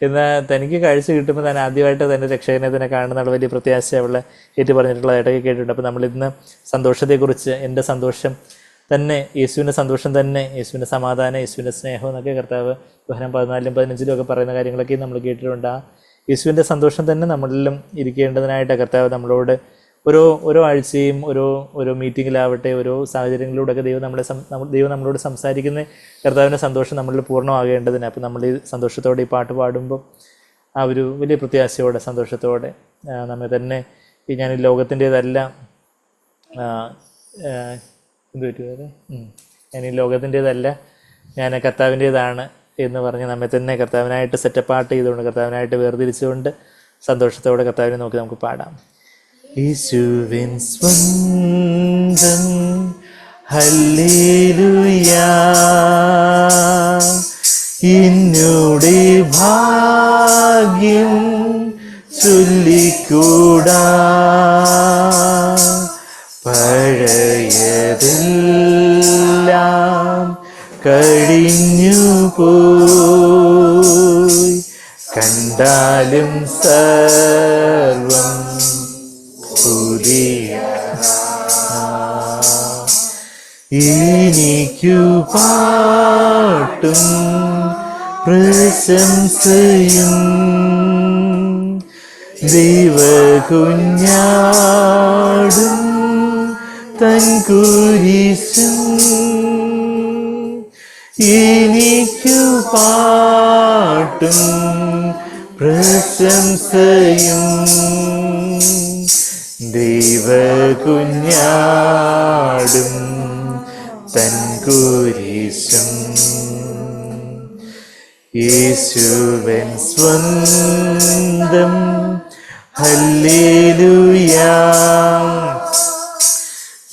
[SPEAKER 1] എന്നാൽ തനിക്ക് കാഴ്ച കിട്ടുമ്പോൾ താൻ ആദ്യമായിട്ട് തന്നെ രക്ഷകനെ തന്നെ കാണുന്നുള്ള വലിയ പ്രത്യാശ അവളെ ഏറ്റു പറഞ്ഞിട്ടുള്ളതായിട്ടൊക്കെ കേട്ടിട്ടുണ്ട്. അപ്പോൾ നമ്മളിന്ന് സന്തോഷത്തെക്കുറിച്ച് എൻ്റെ സന്തോഷം തന്നെ യേശുവിൻ്റെ സന്തോഷം തന്നെ, യേശുവിൻ്റെ സമാധാനം, യേശുവിൻ്റെ സ്നേഹം എന്നൊക്കെ കർത്താവ് യോഹന്നാൻ 14-15 ഒക്കെ പറയുന്ന കാര്യങ്ങളൊക്കെ നമ്മൾ കേട്ടിട്ടുണ്ട്. ആ യേശുവിൻ്റെ സന്തോഷം തന്നെ നമ്മളിലും ഇരിക്കേണ്ടതിനായിട്ട് കർത്താവ് നമ്മളോട് ഓരോ ആഴ്ചയും ഓരോ മീറ്റിങ്ങിലാവട്ടെ ഓരോ സാഹചര്യങ്ങളിലൂടെയൊക്കെ ദൈവം നമ്മളോട് സംസാരിക്കുന്ന കർത്താവിൻ്റെ സന്തോഷം നമ്മളിൽ പൂർണ്ണമാകേണ്ടതിന്. അപ്പോൾ നമ്മൾ ഈ സന്തോഷത്തോടെ ഈ പാട്ട് പാടുമ്പോൾ ആ ഒരു വലിയ പ്രത്യാശയോടെ സന്തോഷത്തോടെ നമ്മെ തന്നെ ഞാൻ ഈ ലോകത്തിൻ്റേതല്ല ഞാൻ ഈ ലോകത്തിൻ്റേതല്ല ഞാൻ കർത്താവിൻ്റേതാണ് എന്ന് പറഞ്ഞ് നമ്മെ തന്നെ കർത്താവിനായിട്ട് സെറ്റപ്പാട്ട് ചെയ്തുകൊണ്ട് കർത്താവിനായിട്ട് വേർതിരിച്ചുകൊണ്ട് സന്തോഷത്തോടെ കർത്താവിനെ നോക്കി നമുക്ക് പാടാം. യേശുവിൻ സ്വന്തം ഹല്ലേലൂയാ എന്നോടെ ഭാഗ്യം ചൊല്ലിക്കൂടാ പഴയതെല്ലാം കഴിഞ്ഞു പോയി കണ്ടാലും സർവം പുതിയ എനിക്കു പാട്ടും പ്രശംസയും ദൈവകുഞ്ഞാടും തൻ കുരിശും എനിക്കു പാട്ടും പ്രശംസയും ദൈവകുഞ്ഞാടും തൻ കുരിശും യേശുവൻ സ്വന്തം ഹല്ലേലൂയാ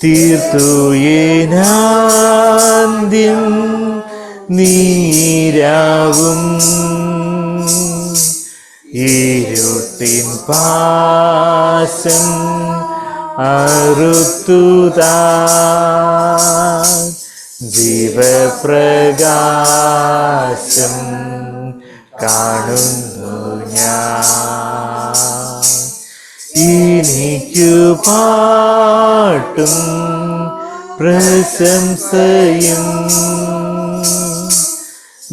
[SPEAKER 1] തീർത്തു ഏനാദ്യം നീരാവും ഇരുട്ടിൻ പാശം അറുത്തുതാ ജീവപ്രകാശം കാണുന്നു ഞാൻ എനിക്കു പാട്ടും പ്രശംസയും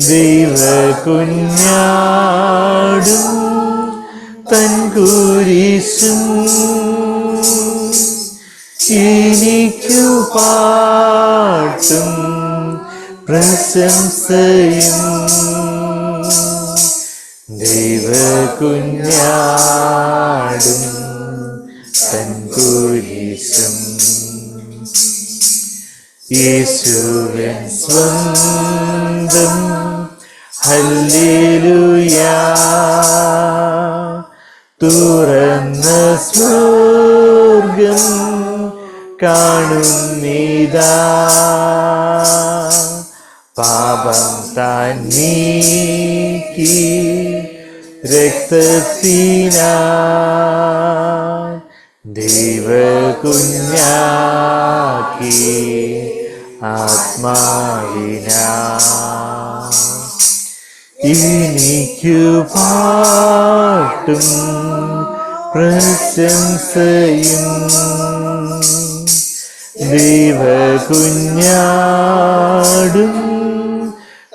[SPEAKER 1] ദൈവകുഞ്ഞാടും തൻ കുരിശും എനിക്കു പാട്ടും പ്രശംസയും ദൈവകുഞ്ഞാടും തൻ കുരിശും യേശുവിൻ സ്വന്തം ഹല്ലേലൂയാ തുറന്ന സ്വർഗം കാണുന്നിതാ പാപം താൻ നീക്കി രക്തത്തിനാ ദൈവകുഞ്ഞാക്കി ആത്മാവിനാ എനിക്കു പാട്ടും പ്രശംസയും ദൈവകുഞ്ഞാടും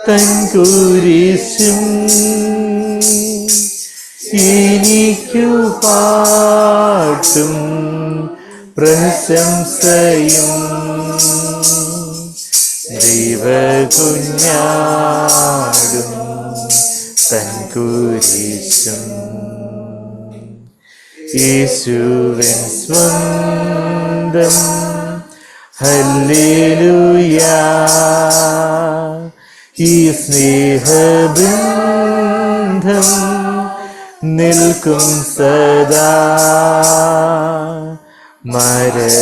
[SPEAKER 1] തൻ കുരിശും എനിക്കു പാട്ടും പ്രശംസയും ദൈവകുഞ്ഞാടും തൻ കുരിശും. യേശുവിൻ സ്വന്തം ഹല്ലേലൂയാ, ഈ സ്നേഹബന്ധം നിൽക്കും സദാ. മരണത്തോളം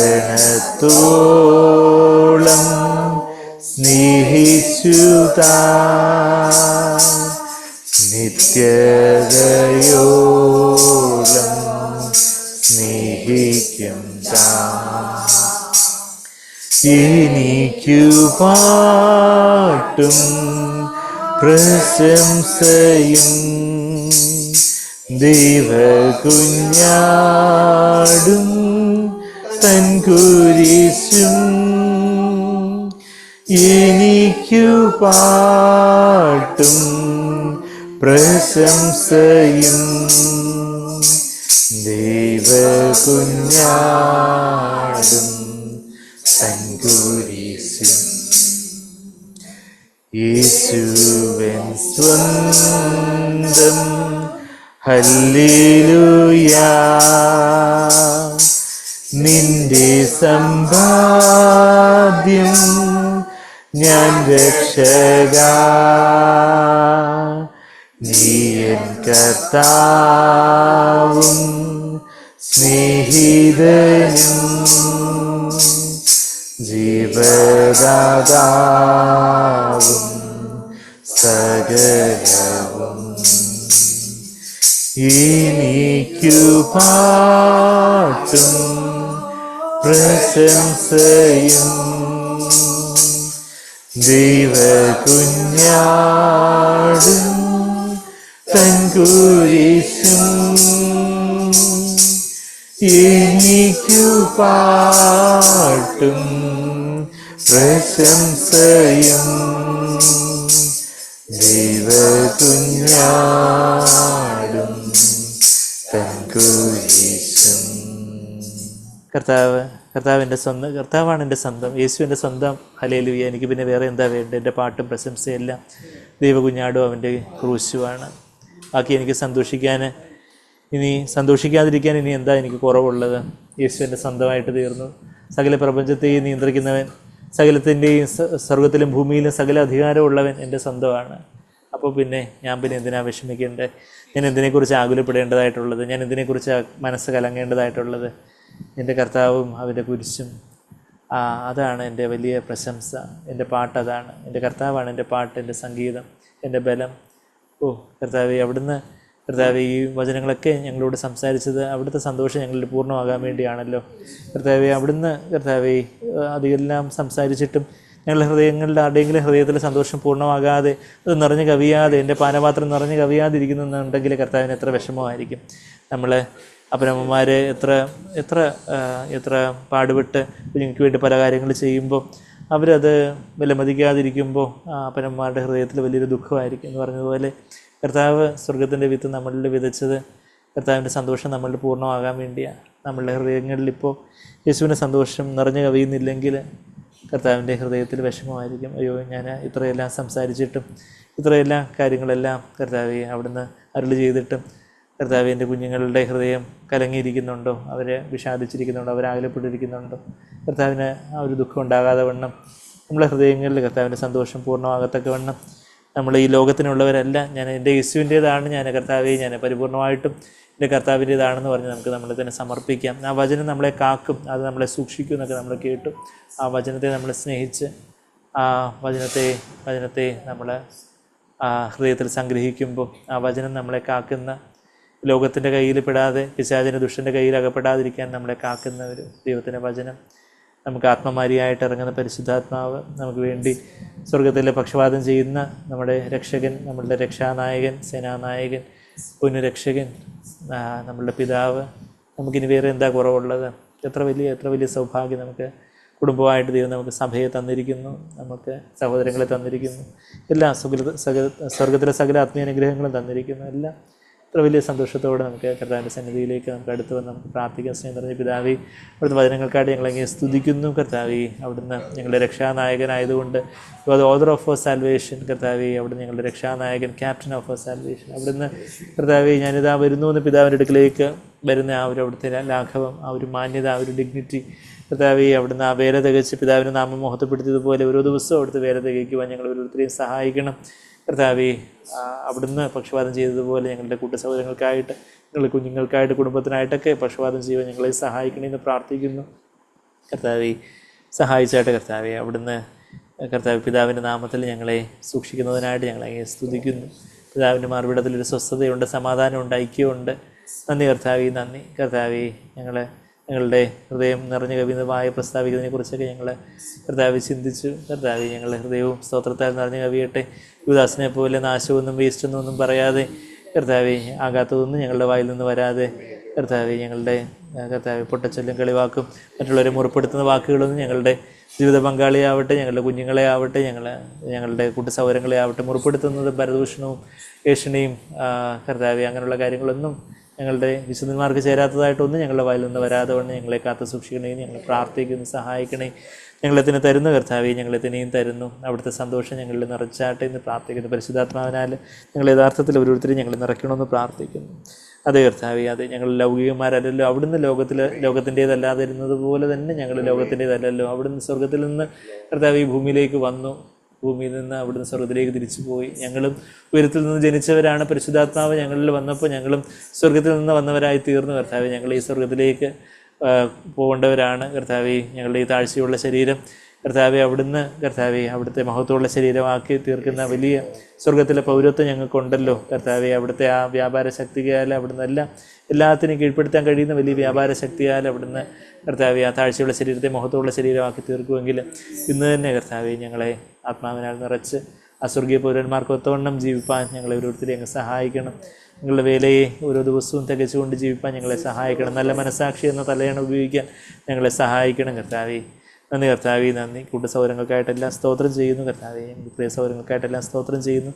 [SPEAKER 1] സ്നേഹിച്ചു താൻ, നിത്യതയോളം സ്നേഹിക്കും താൻ. എനിക്കു പാട്ടും പ്രശംസയും ദൈവകുഞ്ഞാടും തൻ കുരിശും. എനിക്കു പാട്ടും പ്രശംസയും ദൈവകുഞ്ഞാടും തൻ കുരിശും. യേശുവിൻ സ്വന്തം ഹല്ലേലൂയാ, നിന്റെ സമ്പാദ്യം ഞാൻ രക്ഷകാ, നീ എൻ കർത്താവും സ്നേഹിതനും ജീവദാതാവും സകലവും. എനിക്കു പാട്ടും പ്രശംസയും ദൈവകുഞ്ഞാടും തൻ കുരിശും. എനിക്കു പാട്ടും പ്രശംസയും ദൈവകുഞ്ഞാടും തൻ കുരിശും. കർത്താവിൻ്റെ സ്വന്തം, കർത്താവാണ് എൻ്റെ സ്വന്തം, യേശുവിൻ്റെ സ്വന്തം. ഹല്ലേലൂയ. എനിക്ക് പിന്നെ വേറെ എന്താ വേണ്ടത്? എൻ്റെ പാട്ടും പ്രശംസയെല്ലാം ദൈവകുഞ്ഞാടും അവൻ്റെ ക്രൂശുമാണ്. ബാക്കി എനിക്ക് സന്തോഷിക്കാൻ, ഇനി സന്തോഷിക്കാതിരിക്കാൻ ഇനി എന്താ എനിക്ക് കുറവുള്ളത്? യേശു എൻ്റെ സ്വന്തമായിട്ട് തീർന്നു. സകല പ്രപഞ്ചത്തെയും നിയന്ത്രിക്കുന്നവൻ, സകലത്തിൻ്റെയും സ്വർഗത്തിലും ഭൂമിയിലും സകല അധികാരമുള്ളവൻ എൻ്റെ സ്വന്തമാണ്. അപ്പോൾ പിന്നെ ഞാൻ പിന്നെ എന്തിനാ വിഷമിക്കേണ്ടത്? ഞാൻ എന്തിനെക്കുറിച്ച് ആകുലപ്പെടേണ്ടതായിട്ടുള്ളത്? ഞാൻ എന്തിനെക്കുറിച്ച് മനസ്സ് കലങ്ങേണ്ടതായിട്ടുള്ളത്? എൻ്റെ കർത്താവും അവൻ്റെ കുരിശും, അതാണ് എൻ്റെ വലിയ പ്രശംസ. എൻ്റെ പാട്ട് അതാണ്. എൻ്റെ കർത്താവാണ് എൻ്റെ പാട്ട്, എൻ്റെ സംഗീതം, എൻ്റെ ബലം. ഓ കർത്താവേ, അവിടുന്ന് കർത്താവേ ഈ വചനങ്ങളൊക്കെ ഞങ്ങളോട് സംസാരിച്ചത് അവിടുത്തെ സന്തോഷം ഞങ്ങളിൽ പൂർണ്ണമാകാൻ വേണ്ടിയാണല്ലോ. കർത്താവേ, അവിടുന്ന് കർത്താവേ അതെല്ലാം സംസാരിച്ചിട്ടും ഞങ്ങളുടെ ഹൃദയങ്ങളുടെ ആരുടെയെങ്കിലും ഹൃദയത്തിൽ സന്തോഷം പൂർണ്ണമാകാതെ, അത് നിറഞ്ഞു കവിയാതെ, എൻ്റെ പാനപാത്രം നിറഞ്ഞു കവിയാതിരിക്കുന്നുണ്ടെങ്കിൽ കർത്താവിന് എത്ര വിഷമമായിരിക്കും. നമ്മൾ അപ്പനമ്മമാർ എത്ര എത്ര എത്ര പാടുപെട്ട് കുഞ്ഞുങ്ങൾക്ക് വേണ്ടി പല കാര്യങ്ങൾ ചെയ്യുമ്പോൾ അവരത് വിലമതിക്കാതിരിക്കുമ്പോൾ അപ്പനമ്മമാരുടെ ഹൃദയത്തിൽ വലിയൊരു ദുഃഖമായിരിക്കും. എന്ന് പറഞ്ഞതുപോലെ കർത്താവ് സ്വർഗത്തിൻ്റെ വിത്ത് നമ്മളിൽ വിതച്ചത് കർത്താവിൻ്റെ സന്തോഷം നമ്മളിൽ പൂർണ്ണമാകാൻ വേണ്ടിയാണ്. നമ്മളുടെ ഹൃദയങ്ങളിലിപ്പോൾ യേശുവിൻ്റെ സന്തോഷം നിറഞ്ഞു കവിയുന്നില്ലെങ്കിൽ കർത്താവിൻ്റെ ഹൃദയത്തിൽ വിഷമമായിരിക്കും. അയ്യോ, ഞാൻ ഇത്രയെല്ലാം സംസാരിച്ചിട്ടും ഇത്രയെല്ലാം കാര്യങ്ങളെല്ലാം കർത്താവെ അവിടുന്ന് അരുളി ചെയ്തിട്ടും കർത്താവെ എൻ്റെ കുഞ്ഞുങ്ങളുടെ ഹൃദയം കലങ്ങിയിരിക്കുന്നുണ്ടോ? അവരെ വിഷാദിച്ചിരിക്കുന്നുണ്ടോ? അവരാകലപ്പെട്ടിരിക്കുന്നുണ്ടോ? കർത്താവിന് ആ ഒരു ദുഃഖം ഉണ്ടാകാതെ വണ്ണം നമ്മളെ ഹൃദയങ്ങളിൽ കർത്താവിൻ്റെ സന്തോഷം പൂർണ്ണമാകത്തക്ക വണ്ണം നമ്മൾ ഈ ലോകത്തിനുള്ളവരല്ല, ഞാൻ എൻ്റെ യേശുവിൻ്റേതാണ്, ഞാൻ കർത്താവെ ഞാൻ പരിപൂർണമായിട്ടും എൻ്റെ കർത്താവിൻ്റേതാണെന്ന് പറഞ്ഞ് നമുക്ക് നമ്മളെ തന്നെ സമർപ്പിക്കാം. ആ വചനം നമ്മളെ കാക്കും, അത് നമ്മളെ സൂക്ഷിക്കും എന്നൊക്കെ നമ്മൾ കേട്ടു. ആ വചനത്തെ നമ്മൾ സ്നേഹിച്ച് ആ വചനത്തെ നമ്മൾ ആ ഹൃദയത്തിൽ സംഗ്രഹിക്കുമ്പോൾ ആ വചനം നമ്മളെ കാക്കുന്ന, ലോകത്തിൻ്റെ കയ്യിൽ പെടാതെ പിശാചിൻ്റെ ദുഷ്ടൻ്റെ കയ്യിൽ അകപ്പെടാതിരിക്കാൻ നമ്മളെ കാക്കുന്ന ഒരു ദൈവത്തിൻ്റെ വചനം, നമുക്ക് ആത്മമാരിയായിട്ട് ഇറങ്ങുന്ന പരിശുദ്ധാത്മാവ്, നമുക്ക് വേണ്ടി സ്വർഗത്തിലെ പക്ഷപാതം ചെയ്യുന്ന നമ്മുടെ രക്ഷകൻ, നമ്മളുടെ രക്ഷാനായകൻ, സേനാനായകൻ, പുനരക്ഷകൻ, നമ്മളുടെ പിതാവ്, നമുക്കിനി വേറെ എന്താ കുറവുള്ളത്? എത്ര വലിയ സൗഭാഗ്യം നമുക്ക് കുടുംബമായിട്ട് ദൈവം നമുക്ക് സഭയെ തന്നിരിക്കുന്നു, നമുക്ക് സഹോദരങ്ങളെ തന്നിരിക്കുന്നു, എല്ലാ സ്വർഗത്തിലെ സകല ആത്മീയ അനുഗ്രഹങ്ങളും തന്നിരിക്കുന്നു. എല്ലാം അത്ര വലിയ സന്തോഷത്തോടെ നമുക്ക് കർത്താവിൻ്റെ സന്നിധിയിലേക്ക് നമുക്ക് അടുത്ത് വന്ന് നമുക്ക് പ്രാർത്ഥിക്കാൻ സ്നേഹം നിറഞ്ഞ പിതാവേ, അവിടുത്തെ വചനങ്ങൾക്കായിട്ട് ഞങ്ങളെങ്ങനെ സ്തുതിക്കുന്നു കർത്താവേ. അവിടുന്ന് ഞങ്ങളുടെ രക്ഷാനായകനായതുകൊണ്ട് you are the author of our salvation കർത്താവേ. അവിടുന്ന് ഞങ്ങളുടെ രക്ഷാനായകൻ, ക്യാപ്റ്റൻ ഓഫ് അവർ സാൽവേഷൻ. അവിടുന്ന് കർത്താവേ, ഞാനിതാ വരുന്നു എന്ന് പിതാവിൻ്റെ അടുക്കിലേക്ക് വരുന്ന ആ ഒരു അവിടുത്തെ ലാഘവം, ആ ഒരു മാന്യത, ആ ഒരു ഡിഗ്നിറ്റി കർത്താവേ, അവിടുന്ന് ആ വേല തികച്ച് പിതാവിൻ്റെ നാമം മഹത്വപ്പെടുത്തിയതുപോലെ ഓരോ ദിവസവും അവിടുത്തെ വേല തികയ്ക്കുവാൻ ഞങ്ങൾ ഓരോരുത്തരെയും സഹായിക്കണം കർത്താവേ. അവിടുന്ന് പക്ഷപാതം ചെയ്തതുപോലെ ഞങ്ങളുടെ കൂട്ടസഹോദരങ്ങൾക്കായിട്ട്, ഞങ്ങളുടെ കുഞ്ഞുങ്ങൾക്കായിട്ട്, കുടുംബത്തിനായിട്ടൊക്കെ പക്ഷപാതം ചെയ്യുവാൻ ഞങ്ങളെ സഹായിക്കണമെന്ന് പ്രാർത്ഥിക്കുന്നു കർത്താവേ. സഹായിച്ചായിട്ട് കർത്താവേ, അവിടുന്ന് കർത്താവ് പിതാവിൻ്റെ നാമത്തിൽ ഞങ്ങളെ സൂക്ഷിക്കുന്നതിനായിട്ട് ഞങ്ങളെ സ്തുതിക്കുന്നു. പിതാവിൻ്റെ മാർവിടത്തിലൊരു സ്വസ്ഥതയുണ്ട്, സമാധാനമുണ്ട്, ഐക്യമുണ്ട്. നന്ദി കർത്താവേ, നന്ദി കർത്താവേ. ഞങ്ങളുടെ ഹൃദയം നിറഞ്ഞു കവിയുന്നതുമായ പ്രസ്താവിക്കുന്നതിനെക്കുറിച്ചൊക്കെ ഞങ്ങൾ കർത്താവെ ചിന്തിച്ചു കർത്താവെ. ഞങ്ങളുടെ ഹൃദയവും സ്തോത്രത്താൽ നിറഞ്ഞു കവിയട്ടെ. യുവദാസിനെ പോലെ നാശമൊന്നും വേസ്റ്റൊന്നും പറയാതെ കർത്താവെ, ആകാത്തതൊന്നും ഞങ്ങളുടെ വായിൽ നിന്ന് വരാതെ കർത്താവെ, ഞങ്ങളുടെ കർത്താവെ പൊട്ടച്ചൊല്ലും കളിവാക്കും മറ്റുള്ളവരെ മുറിപ്പെടുത്തുന്ന വാക്കുകളൊന്നും ഞങ്ങളുടെ ജീവിത പങ്കാളിയാവട്ടെ, ഞങ്ങളുടെ കുഞ്ഞുങ്ങളെ ആവട്ടെ, ഞങ്ങളുടെ കൂട്ടസൗകര്യങ്ങളെ ആവട്ടെ മുറിപ്പെടുത്തുന്നത് പരദൂഷണവും ഏഷണിയും കർത്താവെ അങ്ങനെയുള്ള കാര്യങ്ങളൊന്നും ഞങ്ങളുടെ വിശുദ്ധന്മാർക്ക് ചേരാത്തതായിട്ടൊന്നും ഞങ്ങളുടെ വായിൽ നിന്ന് വരാതെ കൊണ്ട് ഞങ്ങളെ കാത്തു സൂക്ഷിക്കണേ. ഞങ്ങൾ പ്രാർത്ഥിക്കുന്നു, സഹായിക്കണേ. ഞങ്ങളെത്തിന് തരുന്നു കർത്താവേ, ഞങ്ങളെത്തിനെയും തരുന്നു. അവിടുത്തെ സന്തോഷം ഞങ്ങളിൽ നിറച്ചാട്ടെ എന്ന് പ്രാർത്ഥിക്കുന്നു. പരിശുദ്ധാത്മാവിനാൽ ഞങ്ങൾ യഥാർത്ഥത്തിൽ ഓരോരുത്തരും ഞങ്ങൾ നിറയ്ക്കണമെന്ന് പ്രാർത്ഥിക്കുന്നു. അതെ കർത്താവേ, അതെ, ഞങ്ങൾ ലൗകികന്മാരല്ലല്ലോ. അവിടുന്ന് ലോകത്തിൻ്റേതല്ലാതിരുന്നത് പോലെ തന്നെ ഞങ്ങൾ ലോകത്തിൻ്റേതല്ലല്ലോ. അവിടുന്ന് സ്വർഗത്തിൽ നിന്ന് കർത്താവേ ഭൂമിയിലേക്ക് വന്നു, ഭൂമിയിൽ നിന്ന് അവിടുന്ന് സ്വർഗത്തിലേക്ക് തിരിച്ചു പോയി. ഞങ്ങളും ഉയരത്തിൽ നിന്ന് ജനിച്ചവരാണ്. പരിശുദ്ധാത്മാവ് ഞങ്ങളിൽ വന്നപ്പോൾ ഞങ്ങളും സ്വർഗത്തിൽ നിന്ന് വന്നവരായി തീർന്നു കർത്താവേ. ഞങ്ങൾ ഈ സ്വർഗത്തിലേക്ക് പോകേണ്ടവരാണ് കർത്താവേ. ഞങ്ങളുടെ ഈ താഴ്ചയുള്ള ശരീരം കർത്താവെ അവിടുന്ന് കർത്താവെ അവിടുത്തെ മഹത്വമുള്ള ശരീരമാക്കി തീർക്കുന്ന വലിയ സ്വർഗത്തിലെ പൗരത്വം ഞങ്ങൾക്കുണ്ടല്ലോ കർത്താവെ. അവിടുത്തെ ആ വ്യാപാര ശക്തിയാൽ അവിടുന്ന് എല്ലാത്തിനും കീഴ്പ്പെടുത്താൻ കഴിയുന്ന വലിയ വ്യാപാര ശക്തിയാൽ അവിടുന്ന് കർത്താവെ ആ താഴ്ചയുള്ള ശരീരത്തെ മഹത്വമുള്ള ശരീരമാക്കി തീർക്കുമെങ്കിൽ ഇന്ന് തന്നെ കർത്താവെ ഞങ്ങളെ ആത്മാവിനാൽ നിറച്ച് ആ സ്വർഗീയ പൗരന്മാർക്ക് ഒത്തവണ്ണം ജീവിപ്പാൻ ഞങ്ങളെ ഓരോരുത്തരെയും അങ്ങ് സഹായിക്കണം. നിങ്ങളുടെ വേലയെ ഓരോ ദിവസവും തികച്ചുകൊണ്ട് ജീവിപ്പാൻ ഞങ്ങളെ സഹായിക്കണം. നല്ല മനസ്സാക്ഷി എന്ന തലയണ ഉപയോഗിക്കാൻ ഞങ്ങളെ സഹായിക്കണം കർത്താവെ. നന്ദി കർത്താവെ, നന്ദി. കൂട്ട സൗകര്യങ്ങൾക്കായിട്ടെല്ലാം സ്തോത്രം ചെയ്യുന്നു കർത്താവെ. പ്രിയ സൗകര്യങ്ങൾക്കായിട്ടെല്ലാം സ്തോത്രം ചെയ്യുന്നു.